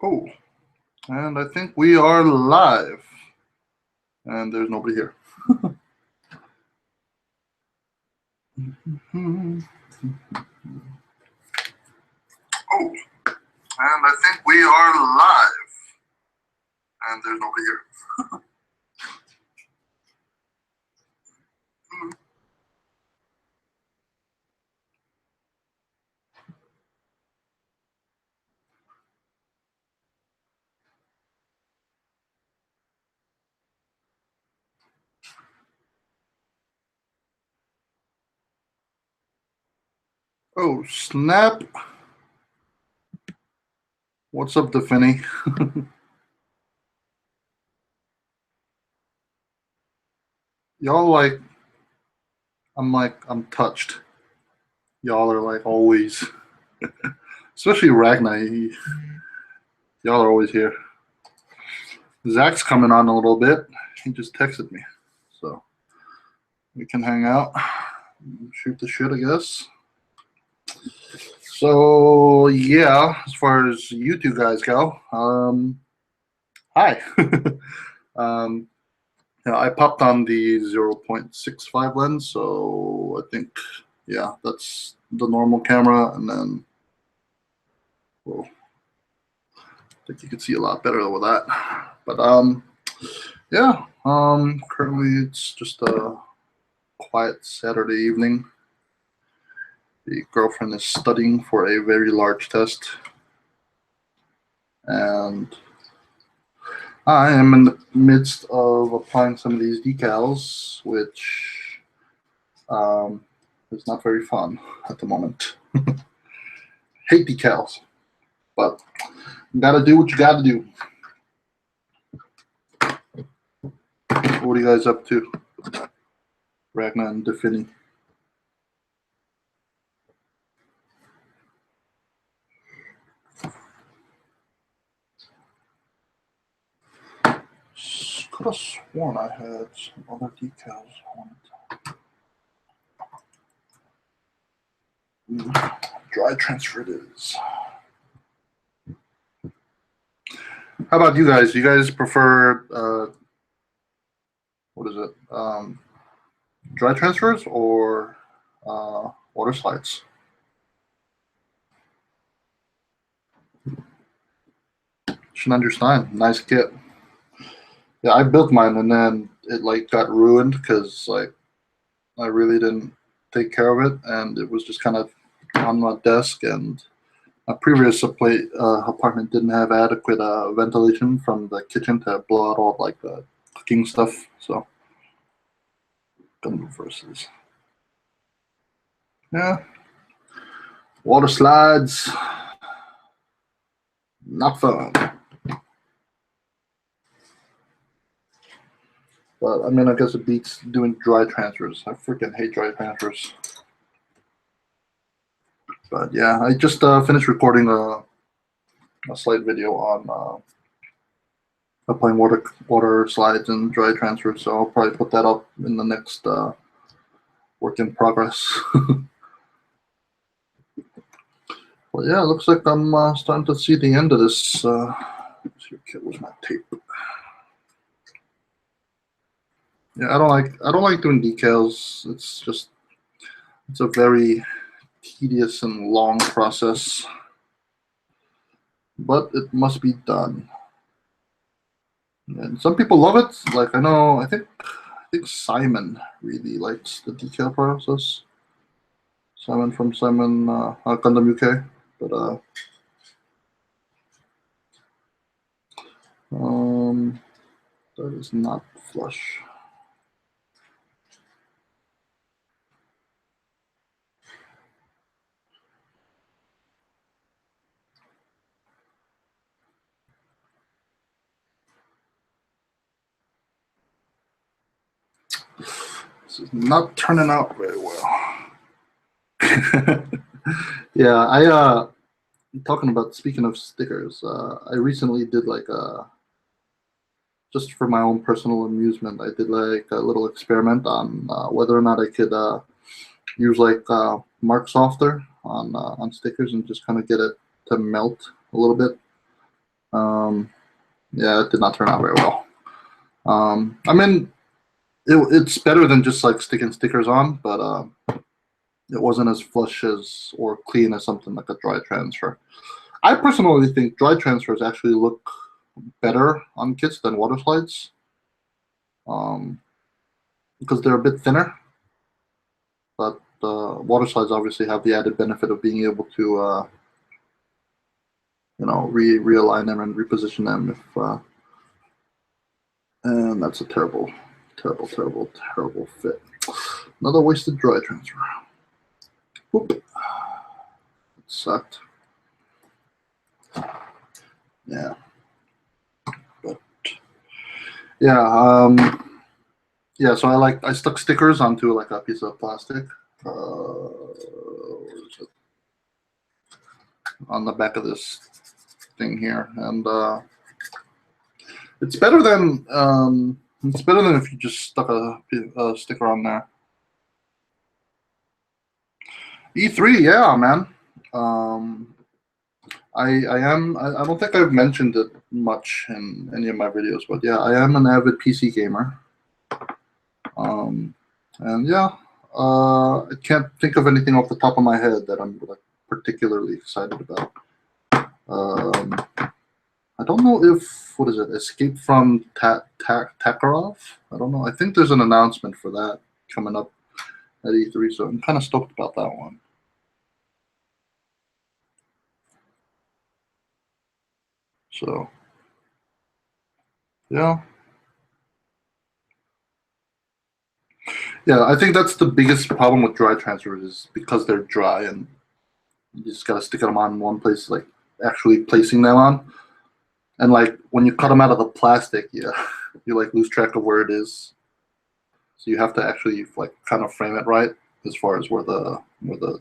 Oh, and I think we are live. And there's nobody here. Oh, and I think we are live. And there's nobody here. Oh, snap. What's up, Defini? Y'all I'm touched. Y'all are like always, especially Ragnar. Y'all are always here. Zach's coming on a little bit. He just texted me. So we can hang out, shoot the shit, I guess. So yeah, as far as you two guys go, hi. I popped on the 0.65 lens, so I think that's the normal camera, and then I think you can see a lot better with that. But currently it's just a quiet Saturday evening. The girlfriend is studying for a very large test, and I am in the midst of applying some of these decals, which is not very fun at the moment. Hate decals, but you gotta do what you gotta do. What are you guys up to, Ragnar and Defini? Could have sworn I had some other decals on it. Dry transfer it is. How about you guys? You guys prefer what is it? Dry transfers or water slides? Schneiderstein, nice kit. Yeah, I built mine and then it got ruined because I really didn't take care of it, and it was just kind of on my desk, and my previous apartment didn't have adequate ventilation from the kitchen to blow out all the cooking stuff. So gun versus water slides, not fun. But I mean, I guess it beats doing dry transfers. I freaking hate dry transfers. But yeah, I just finished recording a slight video on applying water slides and dry transfers. So I'll probably put that up in the next work in progress. Well, yeah, it looks like I'm starting to see the end of this. Where's my tape? Yeah, I don't like doing decals. It's a very tedious and long process, but it must be done. And some people love it. Like I think Simon really likes the decal process. Simon from Gundam UK, but that is not flush. This is not turning out very well. Yeah, talking about, speaking of stickers, I recently did just for my own personal amusement, I did a little experiment on whether or not I could use mark softer on stickers and just kind of get it to melt a little bit. Yeah, it did not turn out very well. I mean, it's better than just like sticking stickers on, but it wasn't as flush as or clean as something like a dry transfer. I personally think dry transfers actually look better on kits than water slides, because they're a bit thinner. But water slides obviously have the added benefit of being able to, realign them and reposition them if. And that's a terrible, terrible, terrible, terrible fit. Another wasted dry transfer. Whoop. It sucked. Yeah. But yeah, yeah. So I stuck stickers onto like a piece of plastic. Where is it? On the back of this thing here, and it's better than if you just stuck a sticker on there. E3, yeah, man. I don't think I've mentioned it much in any of my videos, but yeah, I am an avid PC gamer. And yeah, I can't think of anything off the top of my head that I'm like particularly excited about. I don't know if what is it? Escape from Takarov? I don't know. I think there's an announcement for that coming up at E3, so I'm kind of stoked about that one. So yeah. Yeah, I think that's the biggest problem with dry transfers is because they're dry and you just gotta stick them on one place, like actually placing them on. And like when you cut them out of the plastic, yeah, you like lose track of where it is. So you have to actually like kind of frame it right as far as where the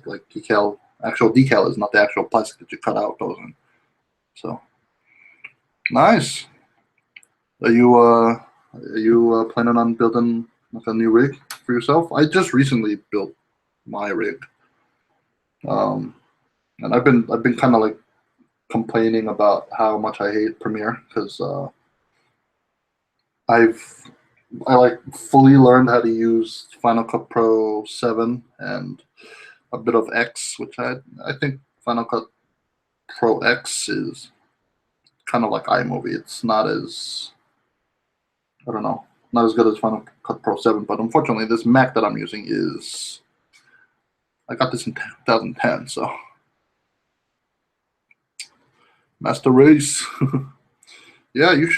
like actual decal is, not the actual plastic that you cut out goes in. So nice. Are you planning on building like a new rig for yourself? I just recently built my rig. Um, and I've been kind of like complaining about how much I hate Premiere because I've I like fully learned how to use Final Cut Pro 7 and a bit of X, which I think Final Cut Pro X is kind of like iMovie. It's not as I don't know, not as good as Final Cut Pro 7, but unfortunately this Mac that I'm using is I got this in 2010, so master race. Yeah, you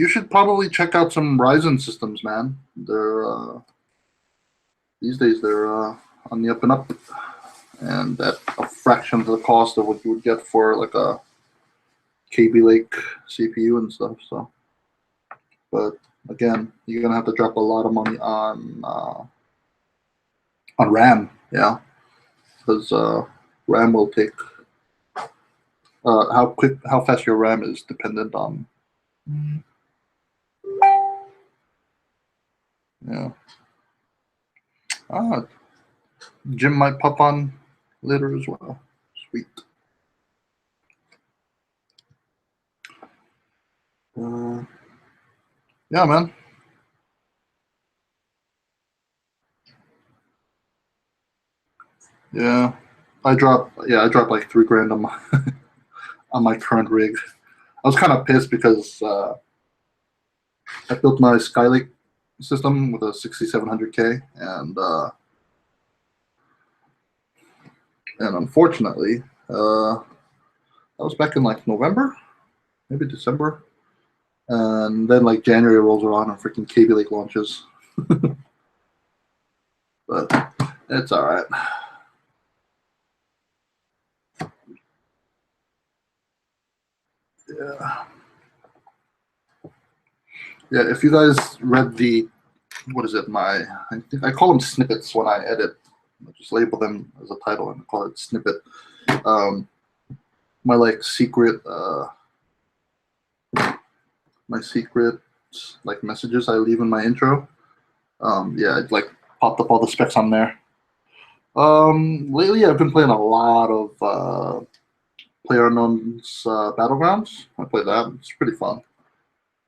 should probably check out some Ryzen systems, man. They're these days they're on the up and up, and at a fraction of the cost of what you would get for like a KB Lake CPU and stuff. So, but again, you're gonna have to drop a lot of money on RAM, yeah, because RAM will take how fast your RAM is dependent on. Yeah. Ah, Jim might pop on later as well. Sweet. Yeah, man. Yeah, I dropped like $3,000 on my on my current rig. I was kind of pissed because I built my Skylake system with a 6700K, and unfortunately, that was back in like November, maybe December, and then like January rolls around and freaking KB Lake launches. But it's all right. Yeah. Yeah, if you guys read what is it? I think I call them snippets when I edit. I just label them as a title and call it snippet. Um, my like secret like messages I leave in my intro. Yeah, it like popped up all the specs on there. Lately I've been playing a lot of PlayerUnknown's Battlegrounds. I played that. It's pretty fun.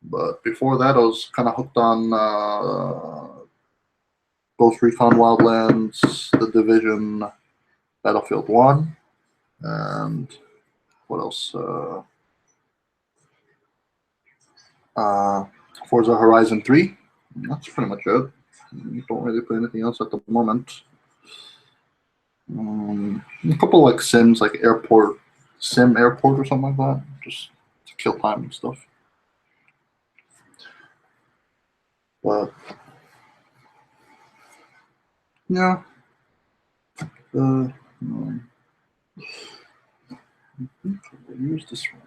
But before that, I was kind of hooked on Ghost Recon Wildlands, The Division, Battlefield 1, and what else? Forza Horizon 3. That's pretty much it. Don't really play anything else at the moment. A couple like sims, like airport or something like that, just to kill time and stuff. But yeah, use this one.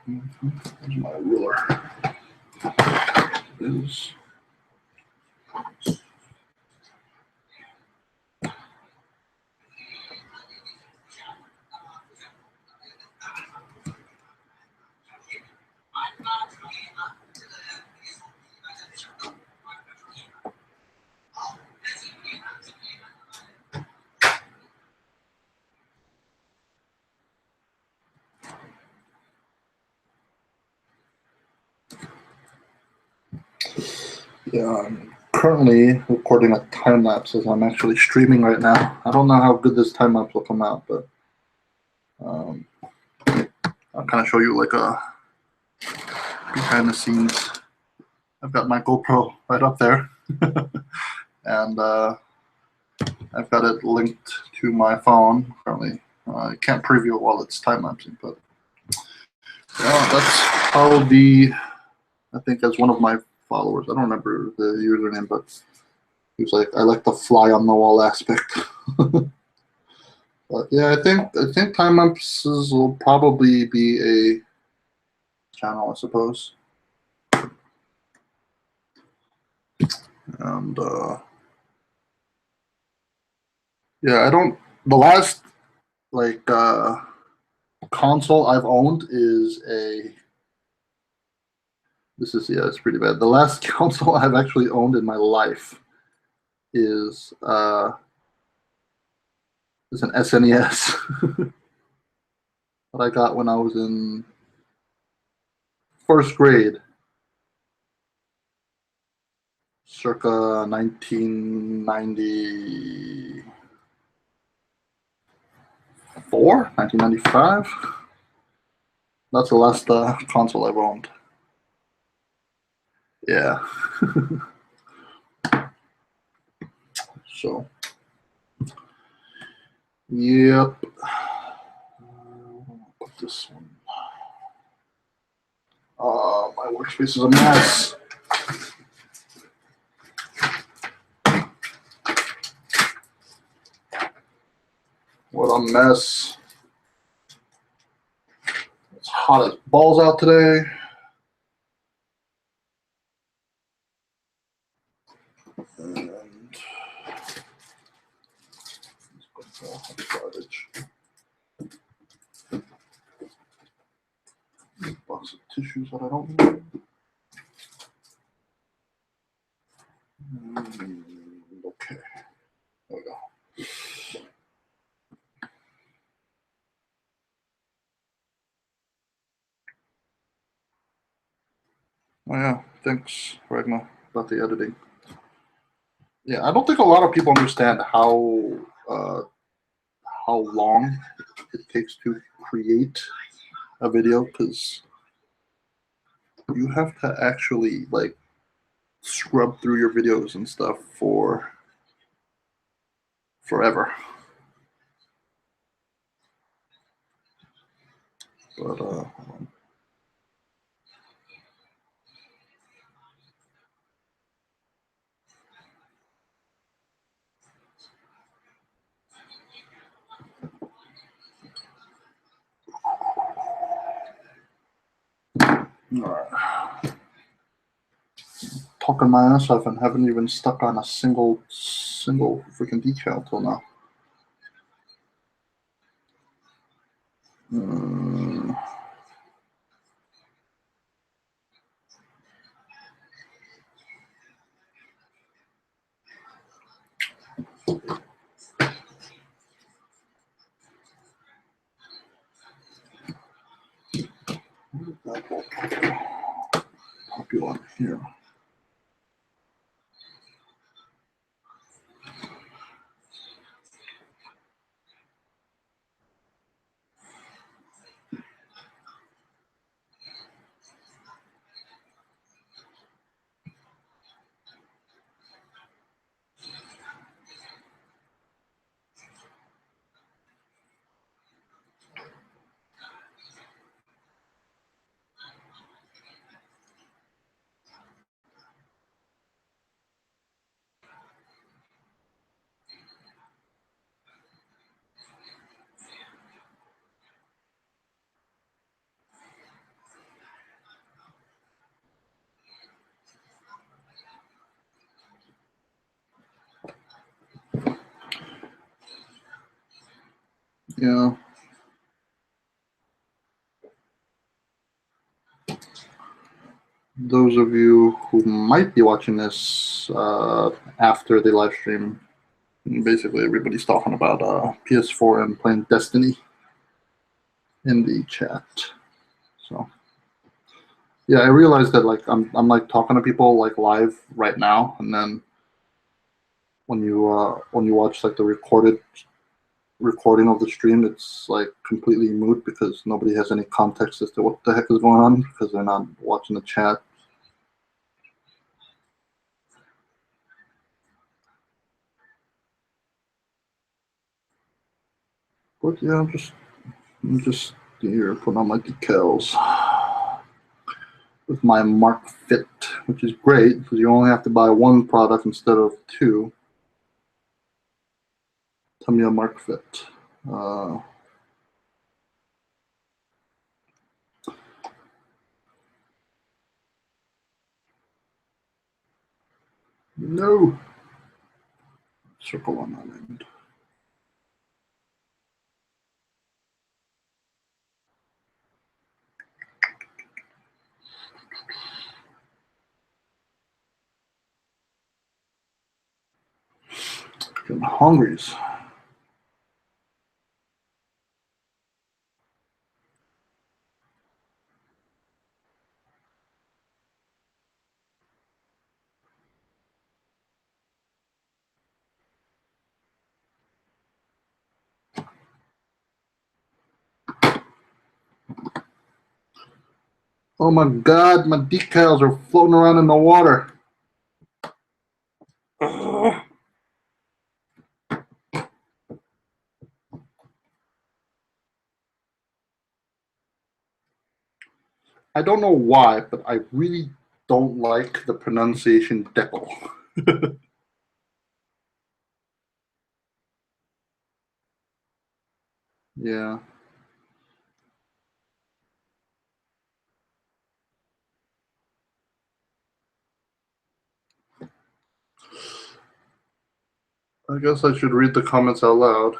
Here's my ruler. Is yeah, I'm currently recording a time lapse as I'm actually streaming right now. I don't know how good this time lapse will come out, but I'll kind of show you like a behind the scenes. I've got my GoPro right up there, and I've got it linked to my phone currently. I can't preview it while it's time lapsing, but yeah, that's how I think as one of my followers, I don't remember the username, but he was like, I like the fly on the wall aspect. But yeah, I think time lapses will probably be a channel, I suppose. And yeah, I don't. The last like console I've owned is a. This is yeah, it's pretty bad. The last console I've actually owned in my life is an SNES that I got when I was in first grade, circa 1994, 1995. That's the last console I've owned. Yeah. So, yep. Put this one. My workspace is a mess. What a mess. It's hot as balls out today. And garbage. Box of tissues that I don't need. Okay. There we go. Oh yeah, thanks, Ragnar, about the editing. Yeah, I don't think a lot of people understand how long it takes to create a video, because you have to actually like scrub through your videos and stuff for forever. But all right. Talking my ass off and haven't even stuck on a single freaking decal till now. Pop you on here. Yeah. Those of you who might be watching this after the live stream, basically everybody's talking about PS4 and playing Destiny in the chat. So yeah, I realized that like I'm like talking to people like live right now, and then when you watch like the recording of the stream, it's like completely moot because nobody has any context as to what the heck is going on because they're not watching the chat. But yeah, I'm just here putting on my decals with my Mark Fit, which is great because you only have to buy one product instead of two. Tamiya Mark Fit. No. Circle on that end. Getting hungry. Oh my God, my decals are floating around in the water. Ugh. I don't know why, but I really don't like the pronunciation decal. Yeah. I guess I should read the comments out loud.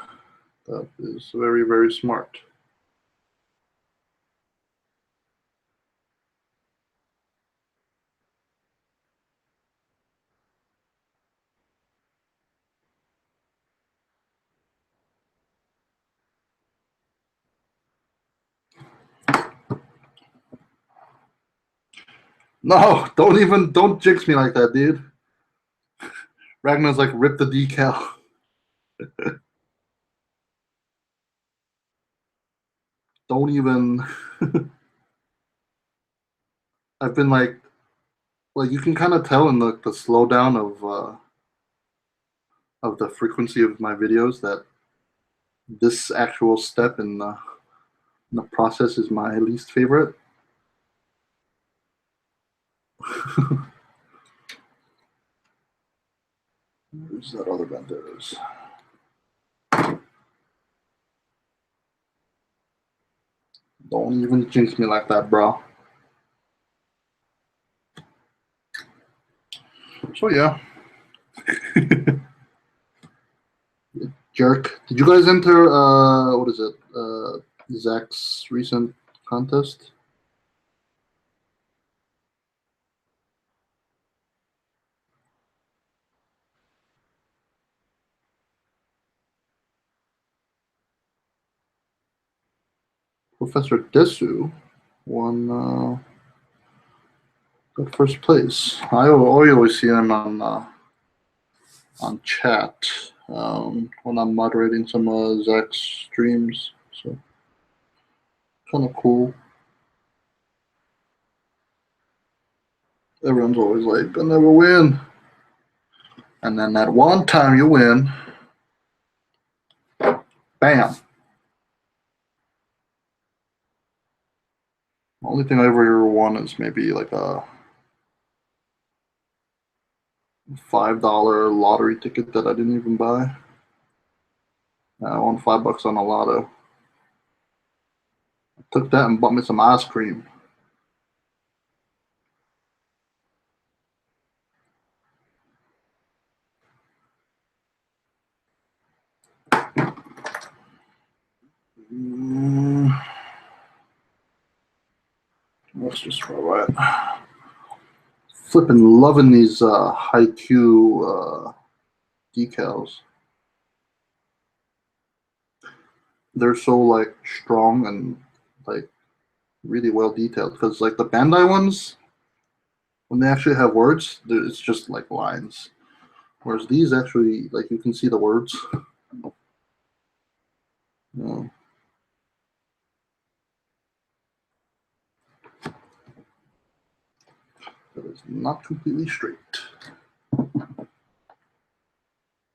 That is very, very smart. No, don't jinx me like that, dude. Ragnar's like, rip the decal. Don't even. I've been like you can kind of tell in the slowdown of the frequency of my videos that this actual step in the process is my least favorite. Where's that other bend? There it is. Don't even jinx me like that, bro. So yeah. Jerk. Did you guys enter what is it? Zach's recent contest? Professor Desu. won got first place. I always see him on chat when I'm moderating some Zach's streams. So kind of cool. Everyone's always like, "I'll never win," and then that one time you win, bam. Only thing I ever won is maybe like a $5 lottery ticket that I didn't even buy. I won $5 on a lotto. I took that and bought me some ice cream. Let's just try that. Flipping loving these high Q decals. They're so like strong and like really well detailed, because like the Bandai ones, when they actually have words, it's just like lines. Whereas these actually, like, you can see the words. Yeah. That is not completely straight.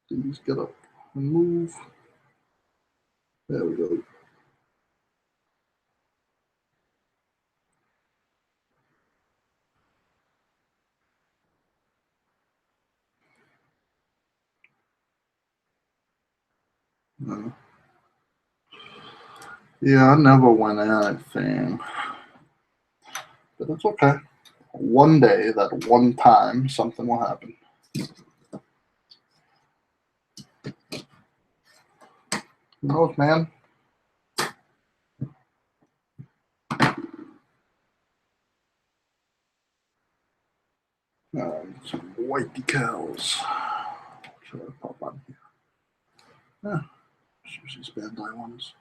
Please get up and move. There we go. Yeah, I never went anything, but it's okay. One day, that one time, something will happen. Who knows, man? Some white decals. Should I pop on here? Yeah, these Bandai ones.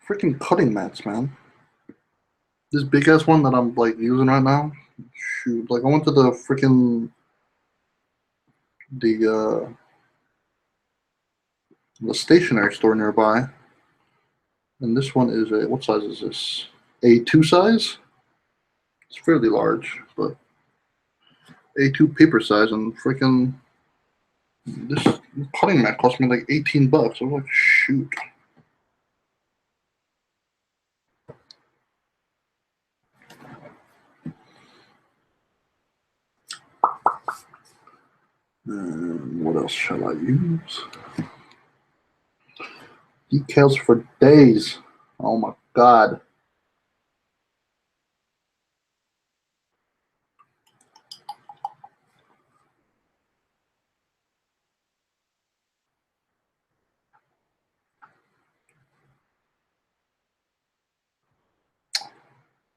Freaking cutting mats, man. This big ass one that I'm like using right now. Shoot, like I went to the freaking the the stationery store nearby, and this one is a, what size is this? A2 size. It's fairly large, but A2 paper size, and freaking this cutting mat cost me like $18. I was like, shoot. What else shall I use? Decals for days. Oh my god.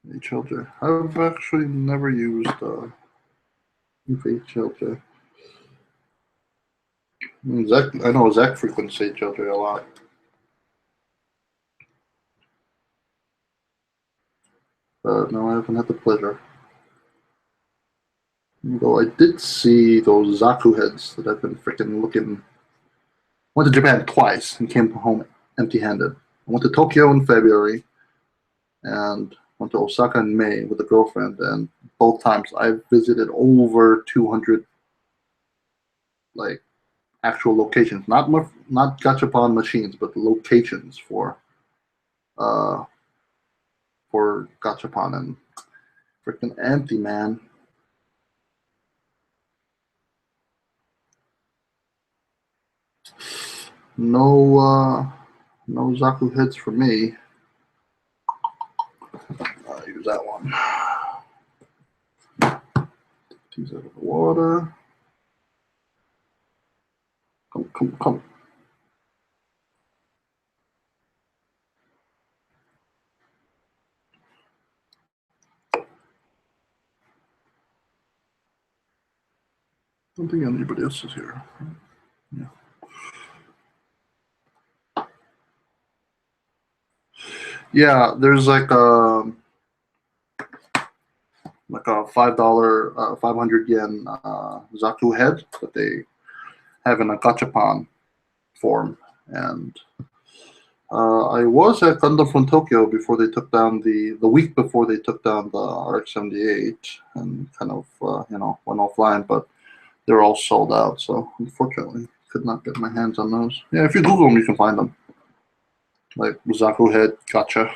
HLJ. I've actually never used HLJ. Zach, I know Zach frequents HLJ a lot. But no, I haven't had the pleasure. Though I did see those Zaku heads that I've been freaking looking. Went to Japan twice and came home empty-handed. I went to Tokyo in February and went to Osaka in May with a girlfriend, and both times I visited over 200 like actual locations, not gachapon machines, but locations uh for gachapon, and freaking empty, man. No no Zaku heads for me. I'll use that one. These out of the water. Come. don't think anybody else is here. Yeah. Yeah, there's like a $5, 500 yen Zaku head that they have in a gachapon form, and I was at Gundam from Tokyo before they took down the week before they took down the RX-78 and kind of went offline, but they're all sold out. So unfortunately, could not get my hands on those. Yeah, if you Google them, you can find them. Like Zaku head, gotcha.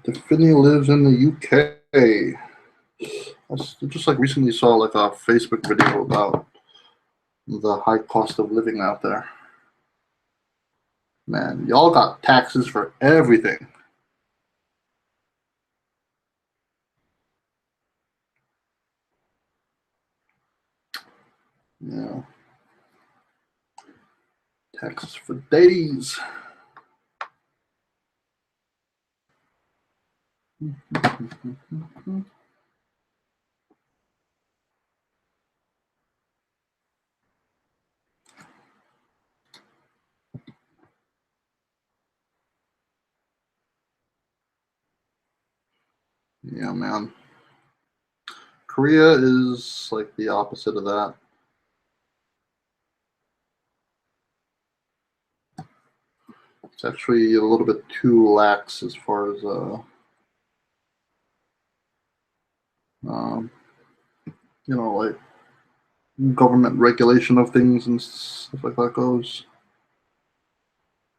Tiffany lives in the UK. I just like recently saw like a Facebook video about the high cost of living out there. Man, y'all got taxes for everything. Yeah, taxes for days. Yeah, man. Korea is like the opposite of that. It's actually a little bit too lax as far as um, like government regulation of things and stuff like that goes.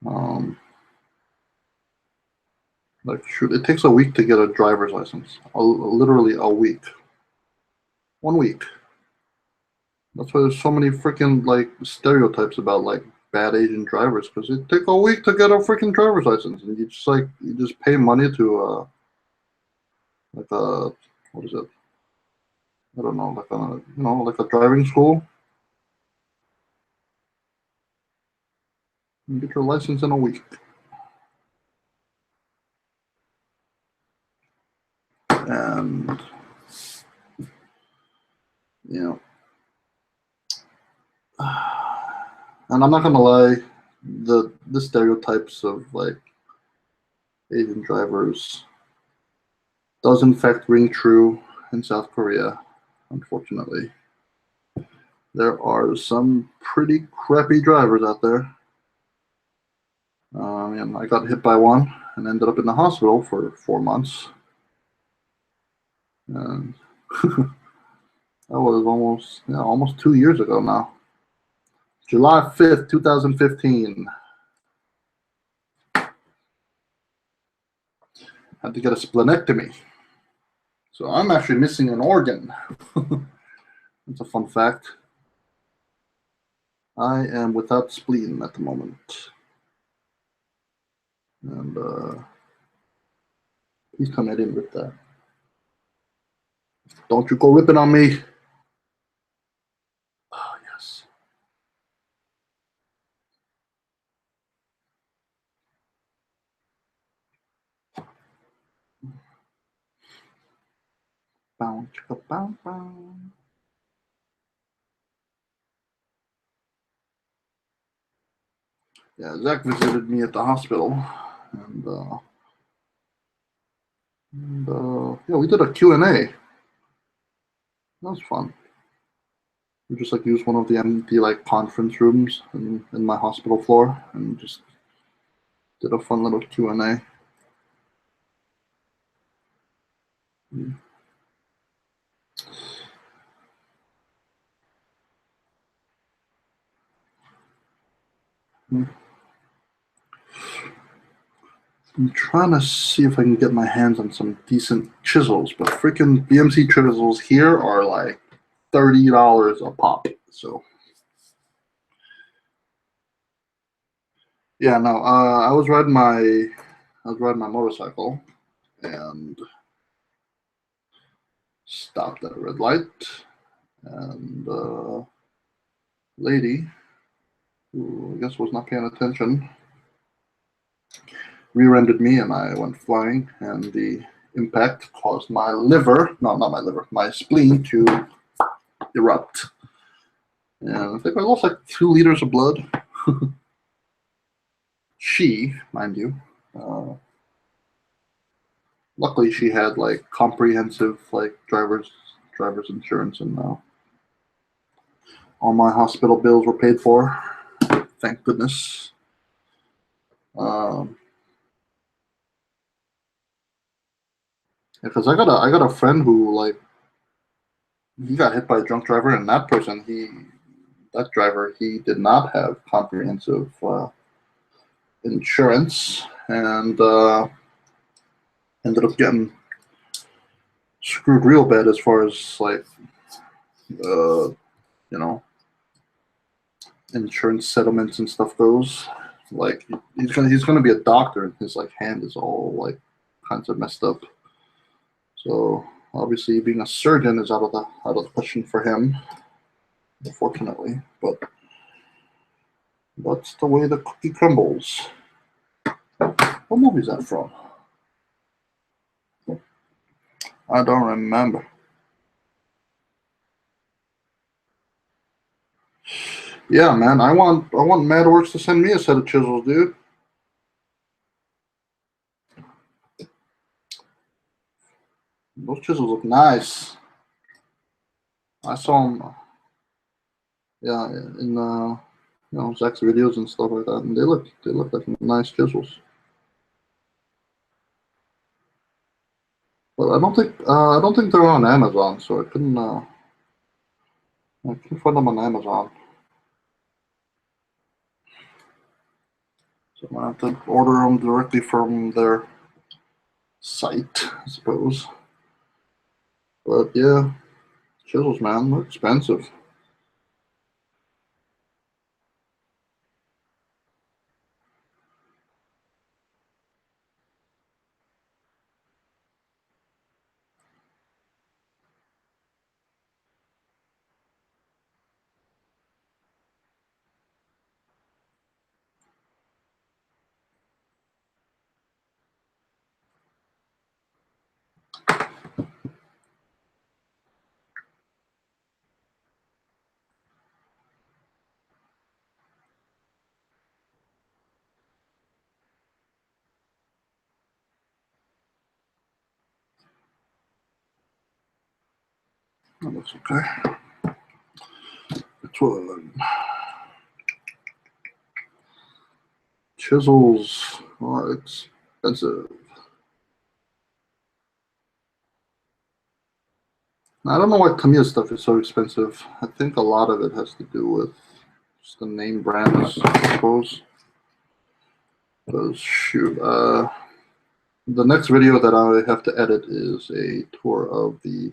Um, like, shoot, it takes a week to get a driver's license. Literally a week. 1 week. That's why there's so many freaking like stereotypes about like bad Asian drivers because it take a week to get a freaking driver's license, and you just pay money to like a what is it? I don't know, like a like a driving school, and get your license in a week. And you know, and I'm not gonna lie, the stereotypes of like Asian drivers does in fact ring true in South Korea, unfortunately. There are some pretty crappy drivers out there. And I got hit by one and ended up in the hospital for 4 months. And that was almost 2 years ago now. July 5th, 2015. Had to get a splenectomy. So I'm actually missing an organ. That's a fun fact. I am without spleen at the moment. And please come in with that. Don't you go ripping on me. Oh, yes. Bow, chicka, bow, bow. Yeah, Zach visited me at the hospital. And, yeah, we did a Q&A. That was fun. We just like used one of the empty like conference rooms in my hospital floor and just did a fun little Q&A. I'm trying to see if I can get my hands on some decent chisels, but freaking BMC chisels here are like $30 a pop. So yeah, no, I was riding my motorcycle and stopped at a red light, and lady who I guess was not paying attention rear-ended me, and I went flying, and the impact caused my liver, no, not my liver, my spleen to erupt. And I think I lost like 2 liters of blood. She, mind you, uh, luckily she had like comprehensive like driver's insurance, and all my hospital bills were paid for. Thank goodness. Um, because I got a friend who like he got hit by a drunk driver, and that driver he did not have comprehensive insurance, and ended up getting screwed real bad as far as like uh, you know insurance settlements and stuff goes. Like he's gonna be a doctor, and his like hand is all like kinds of messed up. So obviously, being a surgeon is out of the question for him, unfortunately. But that's the way the cookie crumbles. What movie is that from? I don't remember. Yeah, man, I want MadWorks to send me a set of chisels, dude. Those chisels look nice. I saw them, yeah, in Zach's videos and stuff like that, and they look like nice chisels. But I don't think they're on Amazon, so I couldn't find them on Amazon. So I have to order them directly from their site, I suppose. But yeah, chisels, man, they're expensive. Oh, that's okay. Which one? Chisels are expensive. I don't know why Tamiya stuff is so expensive. I think a lot of it has to do with just the name brands, I suppose. Because shoot, the next video that I have to edit is a tour of the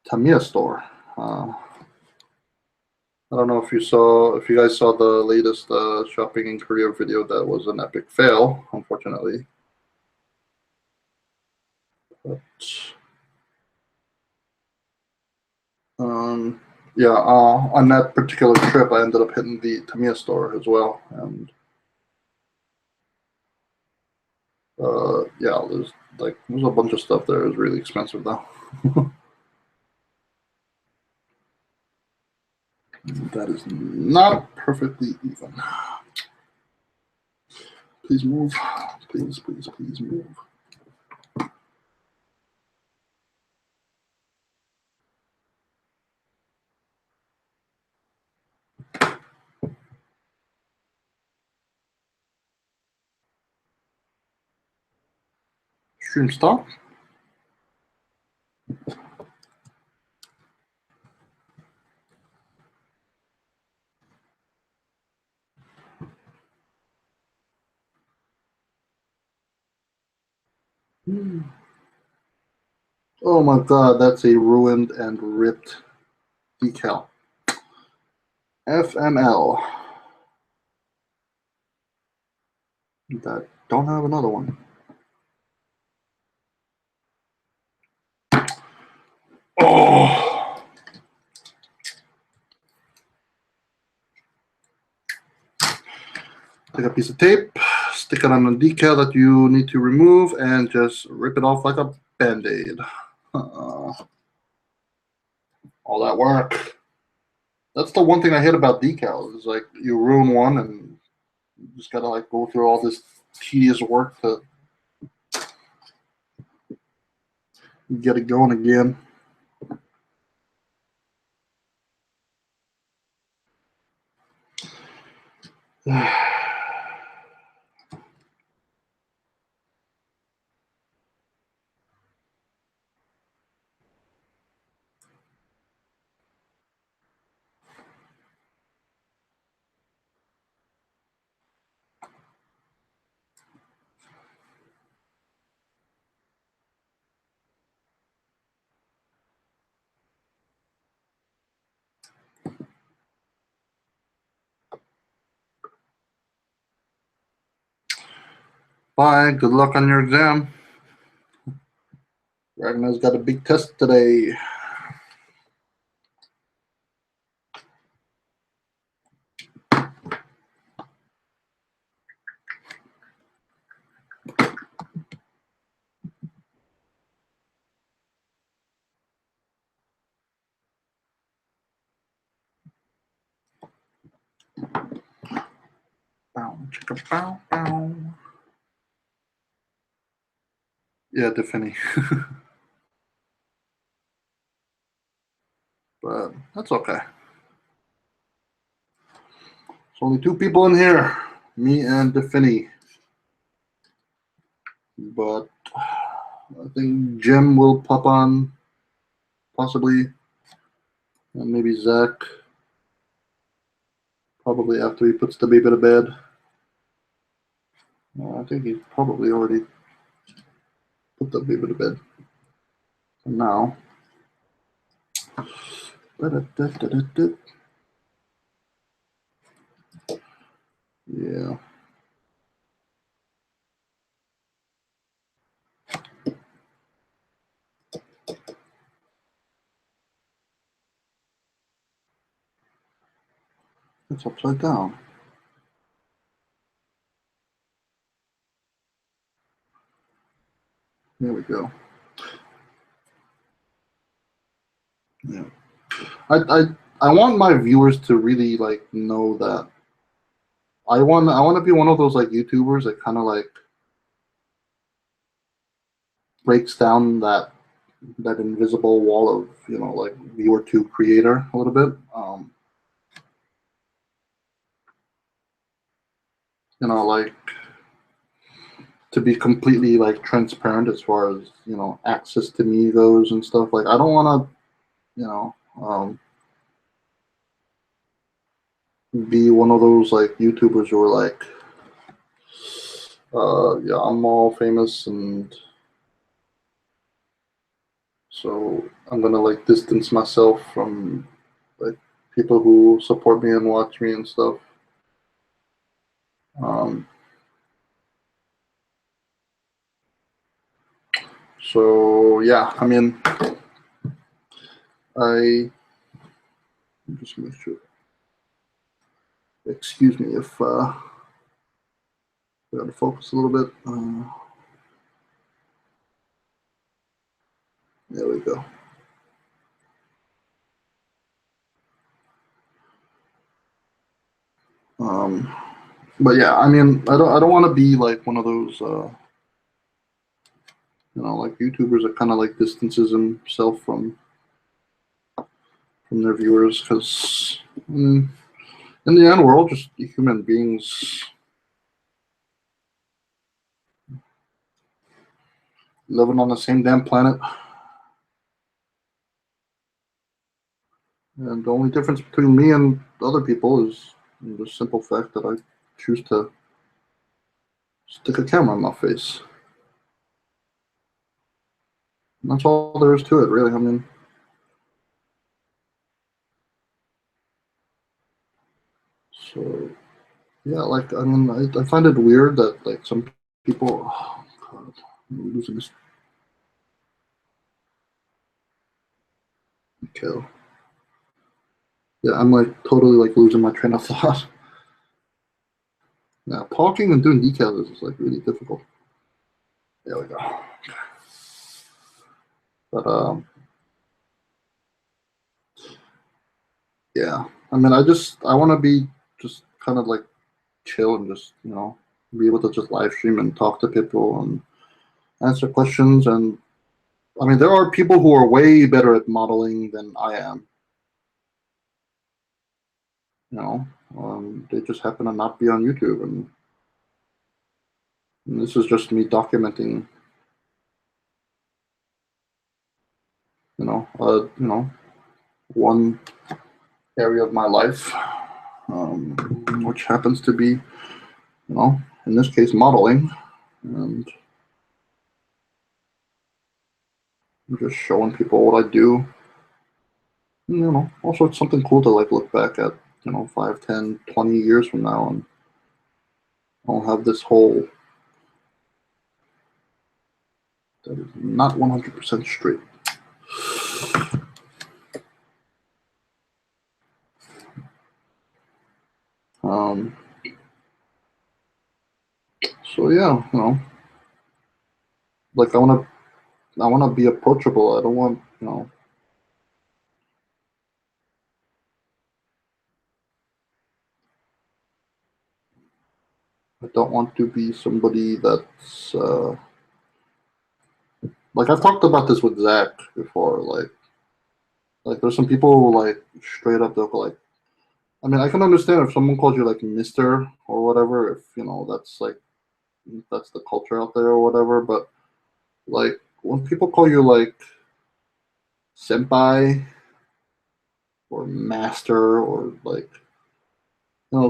Tamiya store. I don't know if you guys saw the latest shopping in Korea video. That was an epic fail, unfortunately. But yeah, on that particular trip, I ended up hitting the Tamiya store as well, and yeah, there's a bunch of stuff there. It's really expensive though. That is not perfectly even. Please move. Please move. Stream stop. Oh my god, that's a ruined and ripped decal. FML. That don't have another one. Oh. Take a piece of tape, stick it on a decal that you need to remove, and just rip it off like a band-aid. All that work. That's the one thing I hate about decals is like you ruin one and you just gotta like go through all this tedious work to get it going again. Bye. Good luck on your exam. Ragnar's got a big test today. Bow, chicka, bow, bow. Yeah, Tiffany. But that's okay. There's only two people in here, me and Tiffany. But I think Jim will pop on, possibly, and maybe Zach, probably after he puts the baby to bed. I think he's probably already put the baby to bed. And now, yeah. It's upside down. There we go. Yeah. I want my viewers to really like know that I want to be one of those like YouTubers that kind of like breaks down that invisible wall of like viewer to creator a little bit. Like to be completely like transparent as far as access to me goes and stuff. Like I don't want to be one of those like YouTubers who are like, yeah, I'm all famous and so I'm gonna like distance myself from like people who support me and watch me and stuff. Um, so yeah, I mean, I just make sure. Excuse me if I gotta focus a little bit. There we go. Um, but yeah, I mean, I don't want to be like one of those like YouTubers that kind of like distances himself from their viewers because in the end we're all just human beings living on the same damn planet. And the only difference between me and other people is the simple fact that I choose to stick a camera in my face. And that's all there is to it, really. I mean, so yeah, like I mean, I find it weird that like some people. Oh God, I'm losing this kill. Yeah, I'm like totally like losing my train of thought. Yeah, talking and doing decals is like really difficult. There we go. But yeah, I mean, I want to be just kind of like chill and just be able to just live stream and talk to people and answer questions. And I mean, there are people who are way better at modeling than I am. You know, they just happen to not be on YouTube, and this is just me documenting. One area of my life, which happens to be, in this case, modeling, and I'm just showing people what I do. Also it's something cool to like look back at, 5, 10, 20 years from now, and I'll have this whole that is not 100% straight. Um, so yeah, like I wanna be approachable. I don't want, I don't want to be somebody that's like I've talked about this with Zach before. Like there's some people who like straight up they'll go like, I mean, I can understand if someone calls you like Mister or whatever, if that's the culture out there or whatever. But like when people call you like senpai or master or like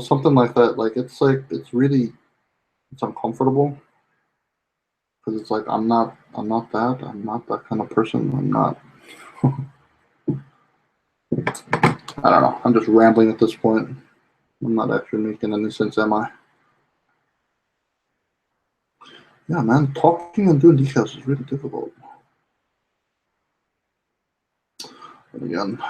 something like that, like it's uncomfortable because it's like I'm not that kind of person. I'm not. I don't know. I'm just rambling at this point. I'm not actually making any sense, am I? Yeah, man, talking and doing decals is really difficult. And again,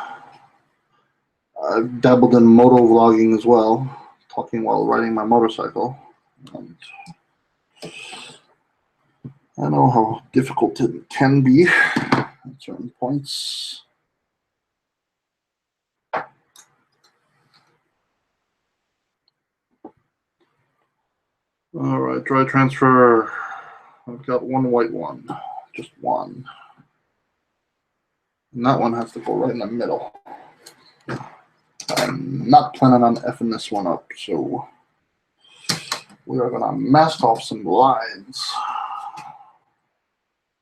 I've dabbled in moto vlogging as well, talking while riding my motorcycle. And I know how difficult it can be at certain points. All right, dry transfer. I've got one white one, just one. And that one has to go right in the middle. I'm not planning on effing this one up, so we are gonna mask off some lines.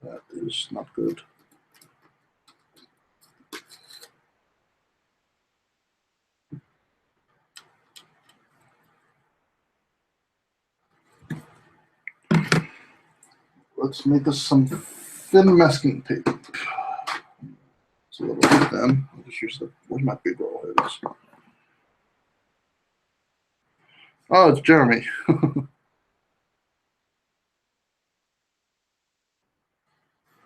That is not good. Let's make us some thin masking tape. It's a little bit thin. I'll just use where's my big roll? Here it is. Oh, it's Jeremy.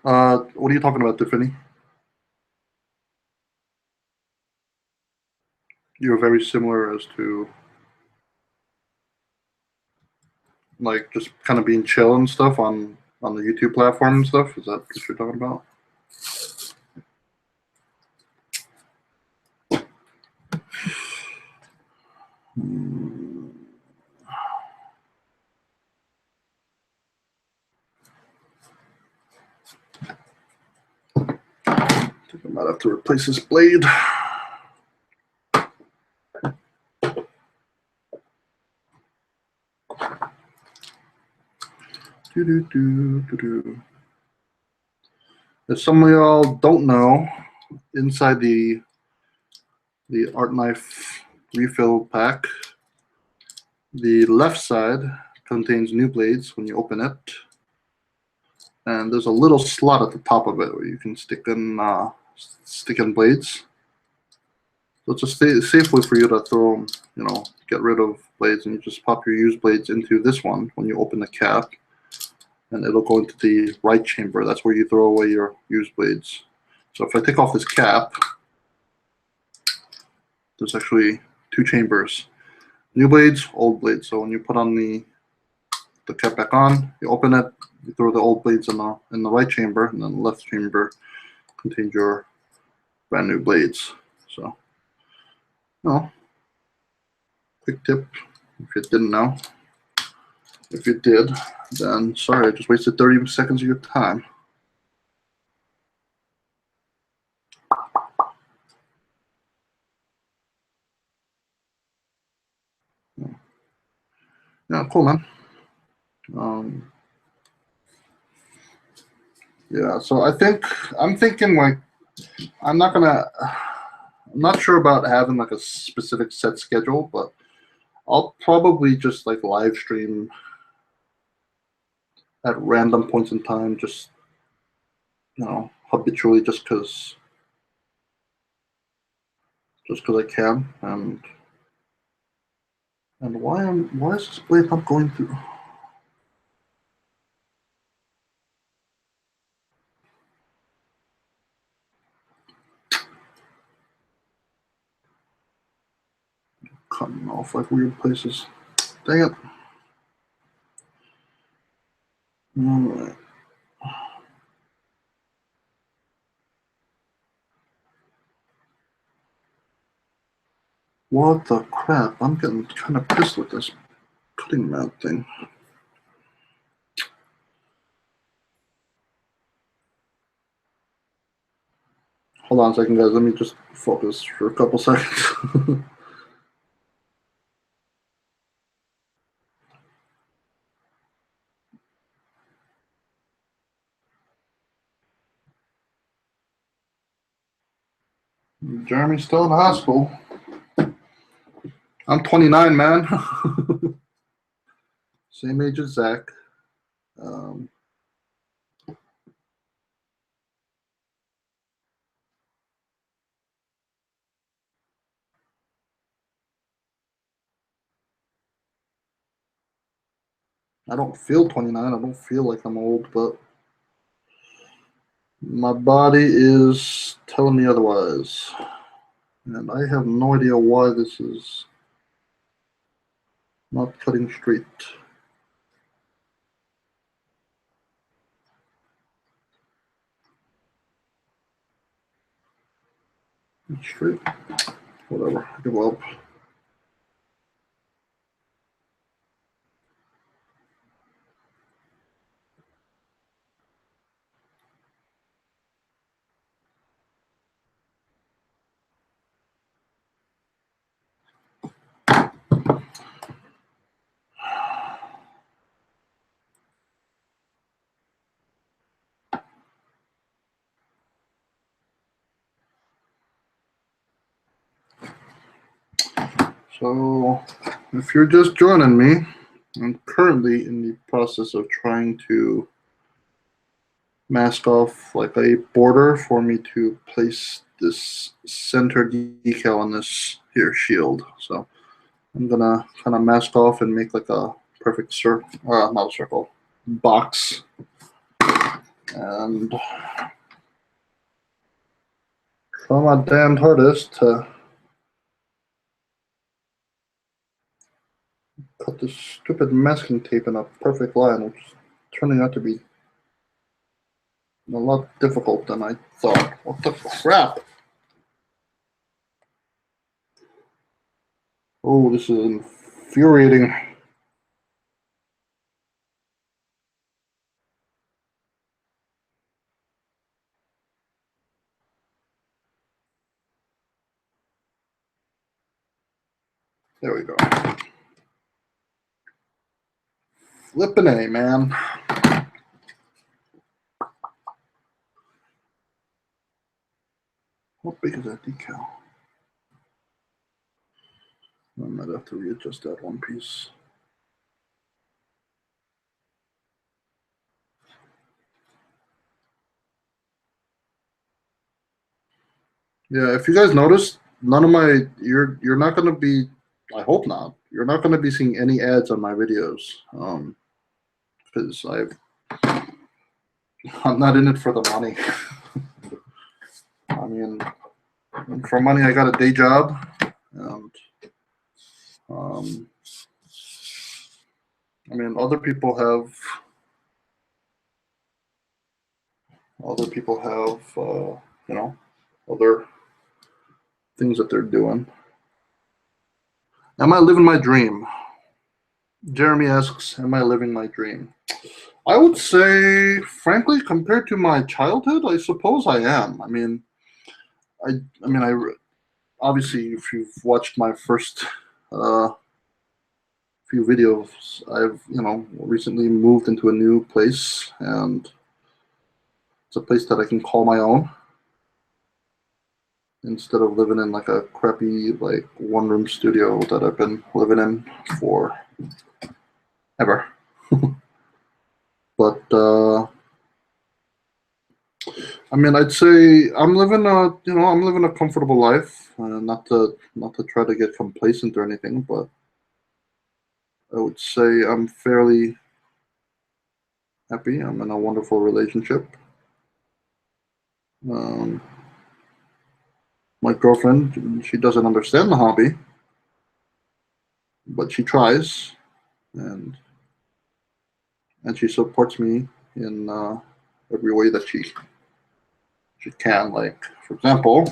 What are you talking about, Tiffany? You're very similar as to like just kind of being chill and stuff on the YouTube platform and stuff. Is that what you're talking about? I think I might have to replace this blade. If some of y'all don't know, inside the art knife refill pack, the left side contains new blades when you open it, and there's a little slot at the top of it where you can stick in blades. So it's a safe way for you to throw, get rid of blades, and you just pop your used blades into this one when you open the cap, and it'll go into the right chamber. That's where you throw away your used blades. So if I take off this cap, there's actually two chambers. New blades, old blades. So when you put on the cap back on, you open it, you throw the old blades in the right chamber, and then the left chamber contains your brand new blades. So, quick tip if you didn't know. If you did, then sorry, I just wasted 30 seconds of your time. Yeah, cool, man. Yeah, so I'm thinking like I'm not sure about having like a specific set schedule, but I'll probably just like live stream at random points in time, just habitually, just because I can. And why is this blade not going through? Cutting off like weird places. Dang it. Alright. What the crap? I'm getting kind of pissed with this cutting mat thing. Hold on a second, guys. Let me just focus for a couple seconds. Jeremy's still in the hospital. I'm 29, man. Same age as Zach. Um, I don't feel 29. I don't feel like I'm old, but my body is telling me otherwise. And I have no idea why this is not cutting straight. Straight? Whatever. Give up. So, if you're just joining me, I'm currently in the process of trying to mask off like a border for me to place this center decal on this here shield. So I'm gonna kind of mask off and make like a perfect circle, not a circle, box, and try my damned hardest to cut this stupid masking tape in a perfect line, which is turning out to be a lot difficult than I thought. What the crap? Oh, this is infuriating. There we go. Flippin' A, man. How big is that decal? I might have to readjust that one piece. Yeah, if you guys noticed, none of my you're not gonna be. I hope not. You're not gonna be seeing any ads on my videos. Because I'm not in it for the money. I mean, for money, I got a day job, and um, I mean, other people have you know other things that they're doing. Am I living my dream? Jeremy asks, "Am I living my dream?" I would say, frankly, compared to my childhood, I suppose I am. I, I mean, I obviously, if you've watched my first uh, few videos, I've recently moved into a new place, and it's a place that I can call my own instead of living in like a crappy like one room studio that I've been living in for ever. But I mean, I'd say I'm living a comfortable life, not to try to get complacent or anything, but I would say I'm fairly happy. I'm in a wonderful relationship. Um, my girlfriend, she doesn't understand the hobby, but she tries, and she supports me in every way that she can. Like, for example,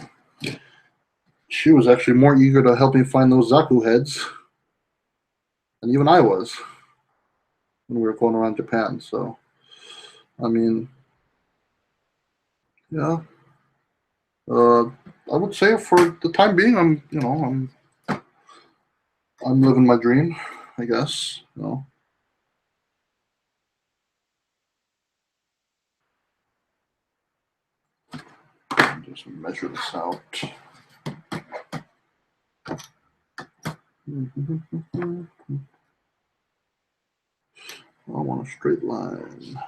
she was actually more eager to help me find those Zaku heads than even I was when we were going around Japan. So, I mean, yeah, uh, I would say for the time being, I'm living my dream, I guess. Just measure this out. I want a straight line.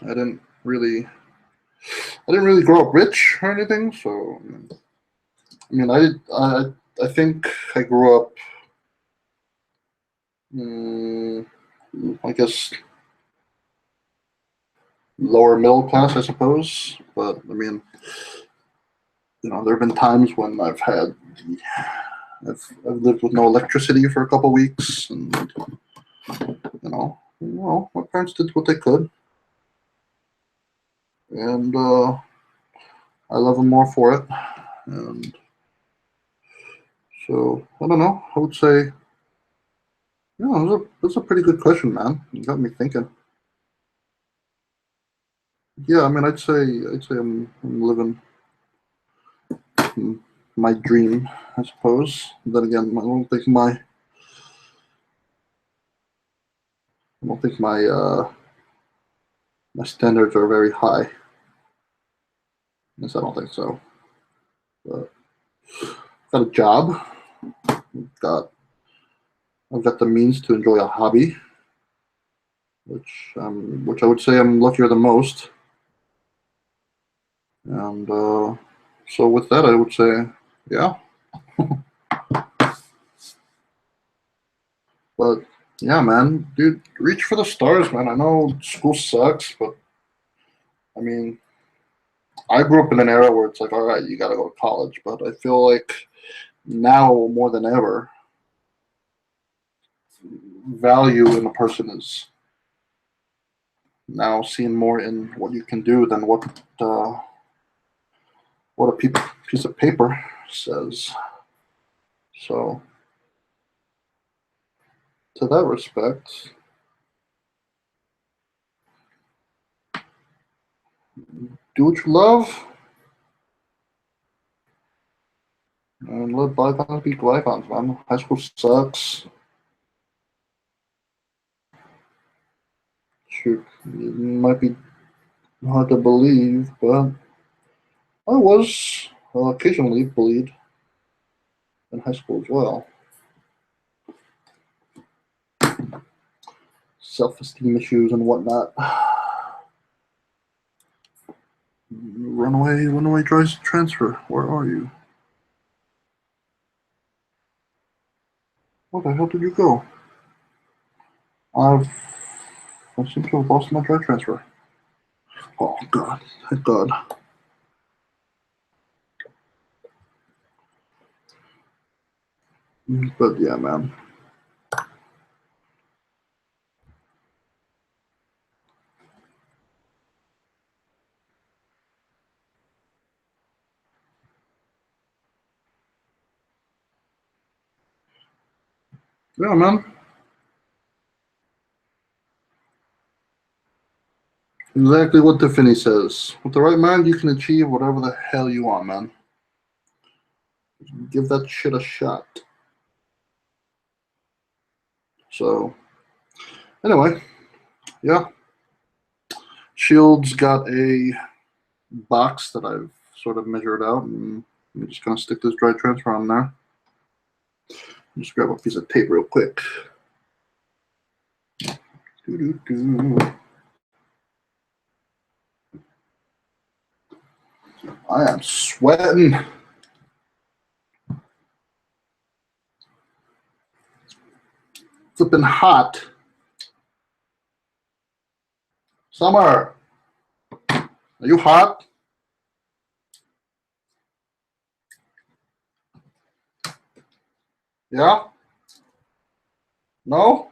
I didn't really, I didn't really grow up rich or anything. So, I mean, I think I grew up, mm, I guess, lower middle class, I suppose. But I mean, there have been times when I've lived with no electricity for a couple weeks, and my parents did what they could, and I love them more for it. And so I don't know. I would say, yeah, that's a pretty good question, man. You got me thinking. Yeah, I mean, I'd say I'm living my dream, I suppose. Then again, I don't think my standards are very high. Yes, I don't think so. But got a job. Got I've got the means to enjoy a hobby, which I would say I'm luckier than most. And so with that, I would say, yeah. But yeah, man, dude, reach for the stars, man. I know school sucks, but I mean, I grew up in an era where it's like, all right, you got to go to college. But I feel like now more than ever, value in a person is now seen more in what you can do than what a piece of paper says. So, to that respect, do what you love and let bygones be bygones, man. High school sucks. Shoot, it might be hard to believe, but I was occasionally bullied in high school as well. Self-esteem issues and whatnot. Runaway drives transfer. Where are you? Where the hell did you go? I seem to have lost my drive transfer. Oh God! Thank God. But yeah, man. Yeah, man. Exactly what Tiffany says. With the right mind, you can achieve whatever the hell you want, man. Give that shit a shot. So, anyway, yeah. Shield's got a box that I've sort of measured out, and I'm just gonna stick this dry transfer on there. Just grab a piece of tape real quick. Doo-doo-doo. I am sweating. Flipping hot. Summer, are you hot? Yeah? No?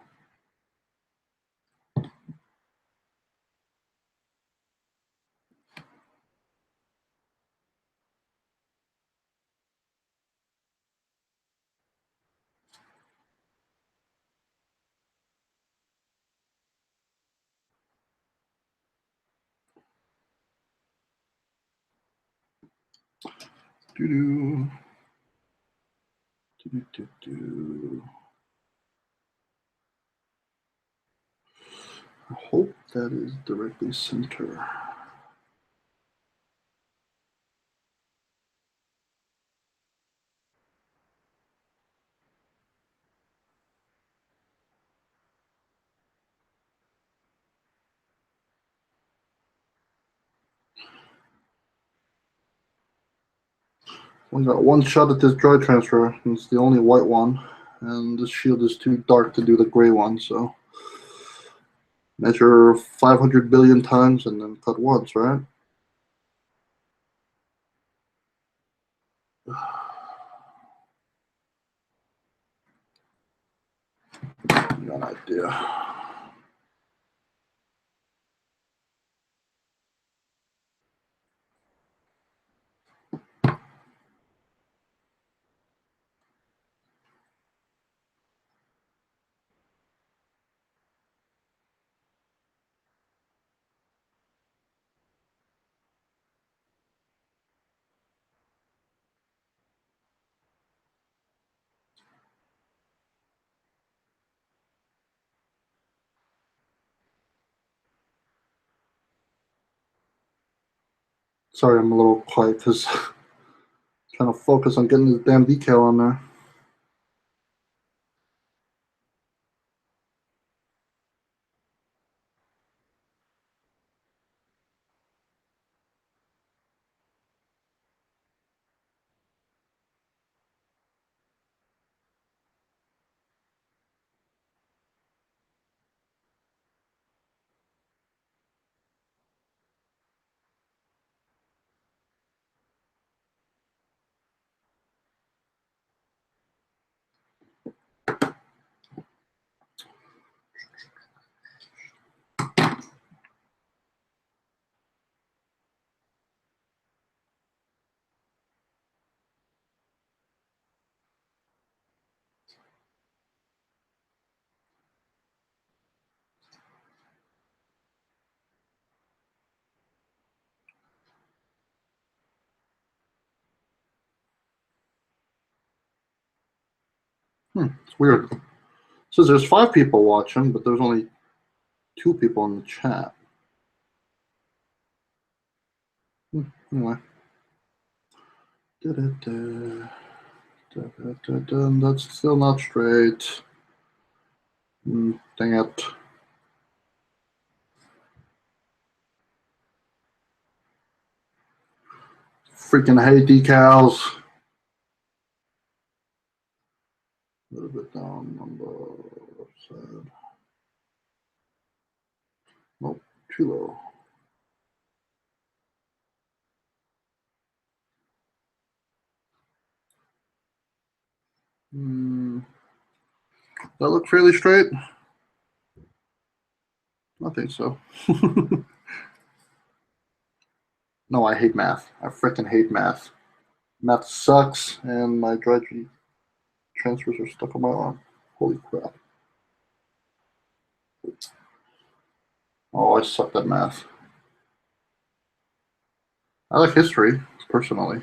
Doo-doo. Doo-doo-doo-doo. I hope that is directly center. We got one shot at this dry transfer. It's the only white one, and this shield is too dark to do the gray one, so measure 500 billion times and then cut once, right? No idea. Sorry, I'm a little quiet because I'm trying to focus on getting this damn decal on there. It's weird. It says there's 5 people watching, but there's only 2 people in the chat. Anyway. That's still not straight. Dang it. Freaking hate decals. A little bit down on the left side. Nope, too low. That look fairly straight? I think so. No, I hate math. I freaking hate math. Math sucks, and my dry G transfers are stuck on my arm. Holy crap. Oh, I sucked at math. I like history, personally.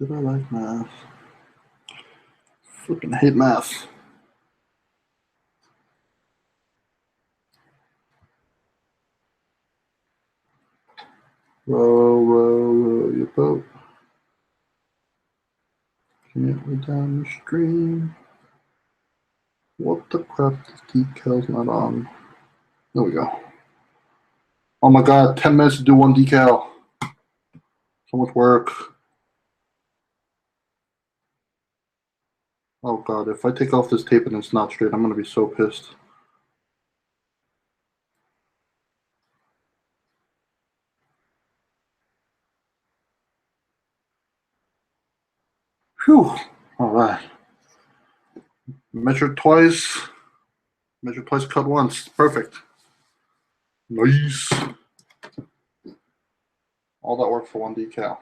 Did I like math? Freaking hate math. Row, row, row your boat. Gently down the stream. What the crap? This decal's not on. There we go. Oh my god, 10 minutes to do one decal. So much work. Oh god, if I take off this tape and it's not straight, I'm gonna be so pissed. Phew. Alright. Measure twice. Measure twice, cut once. Perfect. Nice. All that work for one decal.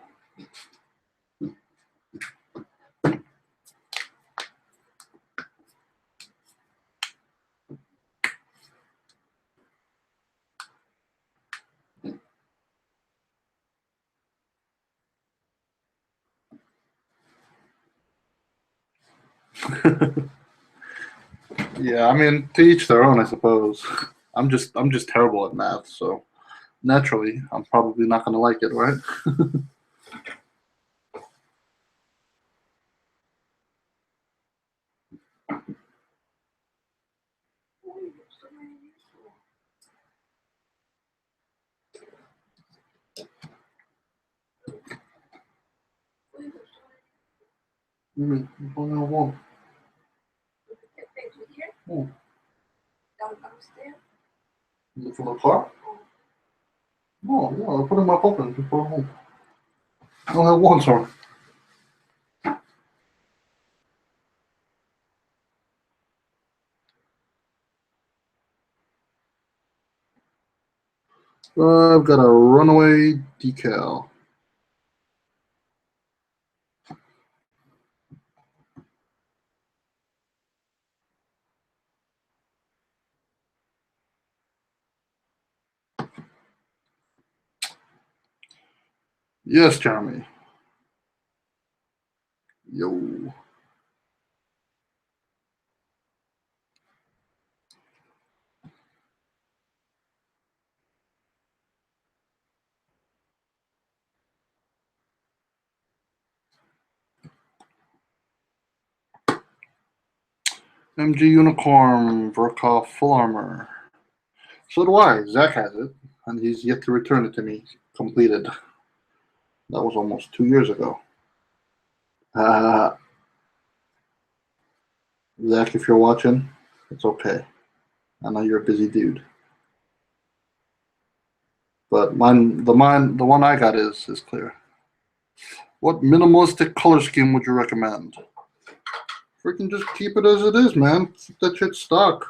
Yeah, I mean, to each their own, I suppose. I'm just terrible at math, so naturally, I'm probably not gonna like it, right? Only one. Oh. Is it from the car? Oh, yeah, I put it in my pocket before home. I only have one, sorry. I've got a runaway decal. Yes, Jeremy. Yo. MG Unicorn, Verkov Full Armor. So do I. Zach has it, and he's yet to return it to me completed. That was almost 2 years ago. Zach, if you're watching, it's okay. I know you're a busy dude. But the one I got is clear. What minimalistic color scheme would you recommend? Freaking just keep it as it is, man. Keep that shit stock.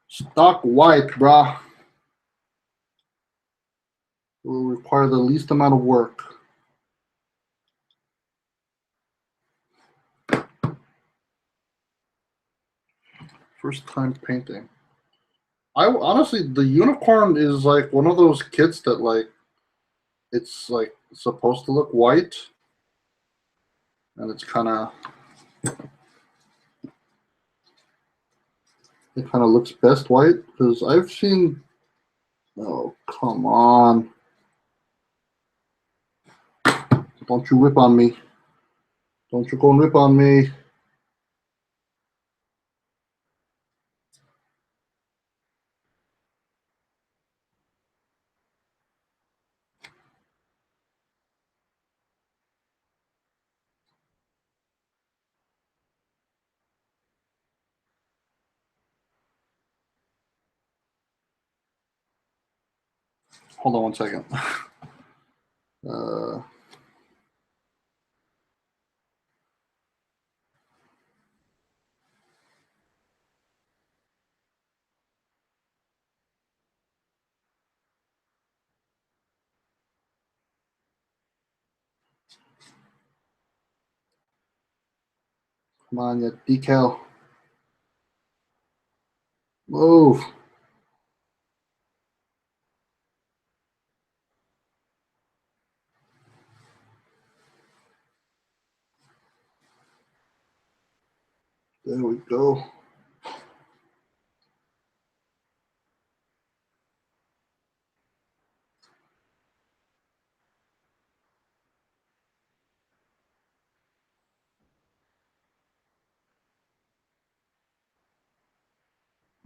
Stock white, brah. It will require the least amount of work. First time painting. I honestly, the unicorn is like one of those kits that like it's like supposed to look white, and it's kind of it kind of looks best white because I've seen. Oh, come on! Don't you whip on me! Don't you go and whip on me! Hold on one second. Uh, Come on, you decal. Move. There we go.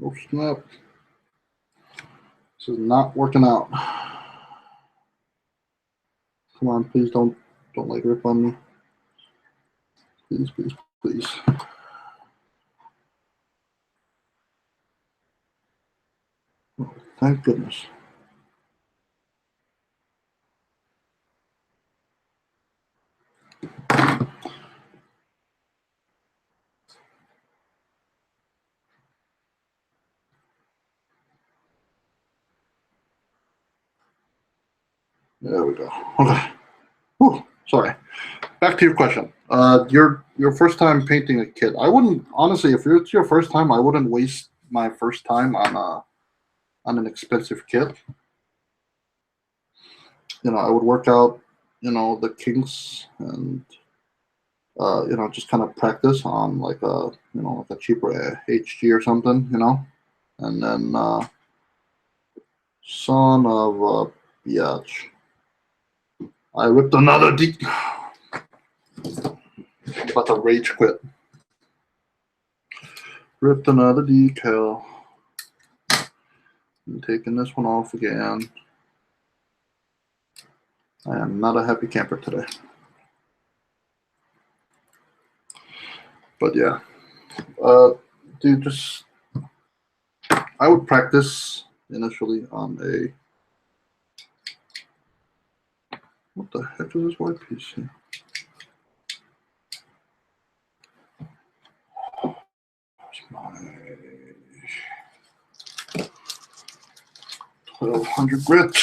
Oh snap! This is not working out. Come on, please don't like rip on me. Please, please, please. Oh, thank goodness. There we go. Okay. Whew, sorry. Back to your question. Your first time painting a kit. I wouldn't honestly, if it's your first time, I wouldn't waste my first time on an expensive kit. I would work out, the kinks and just kind of practice on like a cheaper HG or something, and then son of a biatch. I ripped another about to rage quit. Ripped another decal. I'm taking this one off again. I am not a happy camper today. But yeah, dude, just I would practice initially on a. What the heck is this white piece here? Where's my 1200 grit?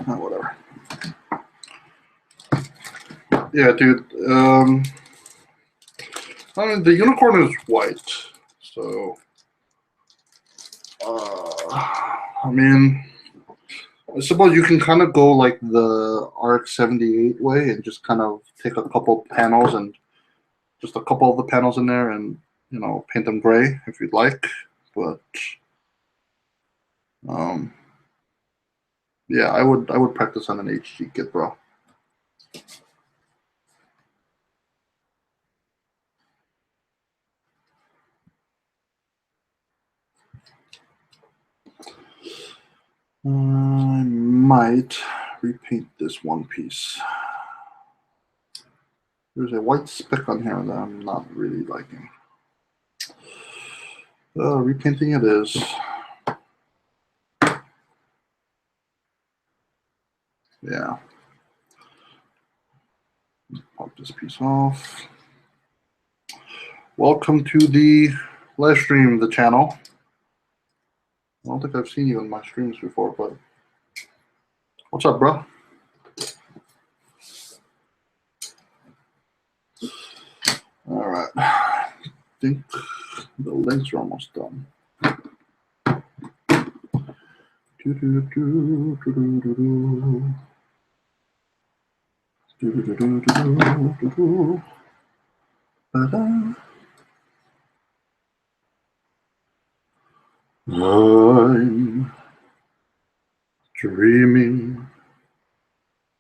Oh, whatever. Yeah, dude. I mean, the unicorn is white, so I mean, I suppose you can kind of go like the RX-78 way and just kind of take a couple panels and just a couple of the panels in there and paint them gray if you'd like. But um, yeah, I would practice on an HG kit, bro. I might repaint this one piece. There's a white speck on here that I'm not really liking. Repainting it is. Yeah. Pop this piece off. Welcome to the live stream, the channel. I don't think I've seen you in my streams before, but what's up, bro? All right. I think the links are almost done. I'm dreaming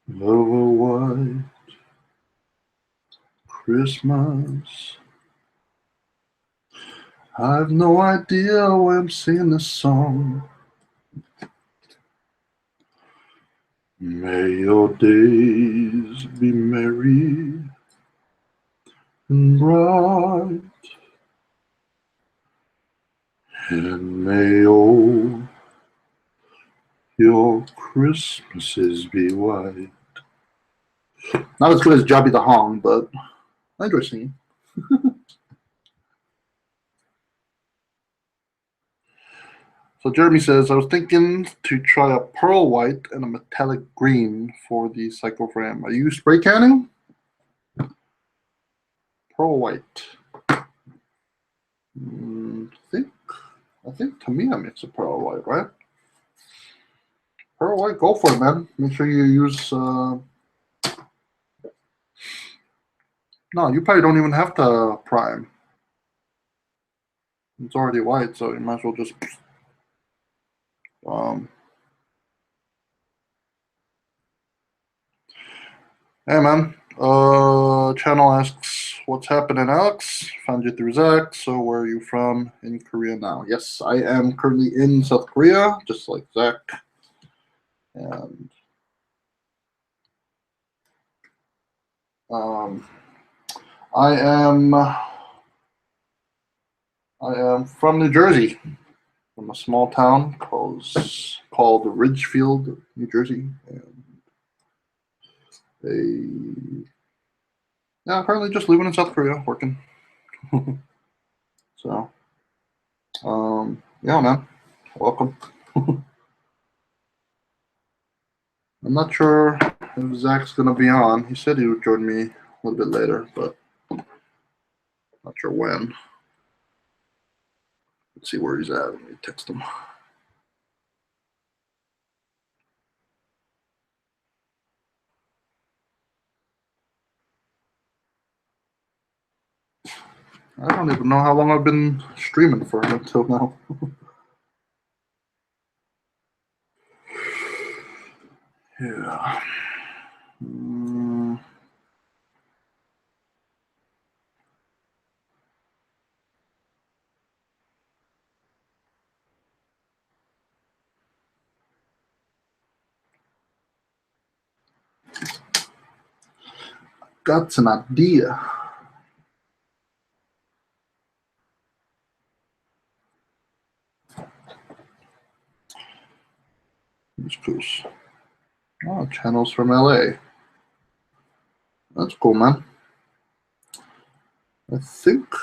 of a white Christmas. I've no idea why I'm singing this song. May your days be merry and bright, and may all your Christmases be white. Not as good as Jabby the Hong, but I enjoy singing. So Jeremy says, I was thinking to try a pearl white and a metallic green for the cycle frame. Are you spray canning? Pearl white. I think Tamiya makes a pearl white, right? Pearl white, go for it, man. Make sure you use. No, you probably don't even have to prime. It's already white, so you might as well just. Hey, man. Channel asks, what's happening, Alex? Found you through Zach. So, where are you from in Korea now? Yes, I am currently in South Korea, just like Zach. And I am from New Jersey, from a small town called Ridgefield, New Jersey. And I'm currently just living in South Korea, working. So, yeah, man, welcome. I'm not sure if Zach's gonna be on. He said he would join me a little bit later, but not sure when. Let's see where he's at. Let me text him. I don't even know how long I've been streaming for until now. Yeah. Got an idea. East Coast. Oh, channels from LA. That's cool, man. I think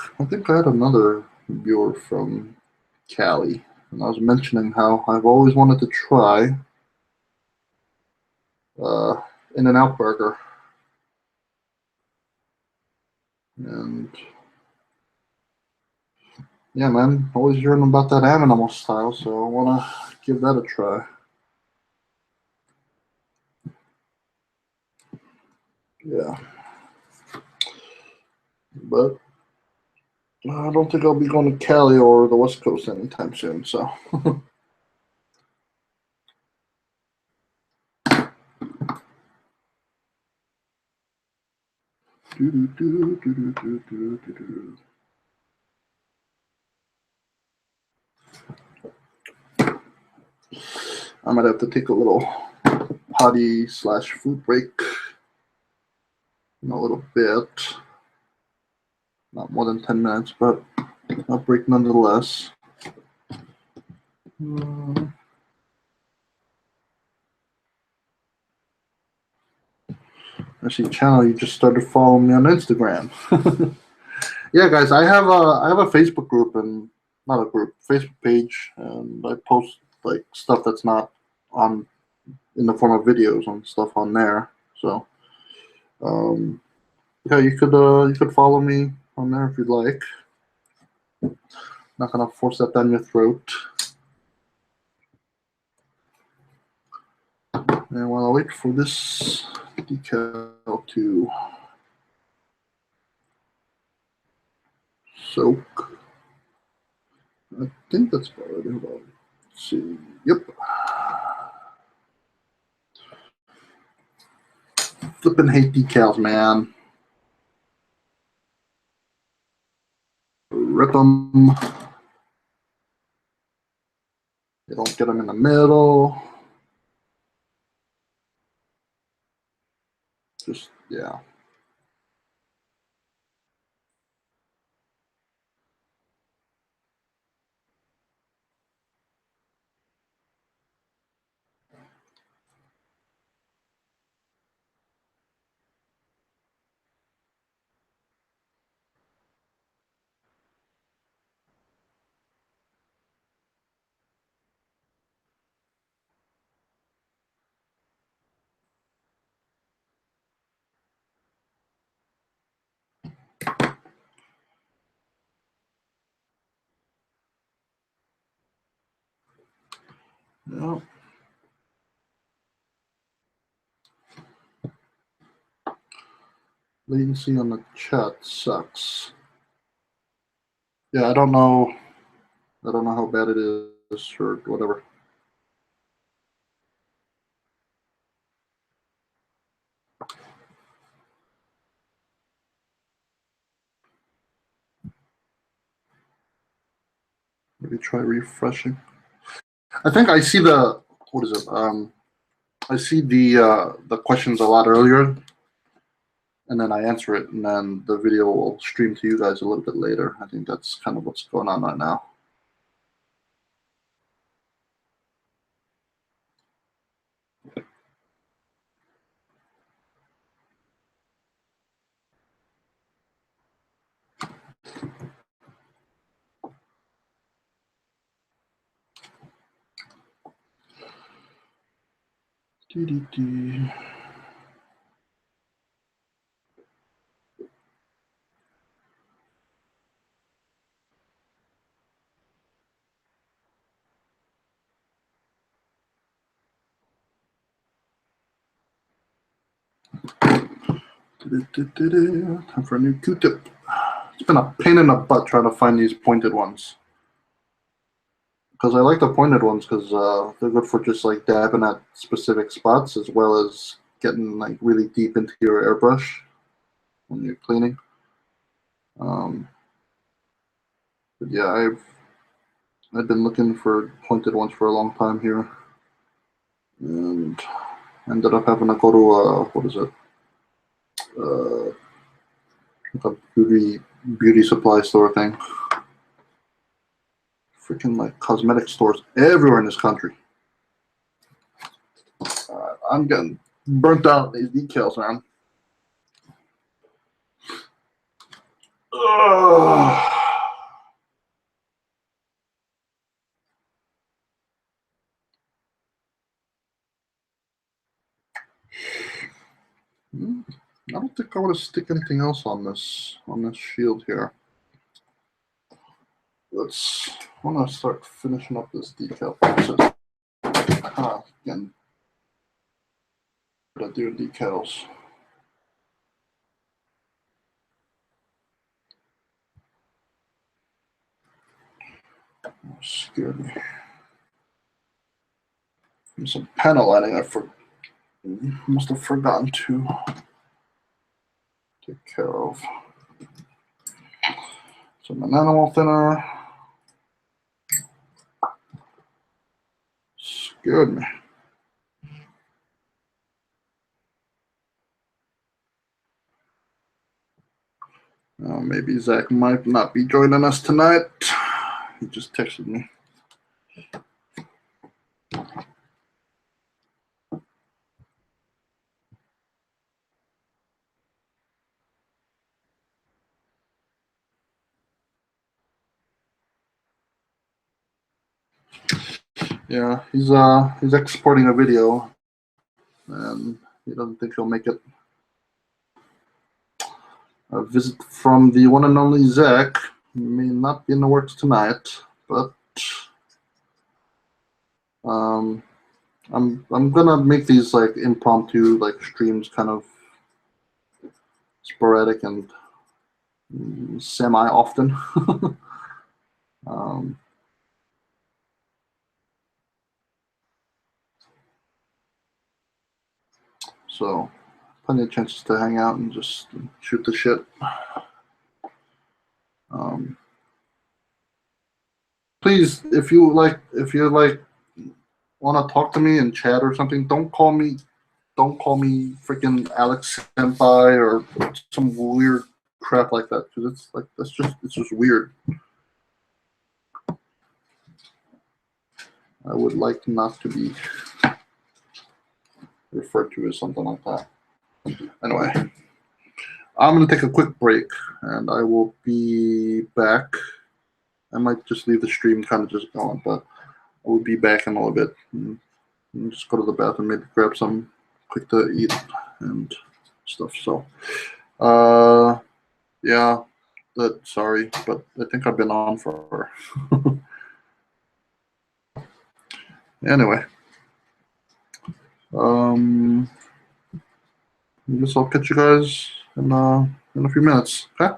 I had another viewer from Cali, and I was mentioning how I've always wanted to try In-N-Out Burger, and yeah, man, always hearing about that animal style, so I want to give that a try. Yeah, but I don't think I'll be going to Cali or the West Coast anytime soon, so. I might have to take a little potty / food break in a little bit. Not more than 10 minutes, but a break nonetheless. I see, channel, you just started following me on Instagram. Yeah, guys, I have a Facebook group, and not a group, Facebook page, and I post like stuff that's not on in the form of videos and stuff on there. So, yeah, you could follow me on there if you'd like. Not gonna force that down your throat. And while I wait for this decal to soak, I think that's about it. Hold on. Let's see. Yep. Flipping hate decals, man. Rip them. You don't get them in the middle. Just, yeah. Yeah. Latency on the chat sucks. Yeah, I don't know. I don't know how bad it is or whatever. Maybe try refreshing. I think I see the, what is it? I see the questions a lot earlier, and then I answer it, and then the video will stream to you guys a little bit later. I think that's kind of what's going on right now. Dee-dee-dee. Time for a new Q-tip. It's been a pain in the butt trying to find these pointed ones. Because I like the pointed ones because they're good for just like dabbing at specific spots as well as getting like really deep into your airbrush when you're cleaning. But yeah, I've been looking for pointed ones for a long time here, and ended up having to go to what is it? Like a beauty supply store thing. Freaking like cosmetic stores everywhere in this country. I'm getting burnt out on these decals, man. Ugh. I don't think I want to stick anything else on this shield here. I want to start finishing up this decal process. Again, but I do decals. Scared me. And some panel lining must have forgotten to take care of. Some animal thinner. Good. Maybe Zach might not be joining us tonight. He just texted me. Yeah, he's exporting a video, and he doesn't think he'll make it. A visit from the one and only Zach may not be in the works tonight, but I'm gonna make these like impromptu like streams kind of sporadic and semi often. um, so plenty of chances to hang out and just shoot the shit. Um, please, if you like want to talk to me and chat or something, don't call me freaking Alex Senpai or some weird crap like that, because it's like it's just weird. I would like not to be referred to as something like that. Anyway, I'm gonna take a quick break and I will be back. I might just leave the stream kind of just going, but I will be back in a little bit. And just go to the bathroom, maybe grab some quick to eat and stuff. So, yeah, sorry, but I think I've been on for. Anyway, I guess I'll catch you guys in a few minutes. Okay.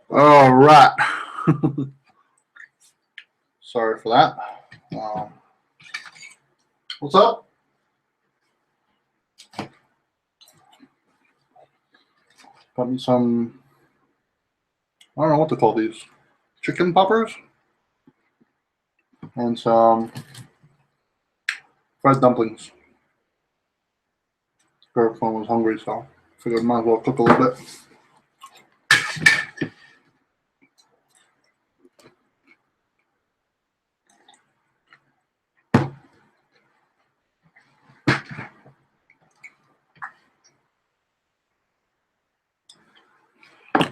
All right. Sorry for that. Um, what's up? Got me some, I don't know what to call these, chicken poppers and some fried dumplings. Girlfriend was hungry, so I figured I might as well cook a little bit.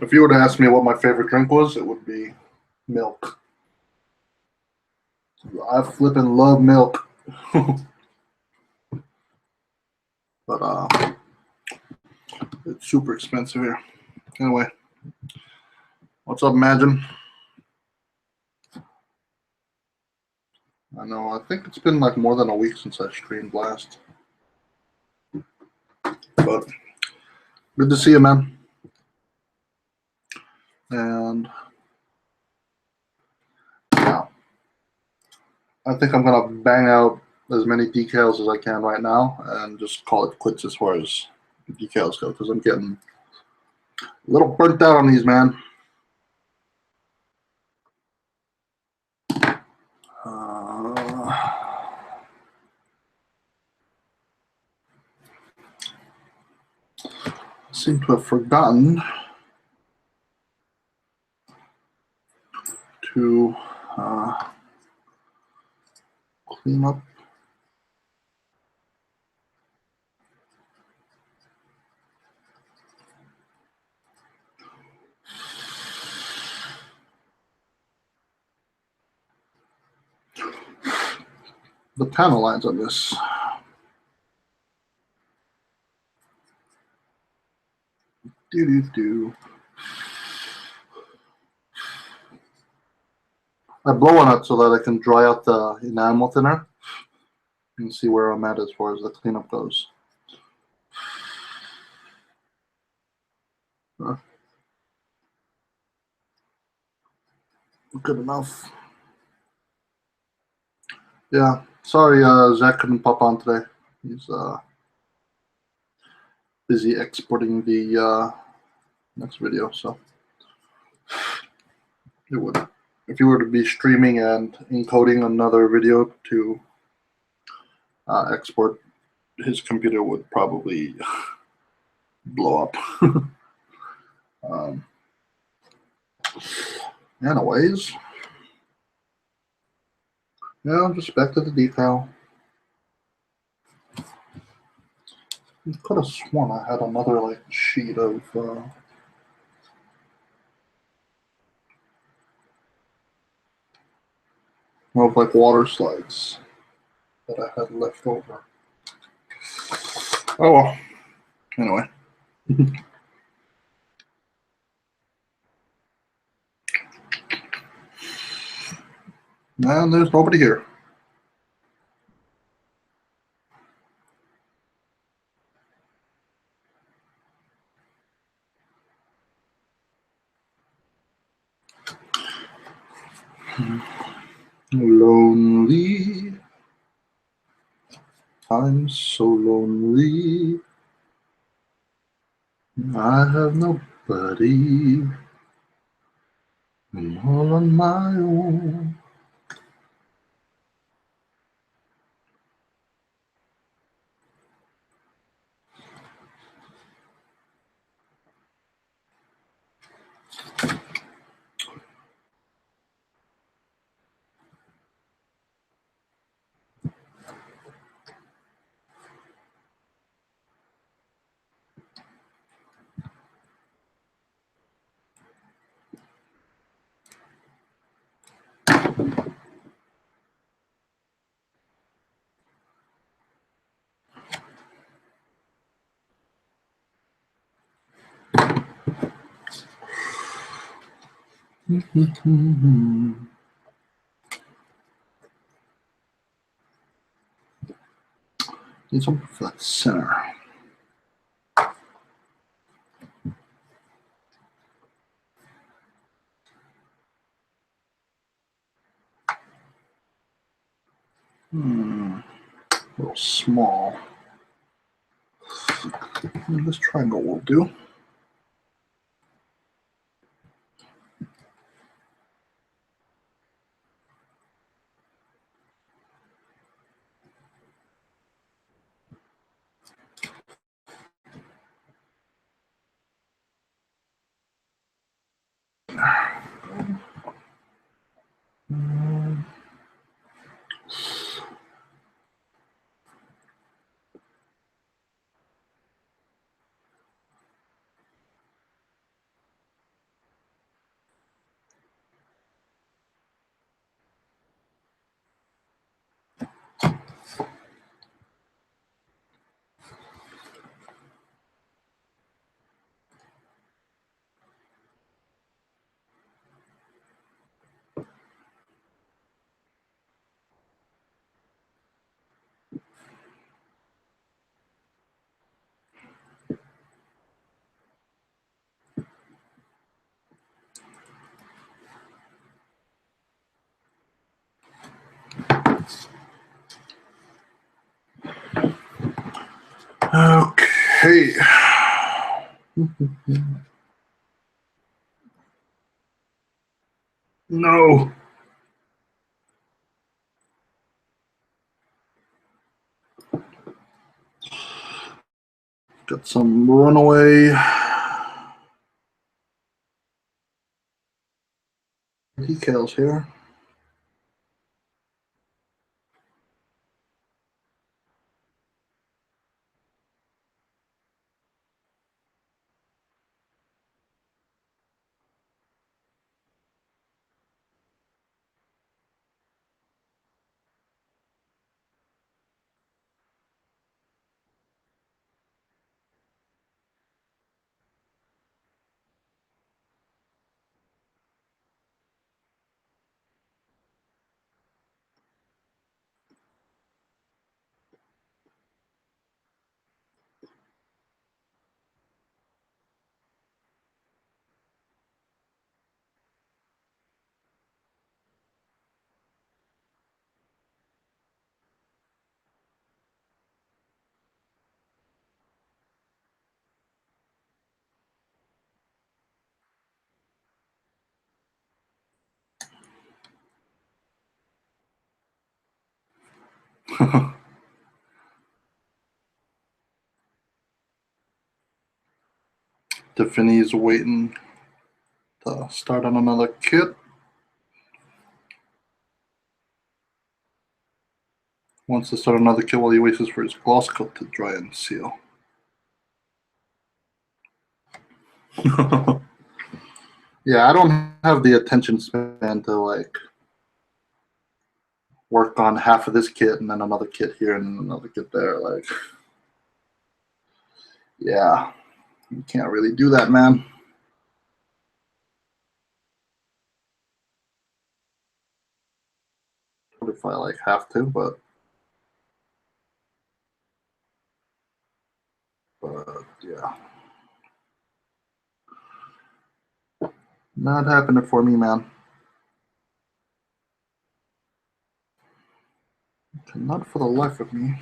If you were to ask me what my favorite drink was, it would be milk. I flippin' love milk. But it's super expensive here. Anyway, what's up, Imagine? I know, I think it's been like more than a week since I streamed last. But good to see you, man. And yeah, I think I'm gonna bang out as many decals as I can right now and just call it quits as far as decals go, because I'm getting a little burnt out on these, man. Seem to have forgotten to clean up the panel lines on this. I blow on it so that I can dry out the enamel thinner and see where I'm at as far as the cleanup goes. Good enough. Yeah, sorry, Zach couldn't pop on today. He's busy exporting the next video, so it would. If you were to be streaming and encoding another video to export, his computer would probably blow up. Anyways, yeah, just back to the decal. I could have sworn I had another like sheet of like water slides that I had left over. Oh well. Anyway. And there's nobody here. Lonely. I'm so lonely. I have nobody. I'm all on my own. Need something for that center. A little small. This triangle will do. Okay. No. Got some runaway decals here. Tiffany's waiting to start on another kit. Wants to start another kit while he waits for his gloss coat to dry and seal. Yeah, I don't have the attention span to like work on half of this kit and then another kit here and another kit there. Like, yeah, you can't really do that, man. What if I like have to, but yeah, not happening for me, man. Not for the life of me.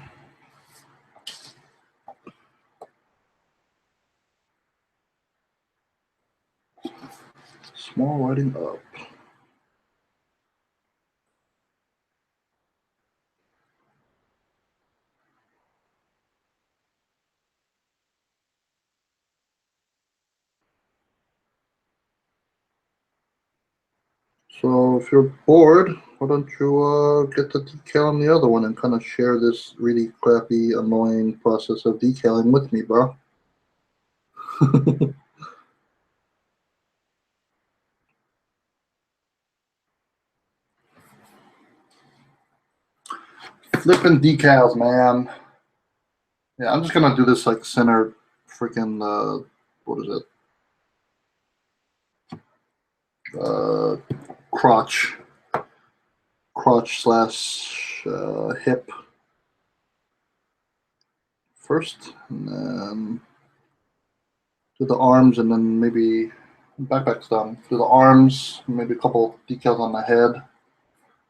Small writing up. So if you're bored, why don't you get the decal on the other one and kind of share this really crappy, annoying process of decaling with me, bro? Flipping decals, man. Yeah, I'm just gonna do this like center freaking what is it? Crotch slash hip first, and then do the arms, and then maybe backpack's done. Do the arms, maybe a couple decals on the head,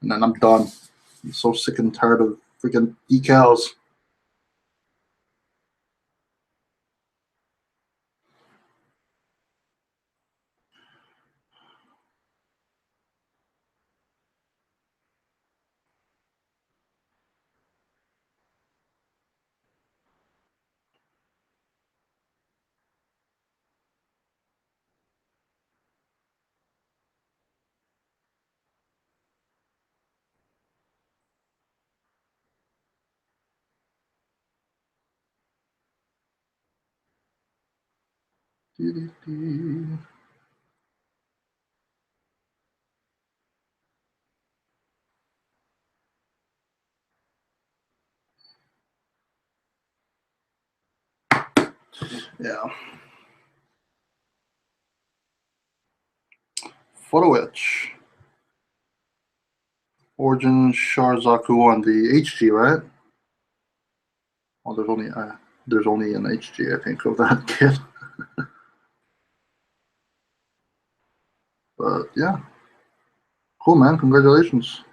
and then I'm done. I'm so sick and tired of freaking decals. Yeah. Photo etch. Origin Sharzaku on the HG, right? Oh, there's only an HG, I think, of that kit. But yeah, cool, man. Congratulations.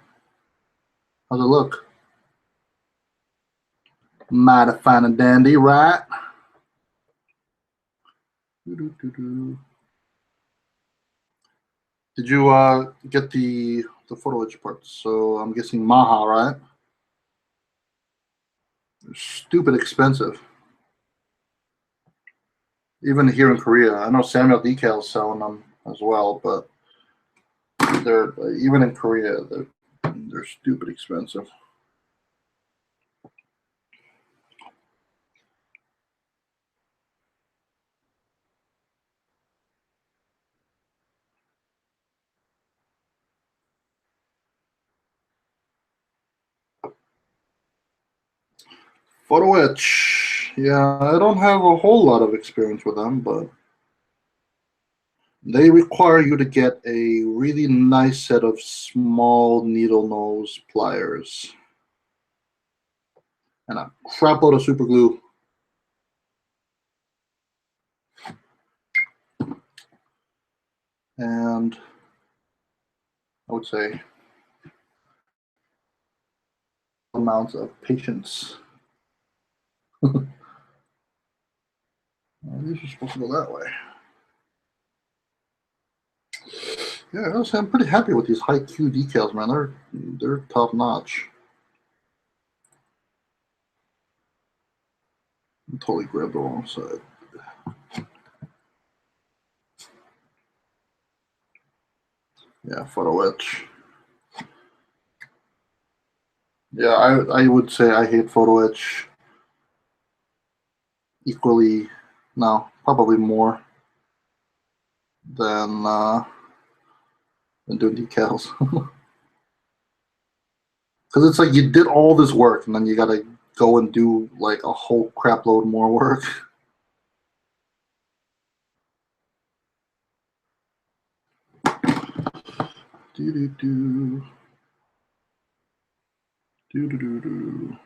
How's it look? Mighty fine and dandy, right? Did you get the photo etch parts? So I'm guessing Maha, right? They're stupid expensive. Even here in Korea, I know Samuel Decals selling them as well, but they're even in Korea, they're stupid expensive. Photo etch. Yeah, I don't have a whole lot of experience with them, but they require you to get a really nice set of small needle nose pliers and a crap load of super glue. And I would say amounts of patience. These are supposed to go that way. Yeah, I'm pretty happy with these high Q decals, man. They're top notch. I totally grabbed the wrong side. Yeah, photo etch. Yeah, I would say I hate photo etch equally, no, probably more than doing decals. Because it's like you did all this work and then you gotta go and do like a whole crap load more work. do do do do do do do.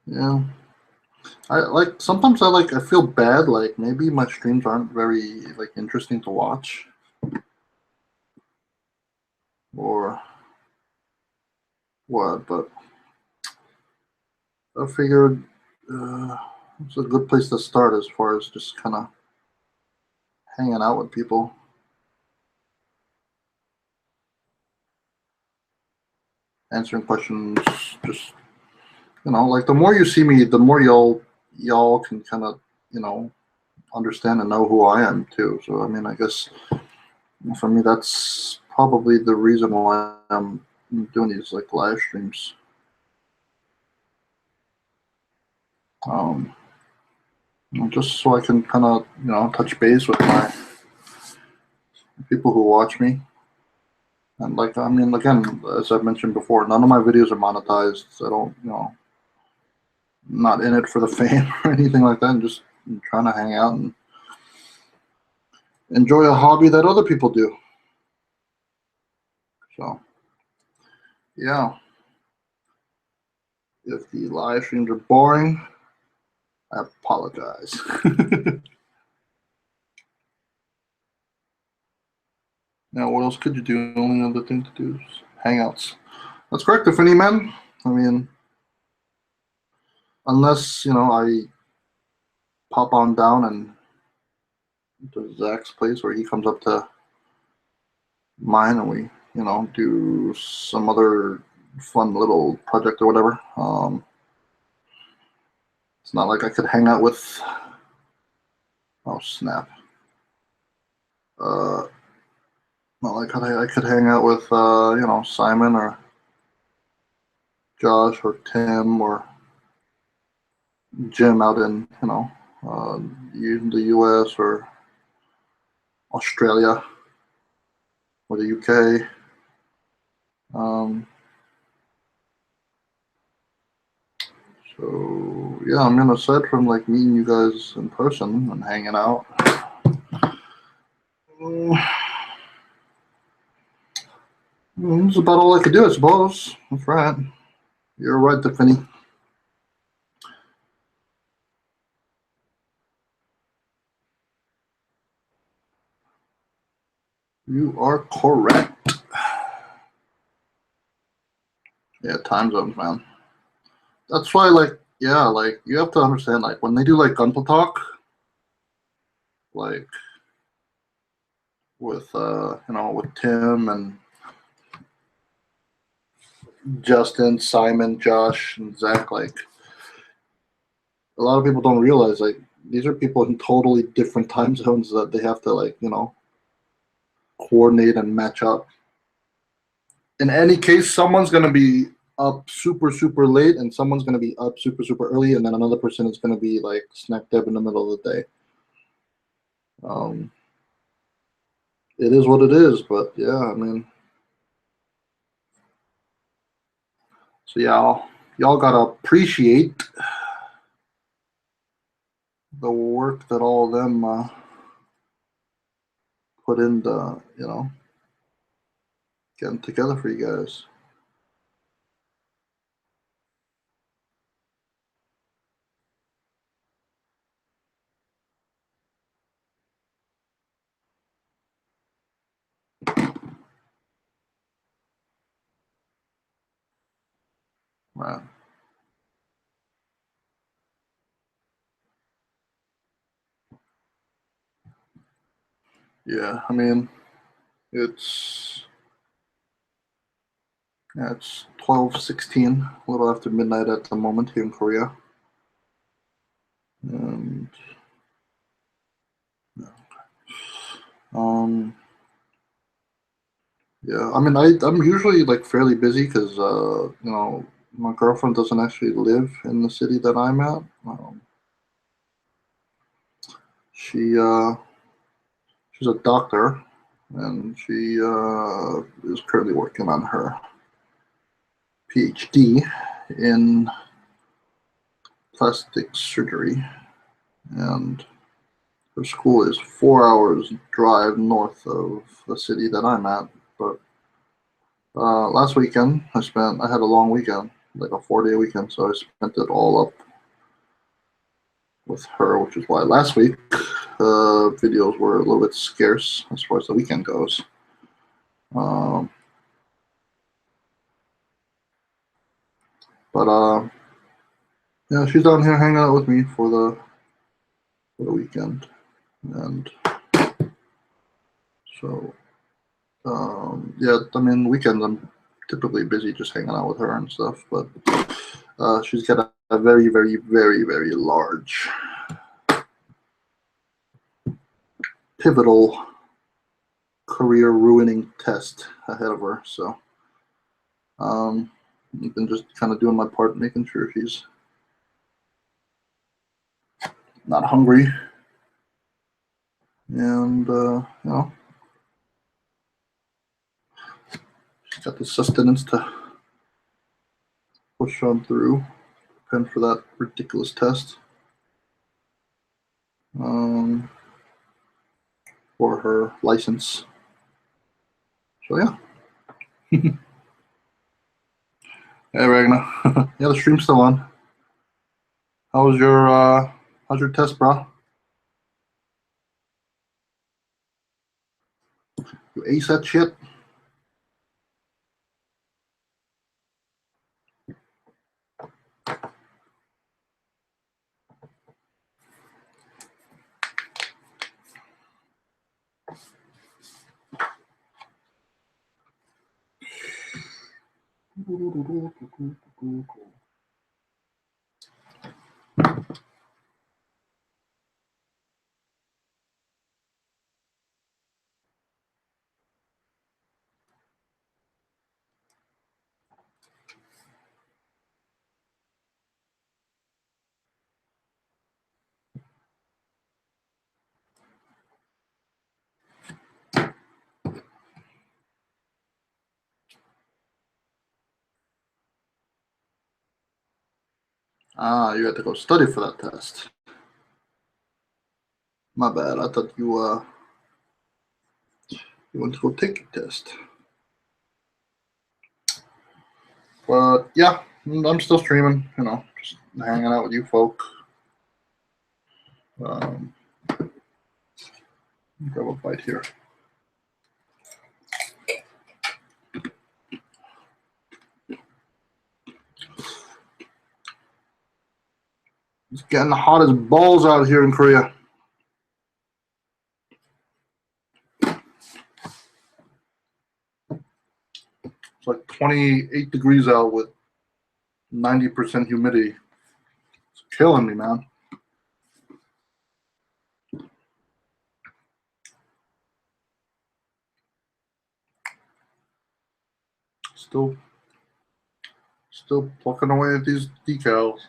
Yeah, I like sometimes I feel bad. Like maybe my streams aren't very like interesting to watch, or what. But I figured it's a good place to start as far as just kind of hanging out with people, answering questions. Just like the more you see me, the more y'all can kind of understand and know who I am too. So I mean, I guess for me, that's probably the reason why I'm doing these like live streams. Um, just so I can kind of touch base with my people who watch me. And like I mean, again, as I've mentioned before, none of my videos are monetized. I don't, I'm not in it for the fame or anything like that. I'm just trying to hang out and enjoy a hobby that other people do. So yeah, if the live streams are boring, I apologize. Now, what else could you do? The only other thing to do is hangouts. That's correct, if any, man. I mean, unless, I pop on down and to Zach's place where he comes up to mine and we, do some other fun little project or whatever. It's not like I could hang out with, oh snap. Not like I could hang out with, Simon or Josh or Tim or Jim out in, the US or Australia or the UK. So yeah, I mean, aside from like meeting you guys in person and hanging out, that's about all I could do, I suppose. That's right. You're right, Tiffany. You are correct. Yeah, time zones, man. That's why, like, yeah, like you have to understand, like when they do like Gunpla Talk, like with with Tim and Justin, Simon, Josh, and Zach, like a lot of people don't realize like these are people in totally different time zones that they have to like, coordinate and match up. In any case, someone's gonna be up super, super late and someone's gonna be up super, super early, and then another person is gonna be like smack dab in the middle of the day. It is what it is, but yeah, I mean, so yeah, y'all gotta appreciate the work that all of them put into, getting together for you guys. Right. Yeah, I mean, it's yeah, it's 12:16, a little after midnight at the moment here in Korea. And um, yeah, I mean, I'm usually like fairly busy because my girlfriend doesn't actually live in the city that I'm at. She she's a doctor, and she is currently working on her PhD in plastic surgery, and her school is 4 hours drive north of the city that I'm at. But last weekend, I had a long weekend, like a 4-day weekend, so I spent it all up with her, which is why last week videos were a little bit scarce as far as the weekend goes. Um, but yeah, she's down here hanging out with me for the weekend, and so yeah, I mean weekends I'm typically busy just hanging out with her and stuff, but she's got a very, very, very, very large, pivotal, career-ruining test ahead of her. So I've been just kind of doing my part, making sure she's not hungry, and she's got the sustenance to push on through, pen for that ridiculous test. Um, for her license. So yeah. Hey Ragnar. Yeah, the stream's still on. How's your test, bro? You ace that shit. Ah, you had to go study for that test. My bad. I thought you went to go take your test. But yeah, I'm still streaming. You know, just hanging out with you folk. Grab a bite here. It's getting hot as balls out here in Korea. It's like 28 degrees out with 90% humidity. It's killing me, man. Still plucking away at these decals.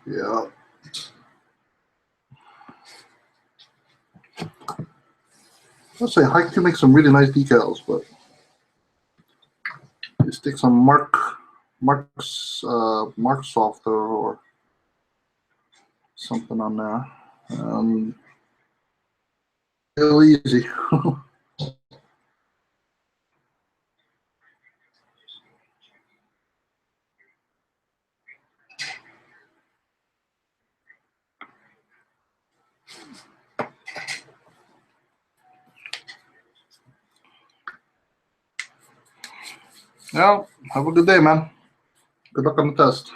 Yeah. Let's say Haiku makes some really nice decals, but you stick some Mark Softer or something on there. Real easy. Well, have a good day, man. Good luck on the test.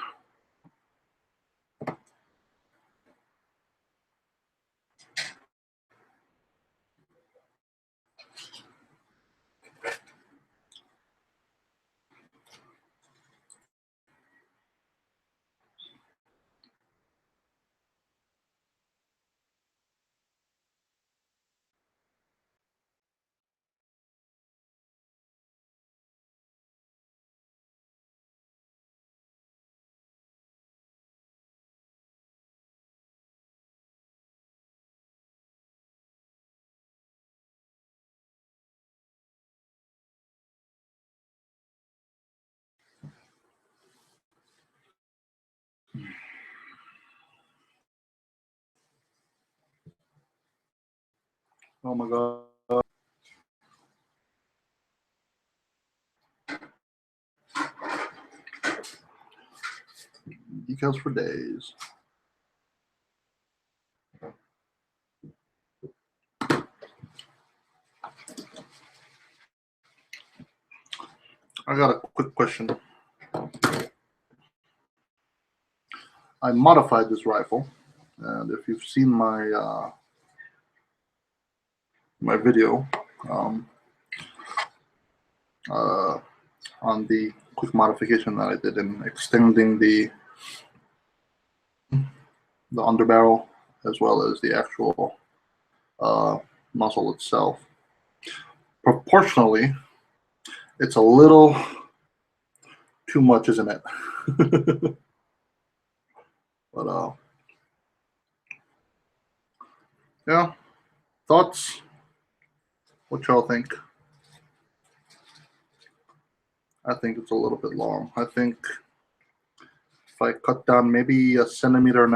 Oh my god. Decals for days. I got a quick question. I modified this rifle, and if you've seen my video, uh, on the quick modification that I did in extending the underbarrel as well as the actual muzzle itself. Proportionally, it's a little too much, isn't it? But yeah, thoughts? What y'all think? I think it's a little bit long. I think if I cut down maybe 1.5 centimeters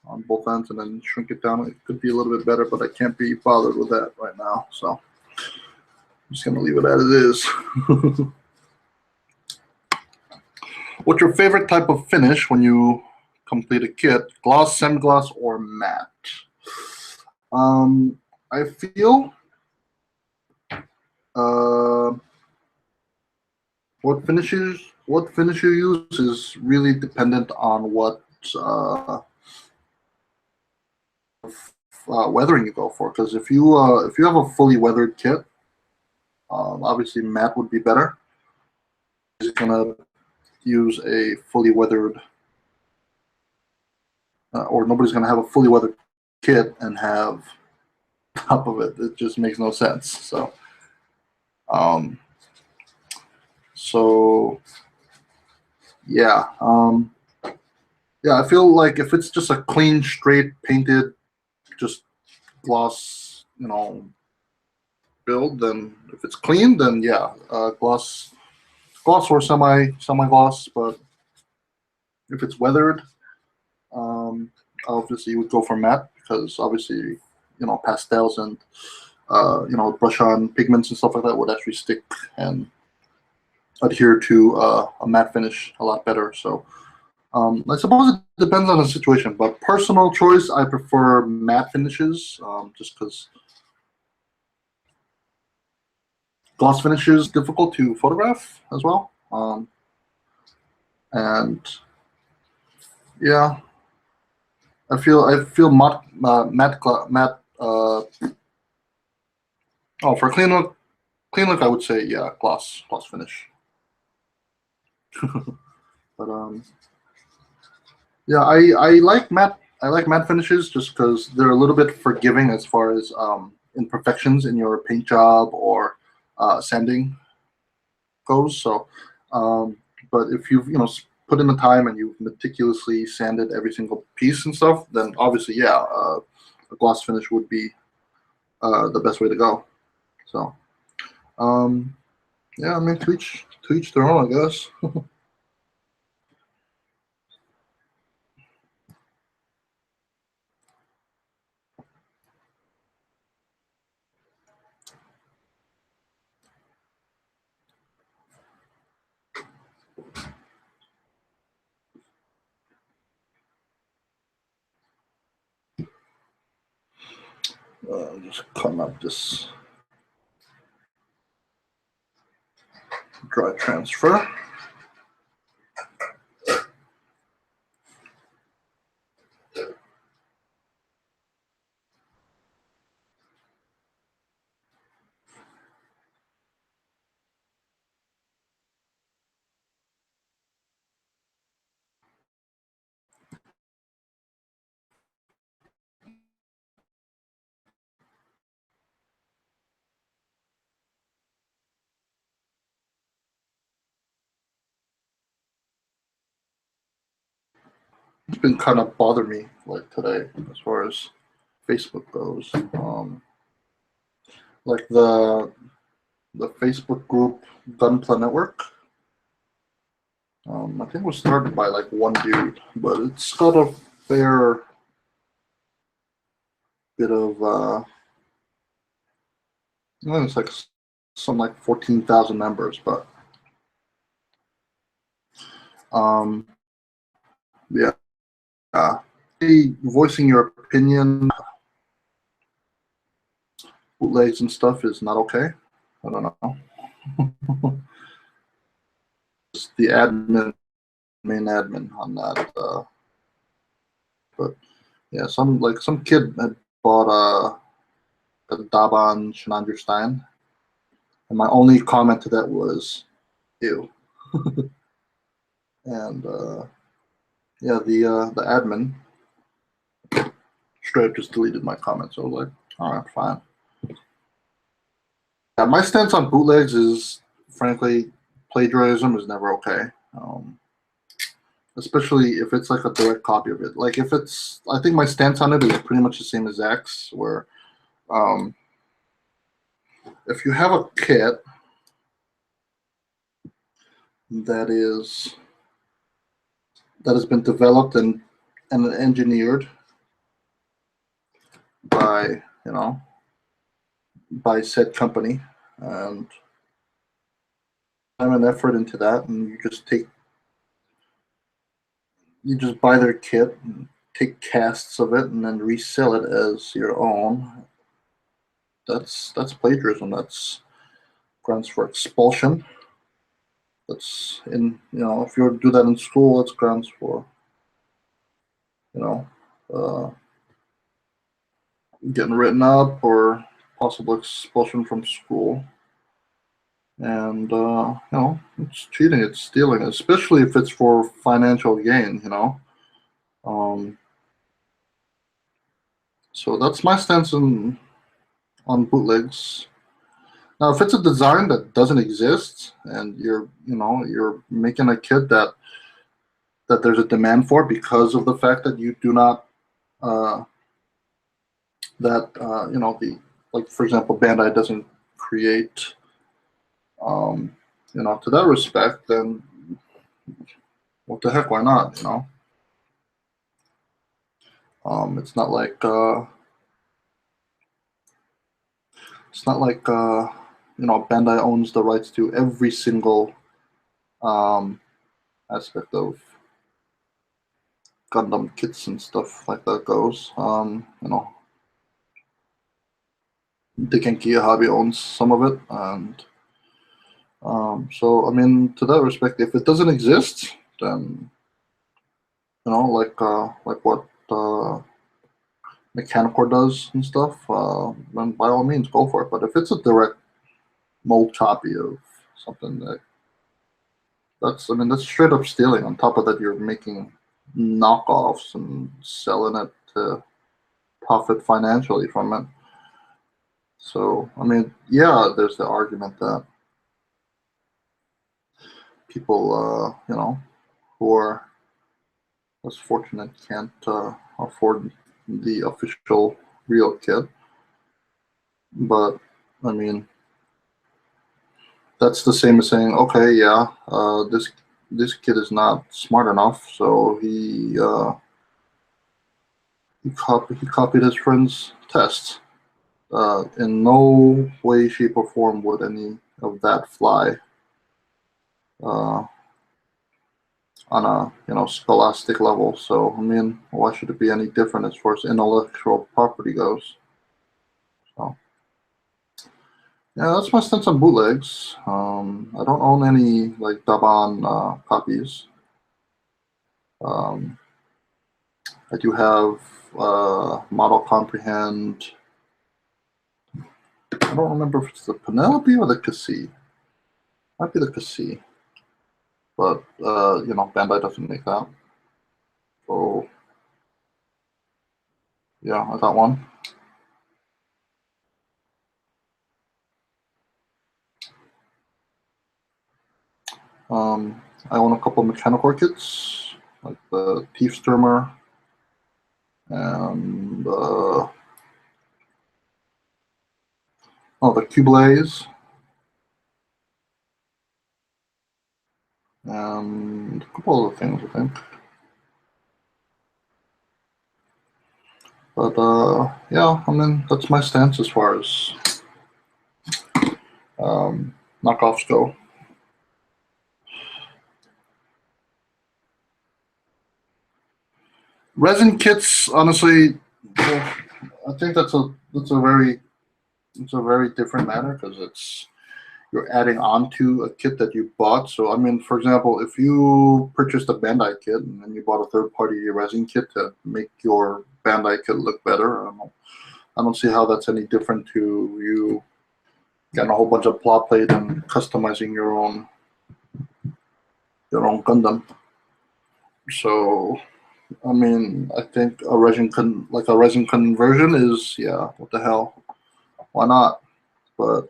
on both ends and then shrink it down, it could be a little bit better, but I can't be bothered with that right now. So I'm just gonna leave it as it is. What's your favorite type of finish when you complete a kit? Gloss, semi-gloss, or matte? I feel uh, what finish you use is really dependent on what uh, weathering you go for. Because if you have a fully weathered kit, obviously matte would be better. It's gonna use a fully weathered, or nobody's gonna have a fully weathered kit and have top of it. It just makes no sense. Um, so yeah, yeah. I feel like if it's just a clean, straight, painted, just gloss, build, then if it's clean, then yeah, gloss or semi gloss. But if it's weathered, um, obviously you would go for matte because obviously pastels and brush on pigments and stuff like that would actually stick and adhere to a matte finish a lot better. So I suppose it depends on the situation, but personal choice, I prefer matte finishes just because gloss finish is difficult to photograph as well. And yeah, I feel matte. Oh, for clean look, I would say yeah, gloss finish. But yeah, I like matte finishes just because they're a little bit forgiving as far as imperfections in your paint job or sanding goes. So, um, but if you've put in the time and you've meticulously sanded every single piece and stuff, then obviously yeah, a gloss finish would be the best way to go. So um, yeah, I mean to each their own, I guess. Just cutting up this dry transfer. It's been kind of bothering me like today as far as Facebook goes. Like the Facebook group Gunpla Network. I think it was started by like one dude, but it's got a fair bit of it's like some like 14,000 members, but um, yeah, voicing your opinion, bootlegs and stuff is not okay. I don't know. It's the main admin on that, but yeah, some kid had bought a Daban Schneiderstein, And my only comment to that was, ew. And yeah, the admin straight up just deleted my comment. So I was like, all right, fine. Yeah, my stance on bootlegs is, frankly, plagiarism is never okay. Especially if it's like a direct copy of it. Like if it's, I think my stance on it is pretty much the same as Zach's, where um, if you have a kit that is that has been developed and engineered by by said company, and time and effort into that, and you just buy their kit and take casts of it and then resell it as your own. That's plagiarism. That's grounds for expulsion. That's in if you were to do that in school, that's grounds for you know uh, getting written up or possible expulsion from school. And it's cheating, it's stealing, especially if it's for financial gain. Um, so that's my stance on bootlegs. Now, if it's a design that doesn't exist and you're making a kit that there's a demand for because of the fact that you do not uh, that the like for example Bandai doesn't create to that respect, then what the heck, why not? It's not like Bandai owns the rights to every single um, aspect of Gundam kits and stuff like that goes. Dikenki Hobby owns some of it, and so I mean, to that respect, if it doesn't exist, then like what Mechanical does and stuff, then by all means go for it. But if it's a direct mold copy of something that's straight up stealing. On top of that, you're making knockoffs and selling it to profit financially from it. So I mean, yeah, there's the argument that people, who are less fortunate can't afford the official real kit. But I mean, that's the same as saying, okay, yeah, this kid is not smart enough, so he copied his friend's test. In no way, shape, or form would any of that fly uh, on a scholastic level. So I mean, why should it be any different as far as intellectual property goes? So yeah, that's my stance on bootlegs. I don't own any like Daban copies. Um, I do have Model Comprehend. I don't remember if it's the Penelope or the Cassie. Might be the Cassie, but Bandai doesn't make that. So yeah, I got one. I own a couple of mechanical kits, like the Tiefstürmer and the Cublaze and a couple other things, I think. But yeah, I mean, that's my stance as far as knockoffs go. Resin kits, honestly, well, I think that's a very different matter because you're adding on to a kit that you bought. So I mean, for example, if you purchased a Bandai kit and then you bought a third-party resin kit to make your Bandai kit look better, I don't see how that's any different to you getting a whole bunch of plot plate and customizing your own Gundam. So I mean, I think a resin conversion is, yeah, what the hell, why not? But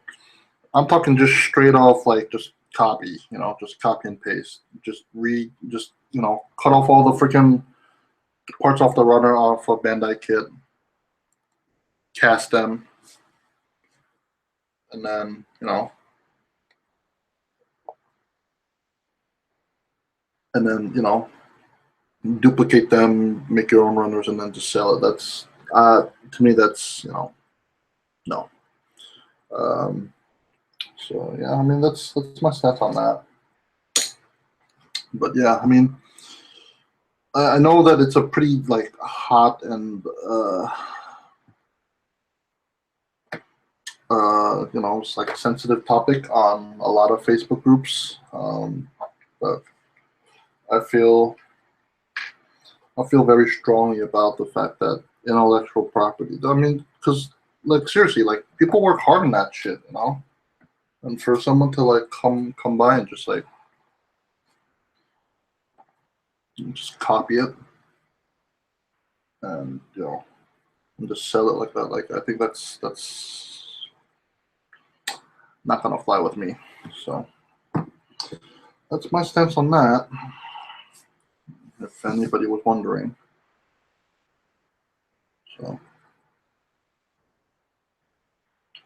I'm talking just straight off, like, just copy, just copy and paste, just cut off all the freaking parts off the runner off a Bandai kit, cast them, and then and then duplicate them, make your own runners, and then just sell it. That's to me, that's no. Um, so yeah, I mean that's my stance on that. But yeah, I mean, I know that it's a pretty like hot and it's like a sensitive topic on a lot of Facebook groups. But I feel I feel very strongly about the fact that intellectual property. I mean, because like seriously, like people work hard on that shit. And for someone to like come by and just like just copy it and and just sell it like that, like I think that's not gonna fly with me. So that's my stance on that. If anybody was wondering, so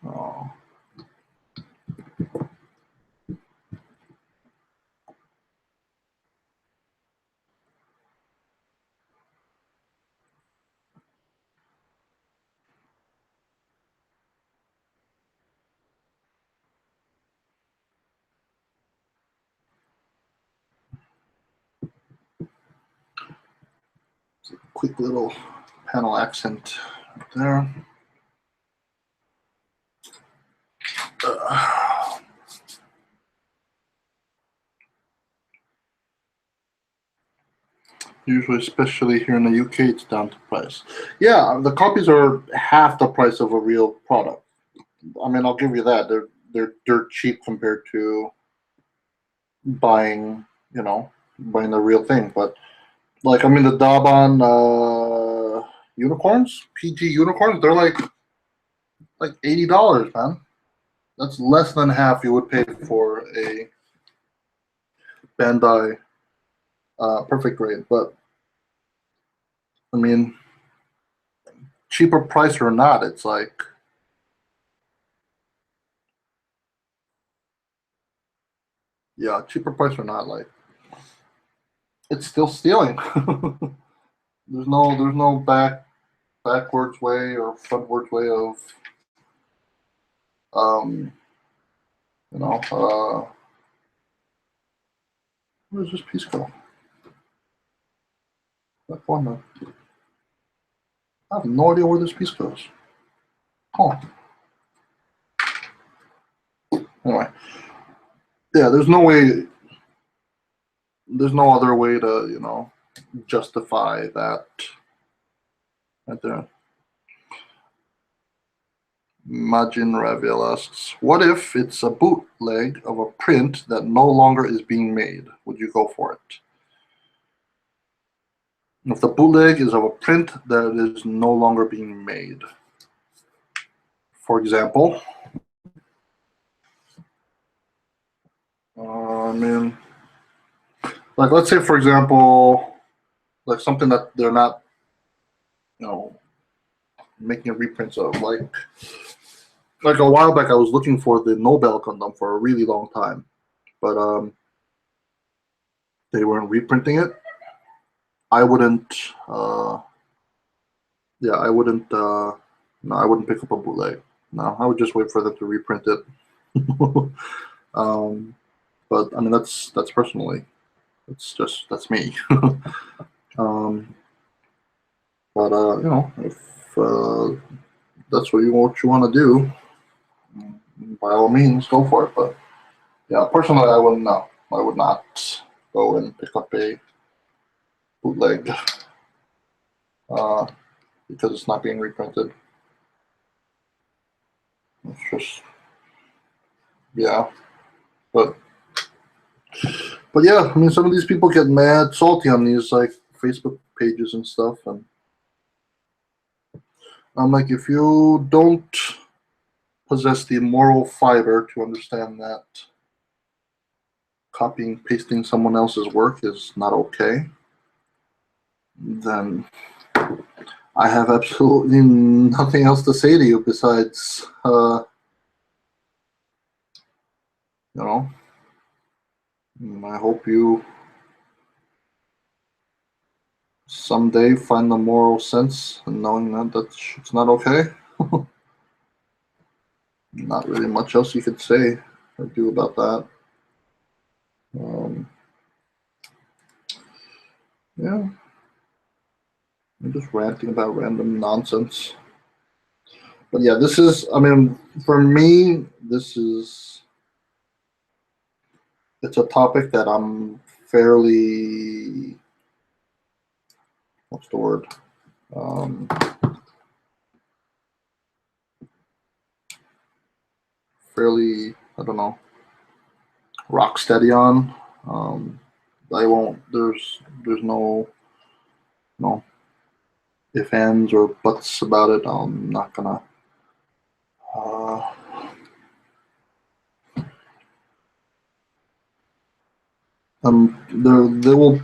uh, quick little panel accent right there. Usually, especially here in the UK, it's down to price. Yeah, the copies are half the price of a real product. I mean, I'll give you that. They're dirt cheap compared to buying, buying the real thing. But like, I mean, the Daban unicorns, PG unicorns, they're like $80, man. That's less than half you would pay for a Bandai perfect grade. But I mean, cheaper price or not, it's like, yeah, cheaper price or not, like it's still stealing. There's no backwards way or frontwards way of um where's this piece go? That one, I have no idea where this piece goes. Oh, anyway, yeah, there's no other way to justify that right there. Majin Raviel asks, what if it's a bootleg of a print that no longer is being made? Would you go for it? If the bootleg is of a print that is no longer being made. For example, I mean, like let's say for example, like something that they're not, you know, making reprints of. Like a while back, I was looking for the Nobel Gundam for a really long time, but they weren't reprinting it. I wouldn't. Yeah, I wouldn't. No, I wouldn't pick up a bootleg. No, I would just wait for them to reprint it. um, but I mean, that's personally. That's me. um, but if that's what you want to do, by all means, go for it. But yeah, personally, I wouldn't. No, I would not go and pick up a bootleg uh, because it's not being reprinted. It's just Yeah, but yeah, I mean, some of these people get mad, salty on these like Facebook pages and stuff, and I'm like, if you don't possess the moral fiber to understand that copying, pasting someone else's work is not okay, then I have absolutely nothing else to say to you besides, you know, I hope you someday find the moral sense in knowing that it's not okay. Not really much else you could say or do about that. Um, yeah, I'm just ranting about random nonsense. But yeah, this is, I mean, for me, it's a topic that I'm fairly, what's the word? Um, Fairly, I don't know, rock steady on. Um, I won't, there's no if, ands, or buts about it. I'm not gonna, uh, there will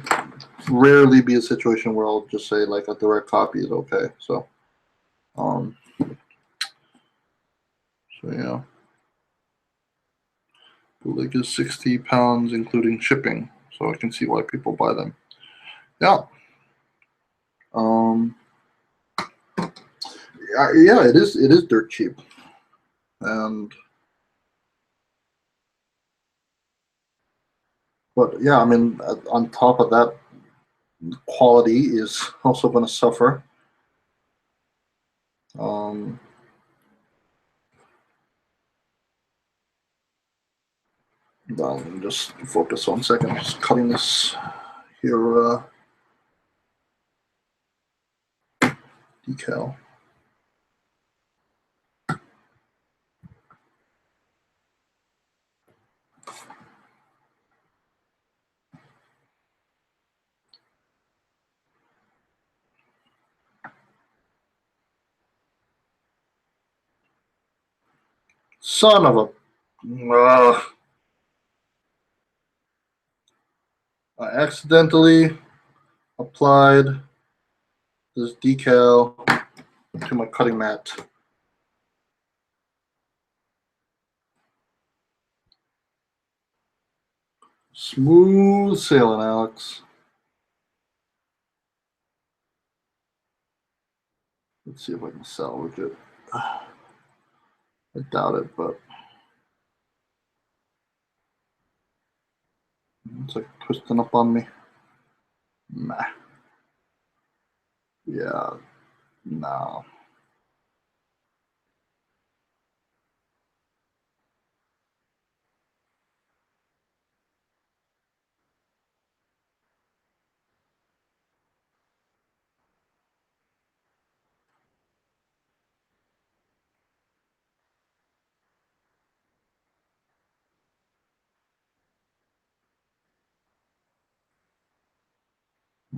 rarely be a situation where I'll just say like a direct copy is okay. Um, so yeah, bootleg is 60 pounds including shipping, so I can see why people buy them. Yeah. Um, yeah, it is dirt cheap, and but yeah, I mean, on top of that, quality is also going to suffer. Um, let me just focus 1 second. I'm just cutting this here decal. Son of a. I accidentally applied this decal to my cutting mat. Smooth sailing, Alex. Let's see if I can salvage it. I doubt it, but it's like twisting up on me. Nah. Yeah, no.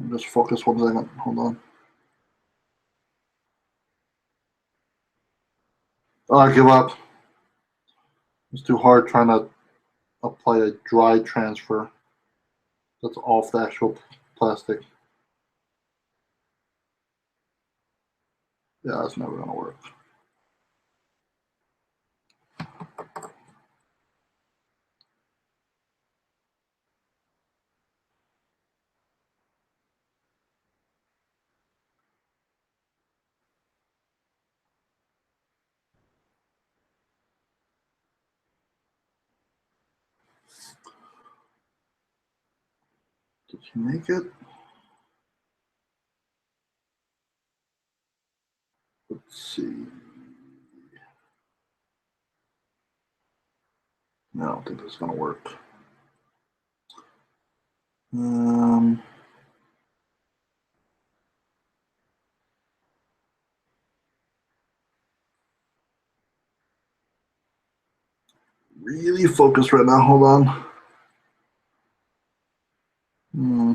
Just focus 1 second. Hold on. Oh, I give up. It's too hard trying to apply a dry transfer that's off the actual plastic. Yeah, that's never gonna work. Did you make it? Let's see. No, I don't think this is gonna work. Um, really focused right now. Hold on. Hmm.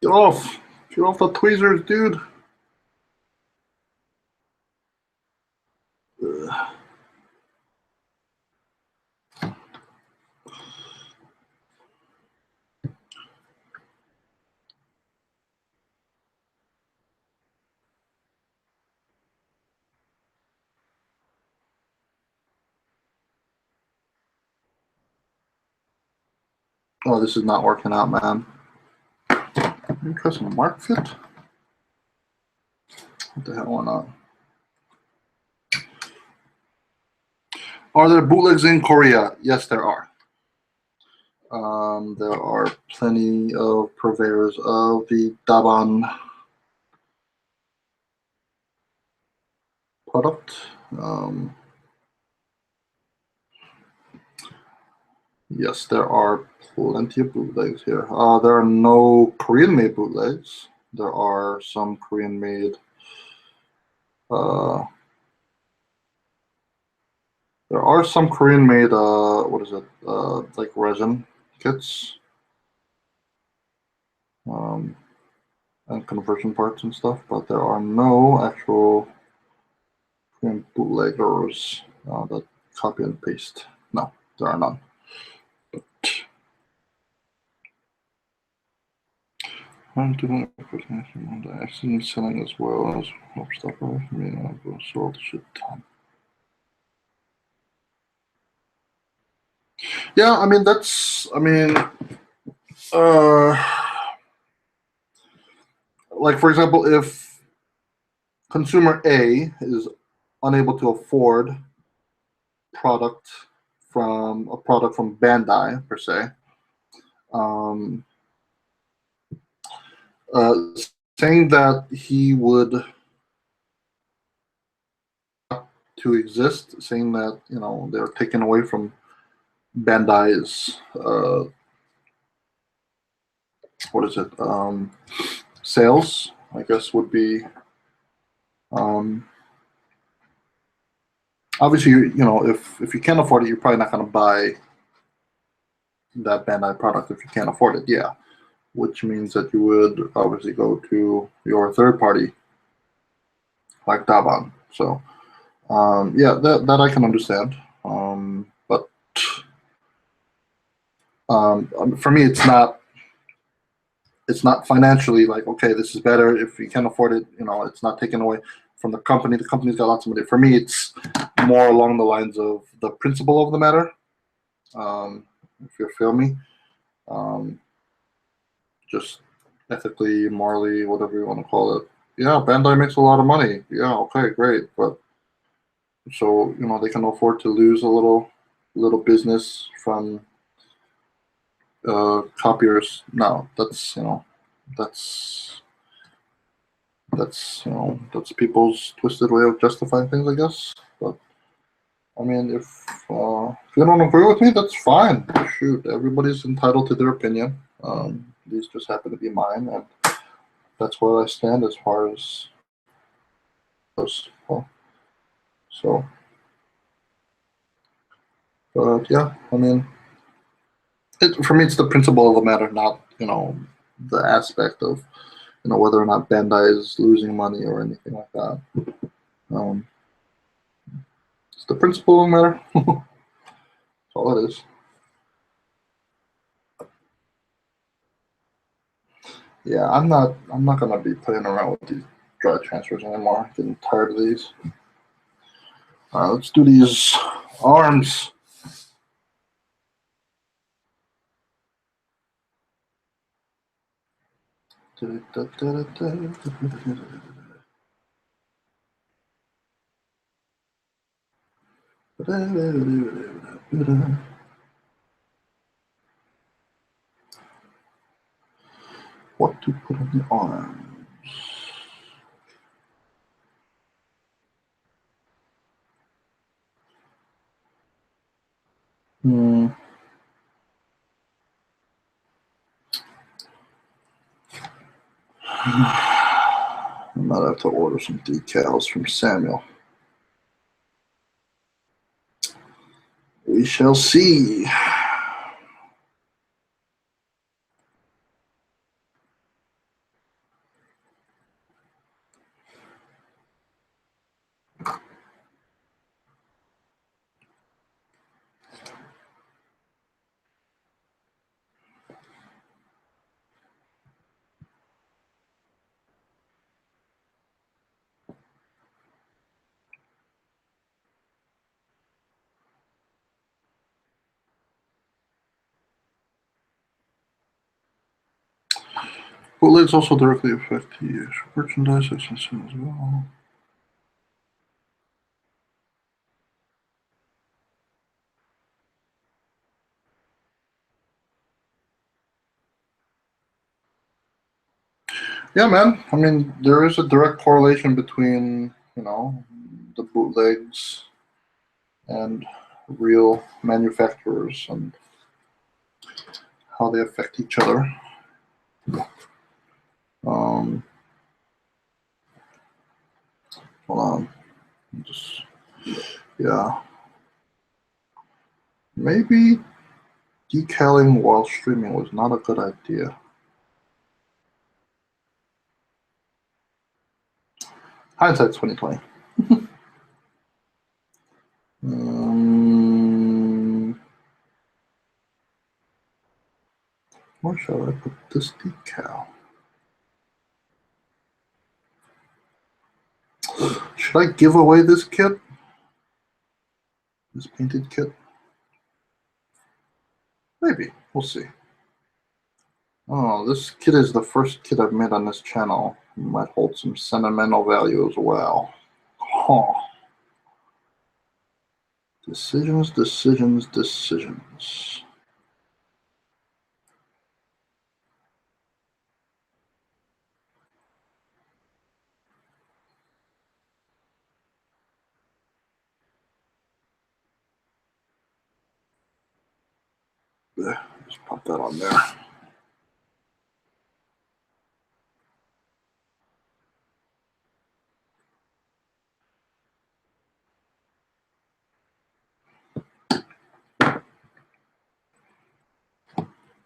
Get off. Get off the tweezers, dude. Ugh. Oh, this is not working out, man. You try some mark fit? What the hell, why not? Are there bootlegs in Korea? Yes, there are. There are plenty of purveyors of the Daban product. Yes, there are plenty of bootlegs here. There are no Korean-made bootlegs. There are some Korean-made. Uh, there are some Korean-made. What is it? Like resin kits, um, and conversion parts and stuff. But there are no actual Korean bootleggers that copy and paste. No, there are none. I'm doing a presentation on the accident selling as well as help stuff away from me, and I've been sold shit ton. Yeah, I mean uh like for example, if consumer A is unable to afford product from Bandai per se, um, uh, saying that he would to exist, saying that they're taken away from Bandai's what is it sales, I guess would be um, obviously if you can't afford it, you're probably not going to buy that Bandai product if you can't afford it. Yeah, which means that you would obviously go to your third party like Daban. So yeah, that I can understand. But for me, it's not financially like, okay, this is better if you can't afford it. It's not taken away from the company. The company's got lots of money. For me, it's more along the lines of the principle of the matter. If you feel me, um, just ethically, morally, whatever you want to call it. Yeah, Bandai makes a lot of money. Yeah, okay, great, but so they can afford to lose a little business from copiers. No, that's that's people's twisted way of justifying things, I guess. But I mean, if you don't agree with me, that's fine. Shoot, everybody's entitled to their opinion. These just happen to be mine, and that's where I stand as far as those. Well, so, but yeah, I mean, for me, it's the principle of the matter, not the aspect of whether or not Bandai is losing money or anything like that. Um, it's the principle of the matter. That's all it is. Yeah, I'm not gonna be playing around with these dry transfers anymore. I'm getting tired of these. All right, let's do these arms. What to put on the arms? Hmm. I'm might have to order some decals from Samuel. We shall see. Bootlegs also directly affect the merchandise section as well. Yeah, man. I mean, there is a direct correlation between, the bootlegs and real manufacturers and how they affect each other. Hold on. Yeah. Maybe decaling while streaming was not a good idea. Hindsight's 2020. Where shall I put this decal? Should I give away this kit? This painted kit? Maybe. We'll see. Oh, this kit is the first kit I've made on this channel. It might hold some sentimental value as well. Huh. Decisions, decisions, decisions. Just pop that on there.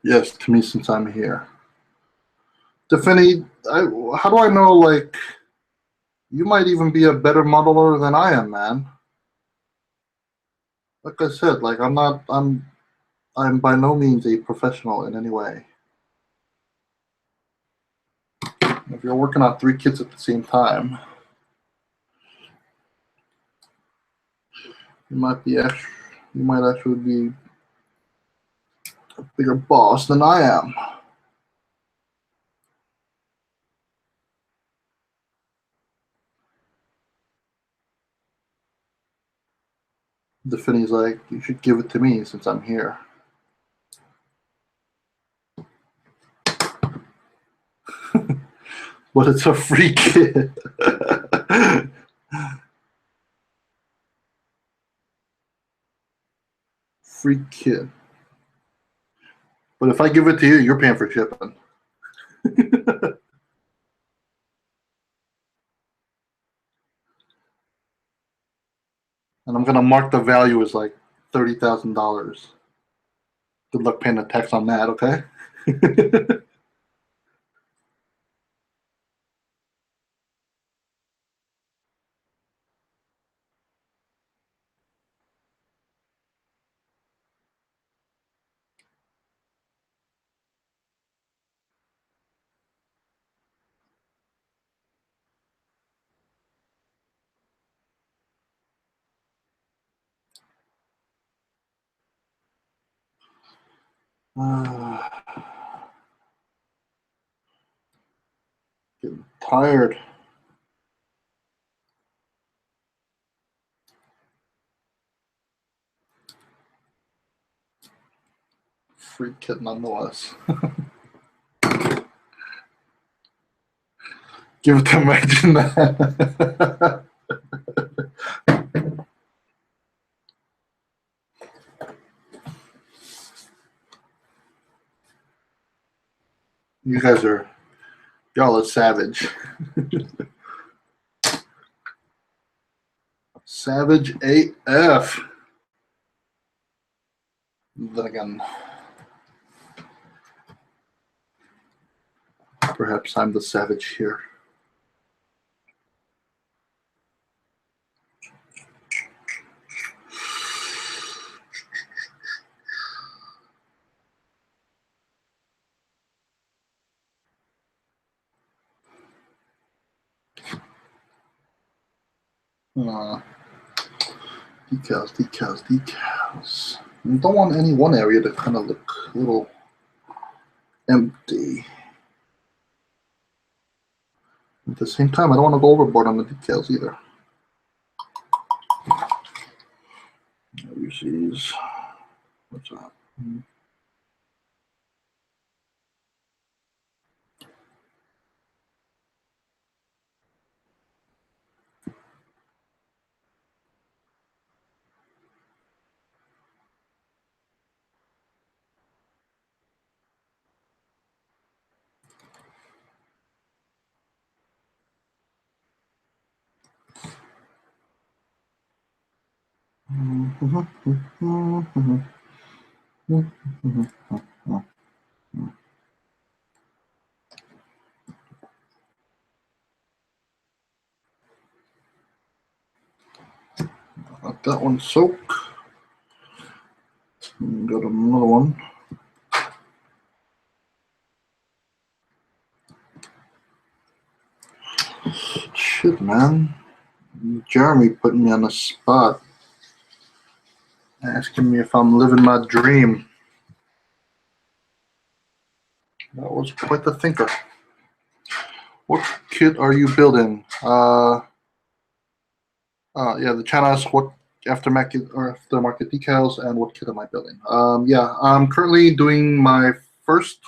Yes, to me since I'm here. Definitely, how do I know, like, you might even be a better modeler than I am, man. Like I said, like, I'm by no means a professional in any way. If you're working on 3 kits at the same time, you might actually be a bigger boss than I am. Defini's like, you should give it to me since I'm here. But it's a free kit. Free kit. But if I give it to you, you're paying for shipping. And I'm gonna mark the value as like $30,000. Good luck paying the tax on that, okay? Getting tired. Free kit nonetheless. Give it to imagine that. Y'all are savage. Savage AF. Then again, perhaps I'm the savage here. Decals, decals, decals. You don't want any one area to kind of look a little empty. At the same time, I don't want to go overboard on the decals either. UCs. What's that? Let that one soak. Got another one. Shit, man. Jeremy put me on the spot, asking me if I'm living my dream. That was quite the thinker. What kit are you building? Yeah, the channel asks what aftermarket decals and what kit am I building. Yeah, I'm currently doing my first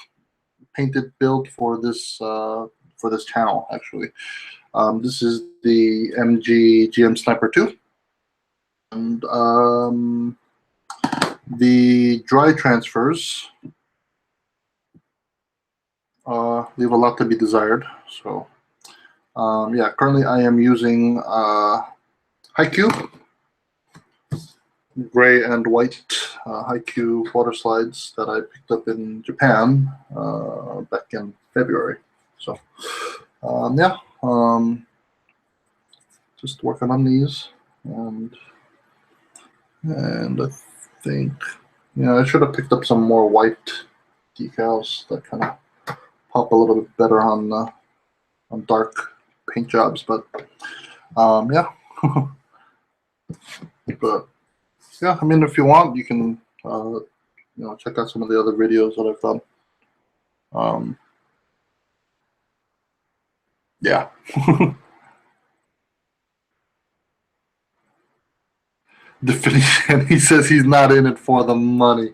painted build for this channel. Actually, this is the MG GM Sniper 2, and the dry transfers leave a lot to be desired. So, yeah, currently I am using Haiku gray and white Haiku water slides that I picked up in Japan back in February. So, yeah, just working on these, and I think, yeah, I should have picked up some more white decals that kind of pop a little bit better on dark paint jobs, but yeah. But yeah, I mean, if you want, you can check out some of the other videos that I've done. Yeah. Definition. He says he's not in it for the money.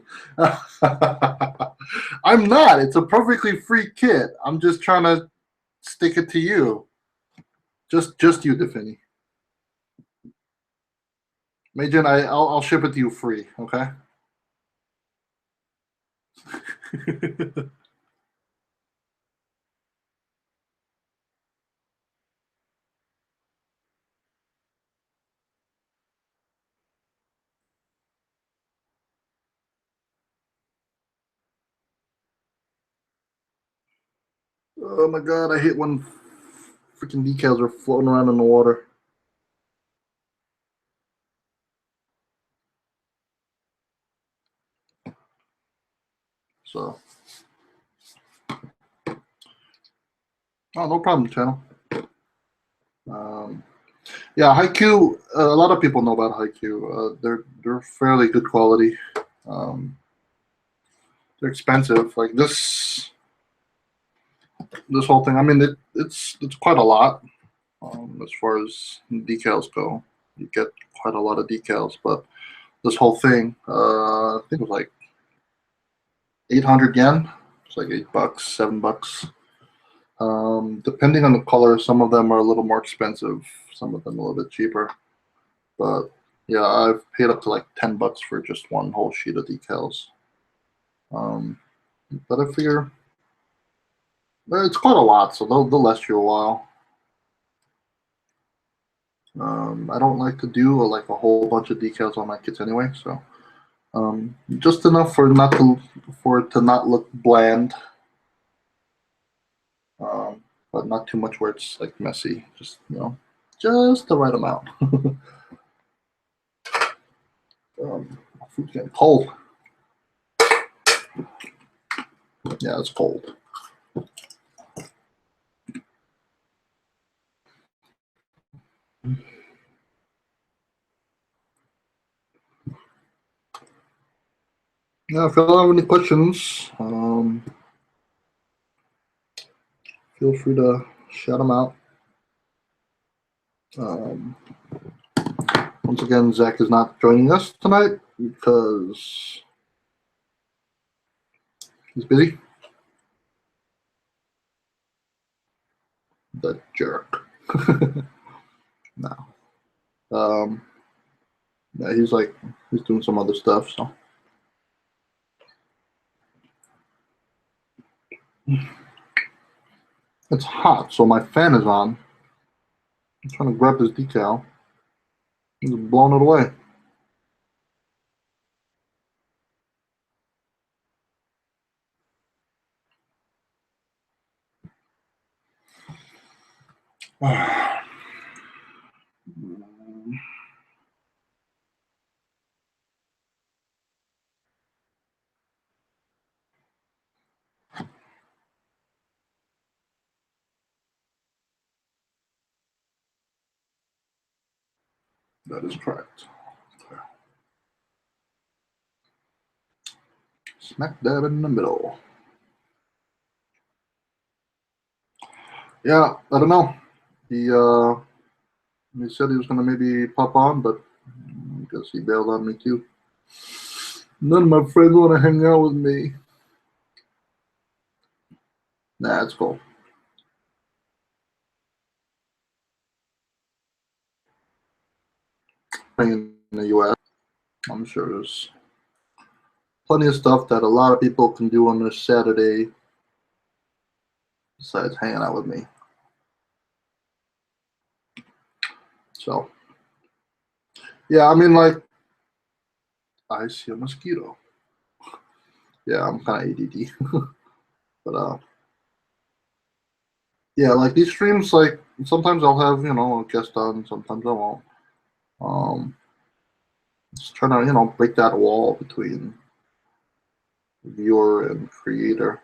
I'm not. It's a perfectly free kit. I'm just trying to stick it to you. Just you, Defini. Majin, I'll ship it to you free. Okay. Oh my god, I hate when freaking decals are floating around in the water. So, oh, no problem, channel. Yeah, Haiku. A lot of people know about Haiku. They're fairly good quality. They're expensive. Like this whole thing. I mean, it's quite a lot as far as decals go. You get quite a lot of decals, but this whole thing, I think it was like 800 yen. It's like $8, $7. Depending on the color, some of them are a little more expensive, some of them a little bit cheaper. But yeah, I've paid up to like $10 for just one whole sheet of decals. But I figure it's quite a lot, so they'll last you a while. I don't like to do like a whole bunch of decals on my kits anyway, so just enough for it to not look bland, but not too much where it's like messy. Just just the right amount. My food's getting cold. Yeah, it's cold. Yeah, if you don't have any questions, feel free to shout them out. Um, once again, Zach is not joining us tonight because he's busy. The jerk. No. Yeah, he's doing some other stuff. So it's hot, so my fan is on. I'm trying to grab this decal. He's blowing it away. That is correct. Smack dab in the middle. Yeah, I don't know. He said he was gonna maybe pop on, but I guess he bailed on me too. None of my friends want to hang out with me. Nah, it's cool. In the U.S., I'm sure there's plenty of stuff that a lot of people can do on a Saturday besides hanging out with me. So, yeah, I mean, like, I see a mosquito. Yeah, I'm kind of ADD, but yeah, like these streams, like sometimes I'll have a guest on, sometimes I won't. Um, just trying to break that wall between viewer and creator.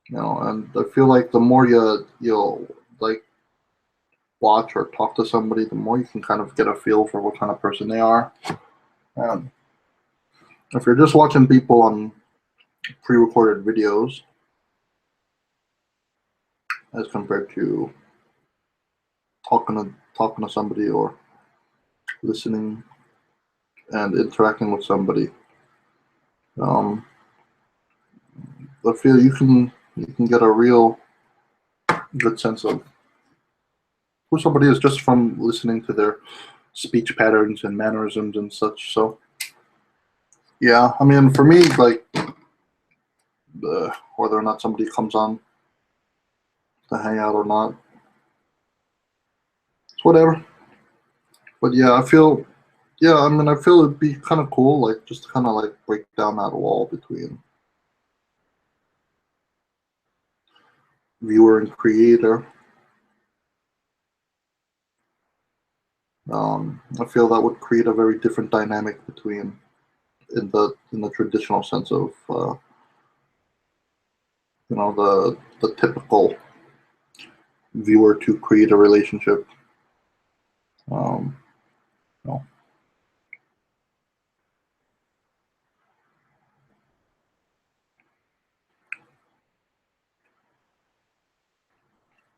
And I feel like the more you'll like watch or talk to somebody, the more you can kind of get a feel for what kind of person they are. And if you're just watching people on pre-recorded videos, as compared to talking to somebody or listening and interacting with somebody, um, I feel you can get a real good sense of who somebody is just from listening to their speech patterns and mannerisms and such. So yeah, I mean, for me, like whether or not somebody comes on to hang out or not, it's whatever. But yeah, I mean, I feel it'd be kind of cool, like just to kind of like break down that wall between viewer and creator. I feel that would create a very different dynamic between in the traditional sense of the typical viewer to creator relationship. Um, you know.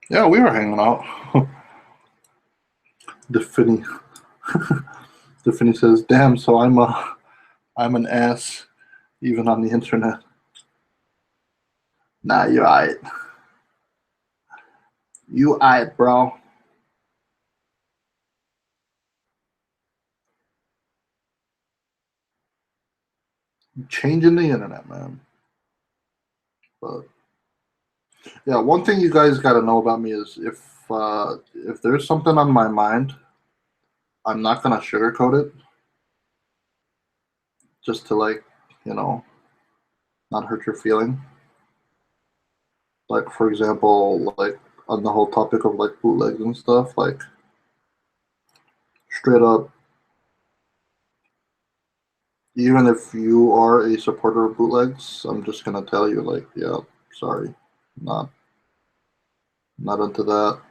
Yeah, we were hanging out. Defini Defini says, "Damn, so I'm an ass even on the internet." Nah, you're alright. You alright, bro. Changing the internet, man. But yeah, one thing you guys got to know about me is if there's something on my mind, I'm not gonna sugarcoat it just to like, you know, not hurt your feeling. Like for example, like on the whole topic of like bootlegs and stuff, like straight up, even if you are a supporter of bootlegs, I'm just gonna tell you like, yeah, sorry, not not into that.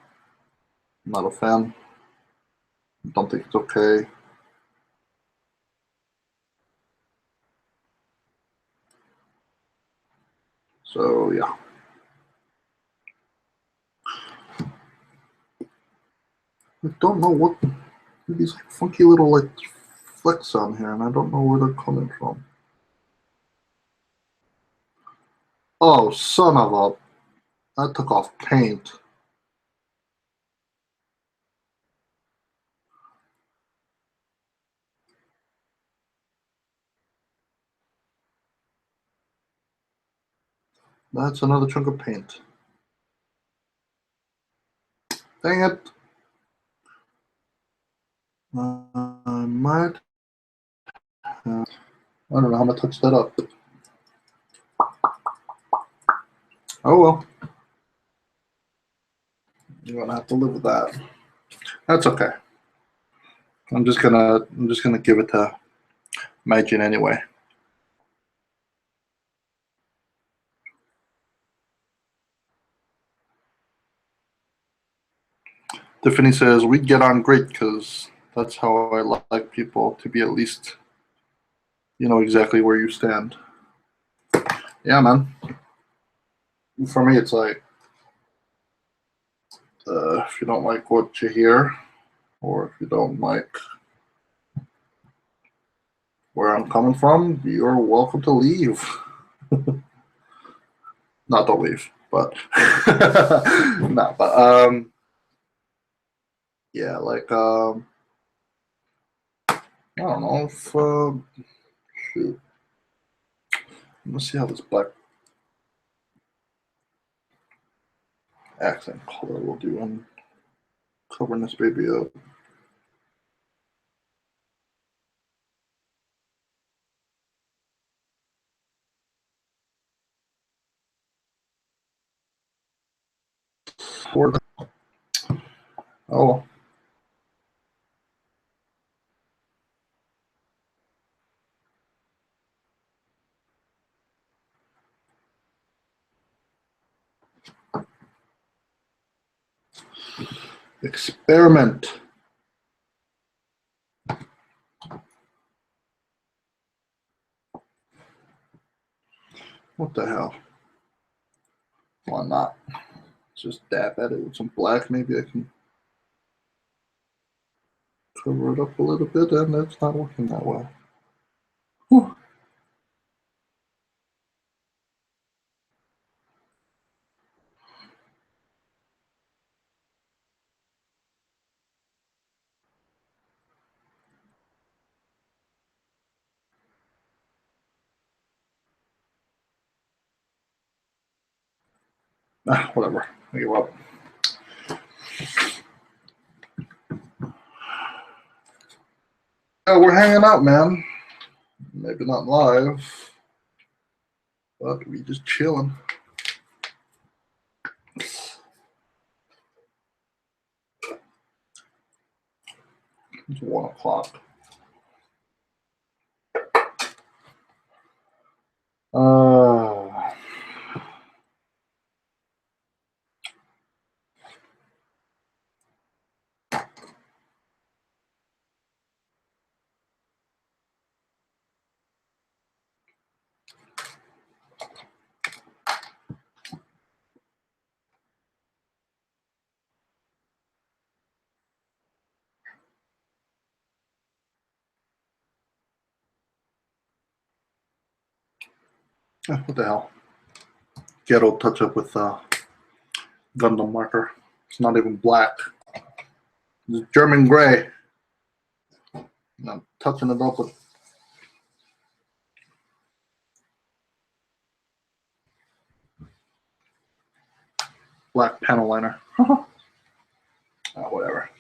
Not a fan. Don't think it's okay. So yeah, I don't know what these funky little like flecks on here, and I don't know where they're coming from. Oh, son of a! That took off paint. That's another chunk of paint. Dang it! I might. I don't know how to touch that up. Oh well, you're gonna have to live with that. That's okay. I'm just gonna give it to Imagine anyway. Tiffany says we get on great because that's how I like people to be, at least you know exactly where you stand. Yeah, man. For me, it's like if you don't like what you hear, or if you don't like where I'm coming from, you're welcome to leave. Not don't leave, but no, but yeah, like I don't know if shoot. Let's see how this black accent color will do. I'm covering this baby up. Oh, experiment. What the hell? Why not? Just dab at it with some black. Maybe I can cover it up a little bit, and it's not working that well. Whew. Ah, whatever. I give up. Yeah, we're hanging out, man. Maybe not live, but we just chilling. It's 1 o'clock. Uh, what the hell? Ghetto touch up with Gundam marker. It's not even black. It's German gray. And I'm touching it up with black panel liner. Whatever.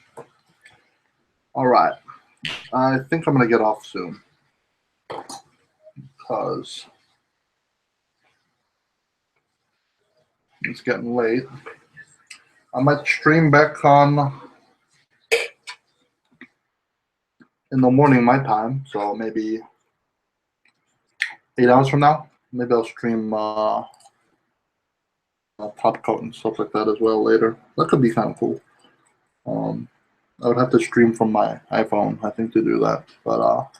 All right. I think I'm gonna get off soon because it's getting late. I might stream back on in the morning my time, so maybe 8 hours from now. Maybe I'll stream top coat and stuff like that as well later. That could be kind of cool. I would have to stream from my iPhone, I think, to do that. But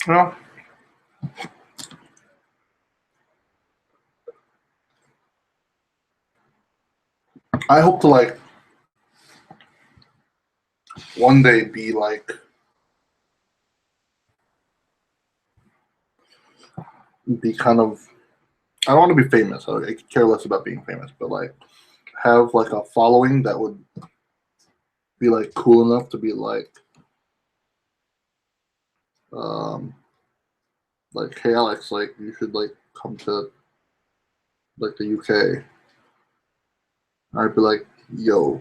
yeah. I hope to like one day be like kind of, I don't want to be famous. I could care less about being famous, but like have like a following that would be like cool enough to be um like, hey Alex, like you should like come to like the UK. I'd be like, yo.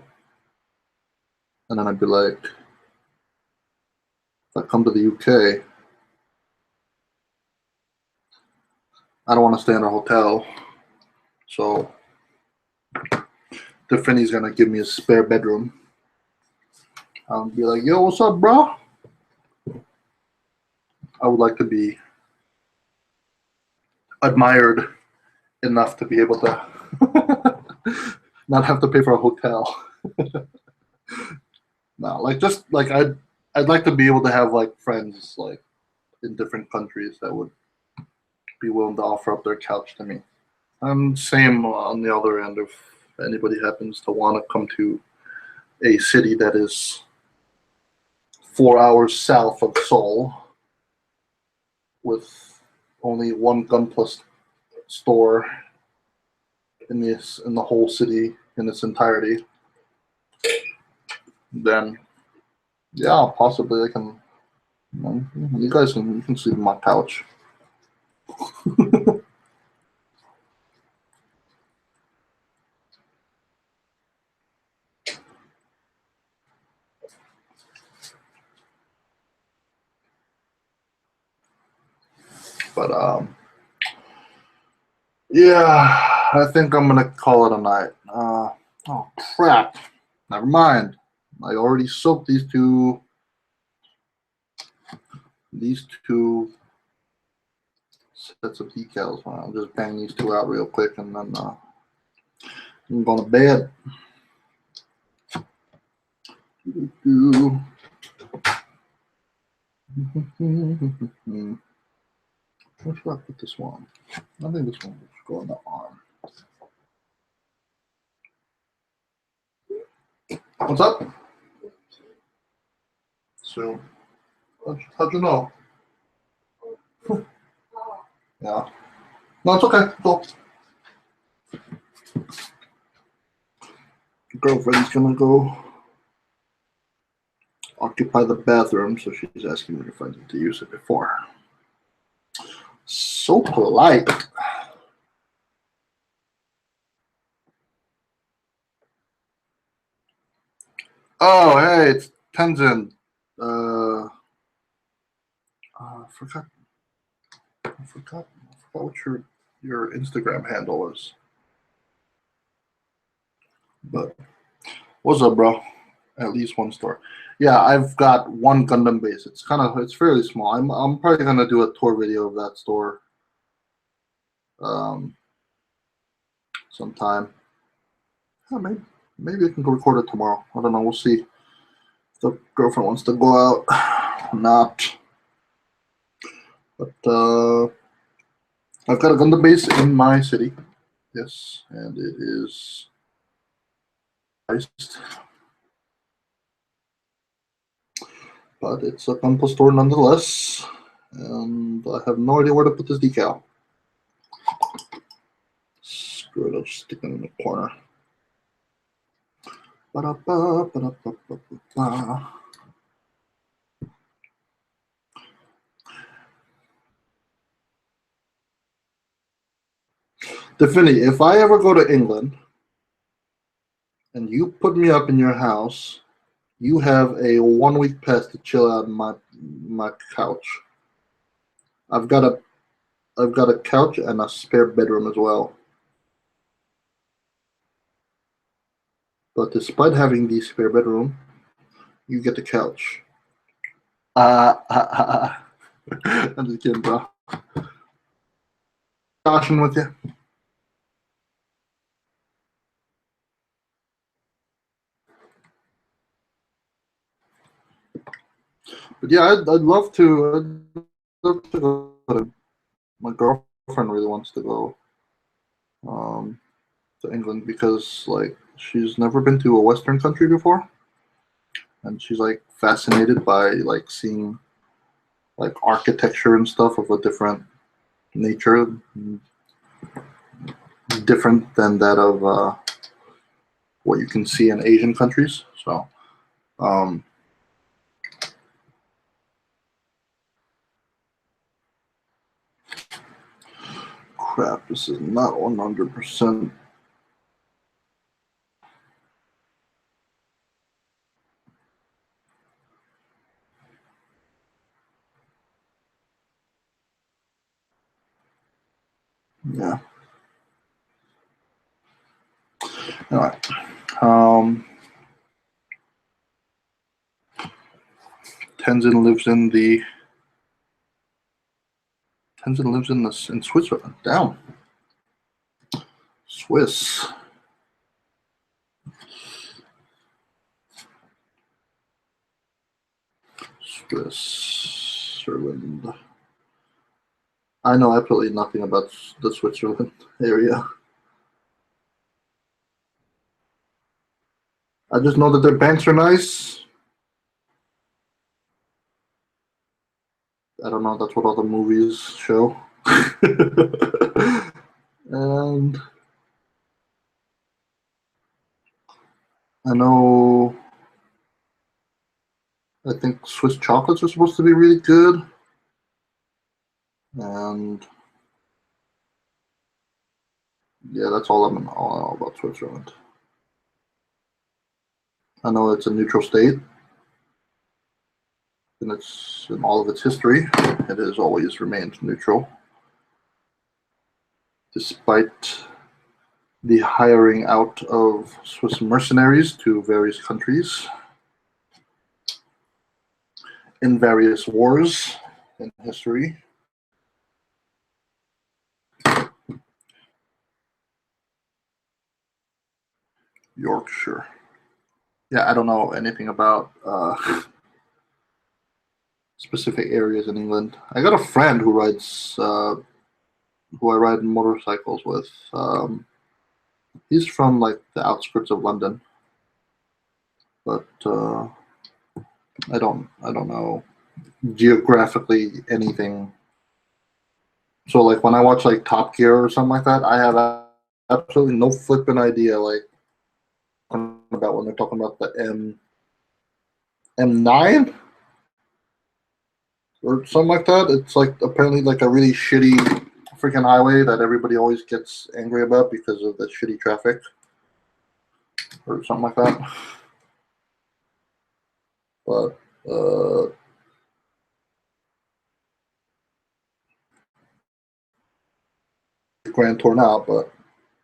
And then I'd be like, if I come to the UK, I don't want to stay in a hotel. So Tiffany's gonna give me a spare bedroom. I'll be like, yo, what's up, bro? I would like to be admired enough to be able to not have to pay for a hotel. No, like just like I'd like to be able to have like friends like in different countries that would be willing to offer up their couch to me. Same on the other end, if anybody happens to want to come to a city that is 4 hours south of Seoul with only one Gunplus store in the whole city in its entirety, then yeah, possibly I can. You guys you can sleep on my couch. But yeah, I think I'm gonna call it a night. Oh crap! Never mind. I already soaked these two sets of decals. I'll just bang these two out real quick, and then I'm going to bed. Where should I put this one? I think this one should go on the arm. What's up? So, how'd you know? Yeah. No, it's okay. Cool. Girlfriend's gonna go occupy the bathroom, so she's asking me if I need to use it before. So polite. Oh, hey, it's Tenzin. I forgot what your Instagram handle was. But what's up, bro? At least one store. Yeah, I've got one Gundam base. It's fairly small. I'm probably gonna do a tour video of that store um sometime. Yeah, maybe I can go record it tomorrow. I don't know. We'll see if the girlfriend wants to go out. Not. But I've got a Gundam base in my city. Yes, and it is priced. But it's a Gunpla store nonetheless. And I have no idea where to put this decal. Screw it, I'll just stick it in the corner. Ba-da-ba, ba-da-ba-ba-ba. Definitely, if I ever go to England and you put me up in your house, you have a 1 week pass to chill out on my couch. I've got a I've got a couch and a spare bedroom as well. But despite having the spare bedroom, you get the couch. I'm just kidding, bro. Caution with you. But yeah, I'd love to. I'd love to go. My girlfriend really wants to go um, to England because like she's never been to a Western country before, and she's like fascinated by like seeing like architecture and stuff of a different nature, different than that of what you can see in Asian countries. So, um, crap, this is not 100%. Yeah. All right. Tenzin lives in the Tenzin lives in Switzerland. Down. Swiss. Switzerland. I know absolutely nothing about the Switzerland area. I just know that their banks are nice. I don't know. That's what all the movies show. And I know. I think Swiss chocolates are supposed to be really good. And yeah, that's all all I know about Switzerland. I know it's a neutral state, and it's in all of its history, it has always remained neutral, despite the hiring out of Swiss mercenaries to various countries in various wars in history. Yorkshire. Yeah, I don't know anything about specific areas in England. I got a friend who rides, who I ride motorcycles with. He's from like the outskirts of London, but I don't know geographically anything. So like when I watch like Top Gear or something like that, I have absolutely no flipping idea like about when they're talking about the M9 or something like that. It's like apparently like a really shitty freaking highway that everybody always gets angry about because of the shitty traffic or something like that. But Grand Tour now, but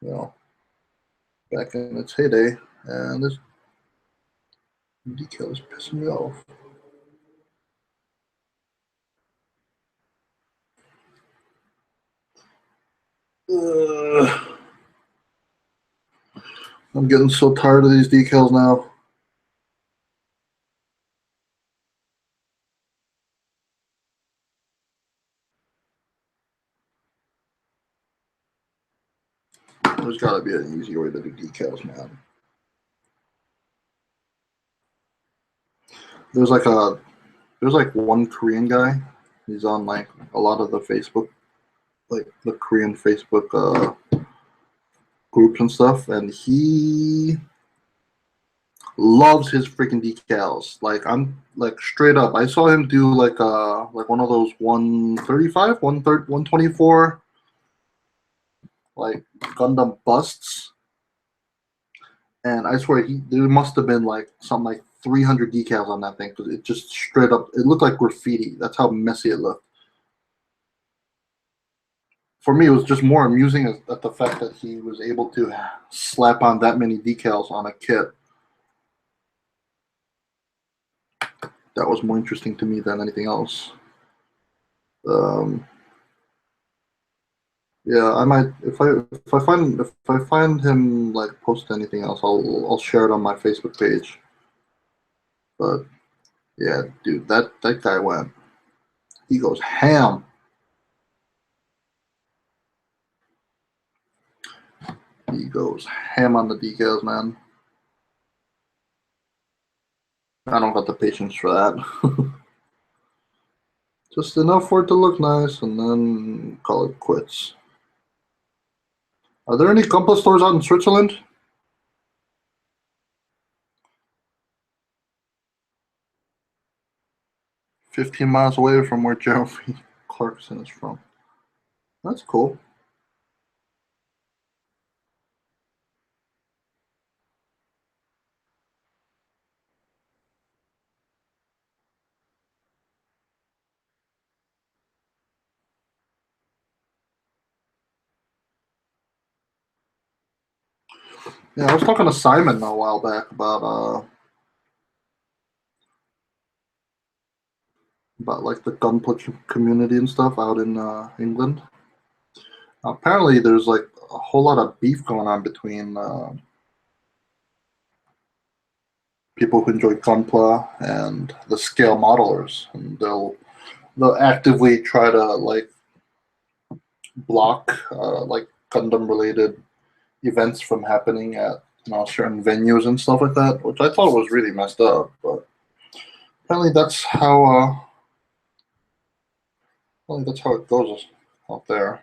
you know, back in its heyday, and this decal is pissing me off. I'm getting so tired of these decals now. There's got to be an easier way to do decals, man. There's like a there's like one Korean guy. He's on like a lot of the Facebook, like the Korean Facebook groups and stuff, and he loves his freaking decals. Like I'm like straight up. I saw him do like one of those 135, 124 like Gundam busts, and I swear there must have been like something like 300 decals on that thing because it just straight up it looked like graffiti. That's how messy it looked. For me, it was just more amusing at the fact that he was able to slap on that many decals on a kit. That was more interesting to me than anything else. Um, yeah, I might if I find him like post anything else, I'll share it on my Facebook page. But yeah, dude, that guy went. He goes ham. He goes ham on the decals, man. I don't got the patience for that. Just enough for it to look nice, and then call it quits. Are there any Gunpla stores out in Switzerland? 15 miles away from where Jeremy Clarkson is from. That's cool. Yeah, I was talking to Simon a while back about like the gunpla community and stuff out in England. Apparently, there's like a whole lot of beef going on between people who enjoy gunpla and the scale modelers, and they'll actively try to like block like Gundam related events from happening at certain venues and stuff like that, which I thought was really messed up. But apparently, that's how it goes out there,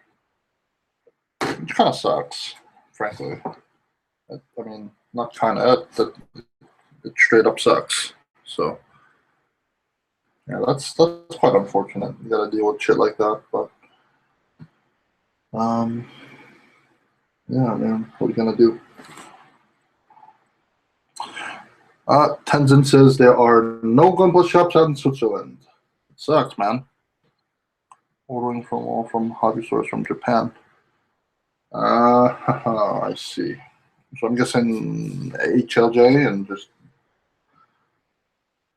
which kind of sucks, frankly. I mean, not kind of. It straight up sucks. So yeah, that's quite unfortunate. You got to deal with shit like that. But um, yeah, man, what are you gonna do? Tenzin says there are no Gunpla shops out in Switzerland. It sucks, man. Ordering from all from hobby stores from Japan. I see. So I'm guessing HLJ and just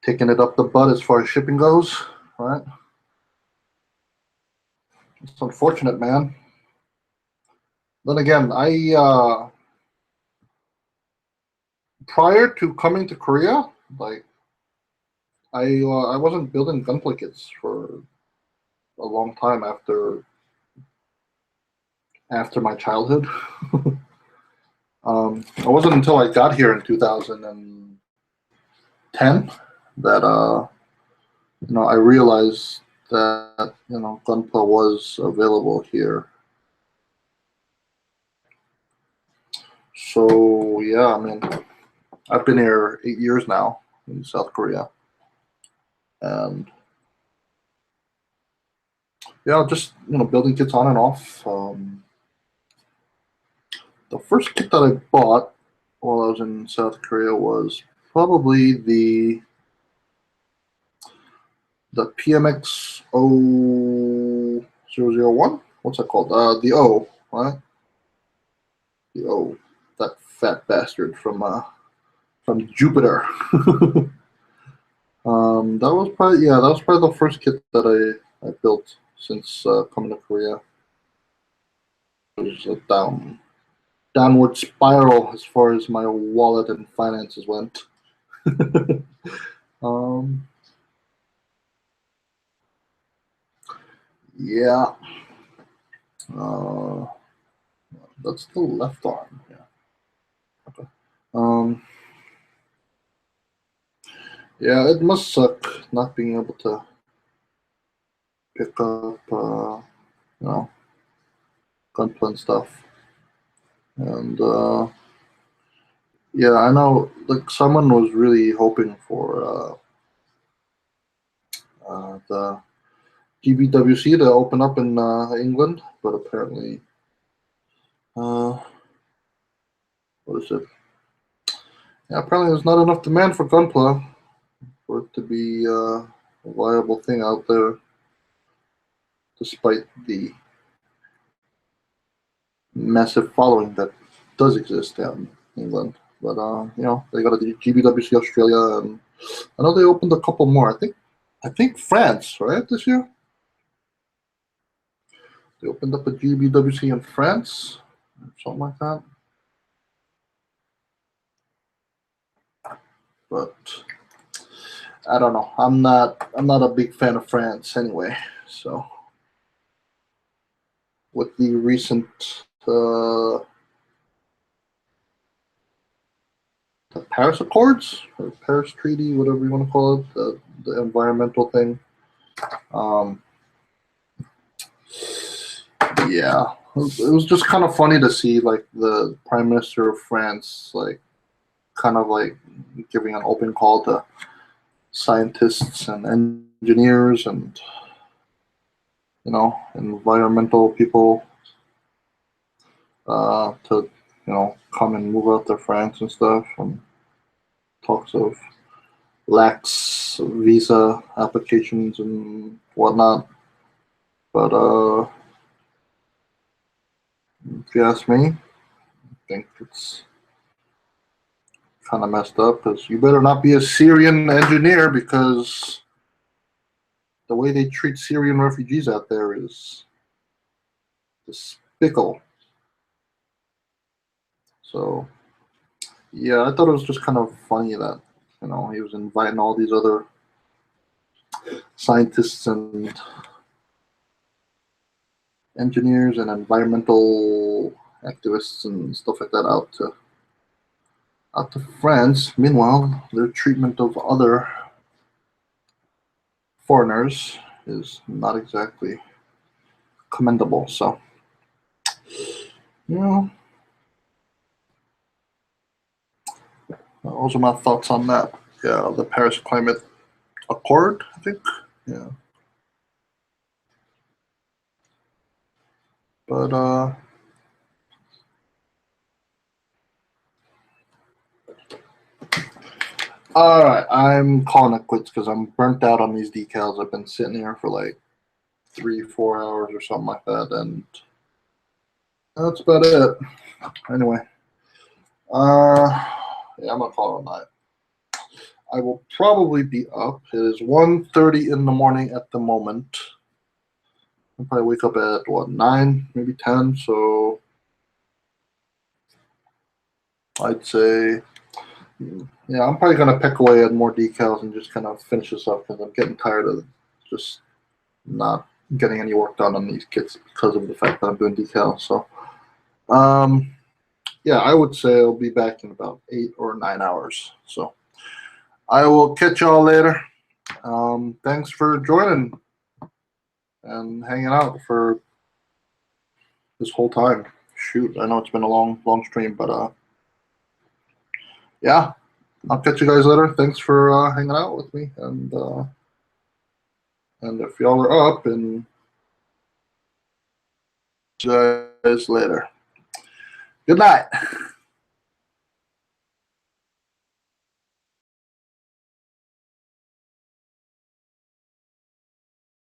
taking it up the butt as far as shipping goes, right? It's unfortunate, man. Then again, I prior to coming to Korea, like I wasn't building gunpla kits for a long time after my childhood. It wasn't until I got here in 2010 that I realized that gunpla was available here. So yeah, I mean, I've been here 8 years now in South Korea, and yeah, just building kits on and off. The first kit that I bought while I was in South Korea was probably the PMX 0001. What's that called? The O, right? The O, that fat bastard from Jupiter. That was probably the first kit that I built since coming to Korea. It was a downward spiral as far as my wallet and finances went. um, yeah, uh, that's the left arm. Yeah. Okay. Um, yeah, it must suck not being able to pick up, you know, gunplay and stuff. And yeah, I know. Like someone was really hoping for the GBWC to open up in England, but apparently What is it? Yeah, apparently there's not enough demand for Gunpla for it to be a viable thing out there, despite the massive following that does exist down in England. But they got a GBWC Australia, and I know they opened a couple more. I think France, right, this year. They opened up a GBWC in France, something like that. But I don't know. I'm not a big fan of France anyway. So with the recent the Paris Accords or Paris Treaty, whatever you want to call it, the environmental thing. Yeah, it was just kind of funny to see like the Prime Minister of France like kind of like giving an open call to scientists and engineers and environmental people to come and move out to France and stuff, and talks of lax visa applications and whatnot. But if you ask me, I think it's kind of messed up, because you better not be a Syrian engineer, because the way they treat Syrian refugees out there is despicable. So yeah, I thought it was just kind of funny that he was inviting all these other scientists and engineers and environmental activists and stuff like that out to France. Meanwhile, their treatment of other foreigners is not exactly commendable. So, those are my thoughts on that. Yeah, the Paris Climate Accord, I think. Yeah. But all right, I'm calling it quits because I'm burnt out on these decals. I've been sitting here for like 3-4 hours or something like that, and that's about it. Anyway, yeah, I'm gonna call it a night. I will probably be up. It is 1:30 in the morning at the moment. I'll probably wake up at what, 9, maybe 10. So I'd say, yeah, I'm probably gonna pick away at more decals and just kind of finish this up, because I'm getting tired of just not getting any work done on these kits because of the fact that I'm doing decals. So, yeah, I would say I'll be back in about 8 or 9 hours. So I will catch y'all later. Thanks for joining and hanging out for this whole time. Shoot, I know it's been a long stream, but yeah, I'll catch you guys later. Thanks for hanging out with me, and if y'all are up, and see you guys later. Good night.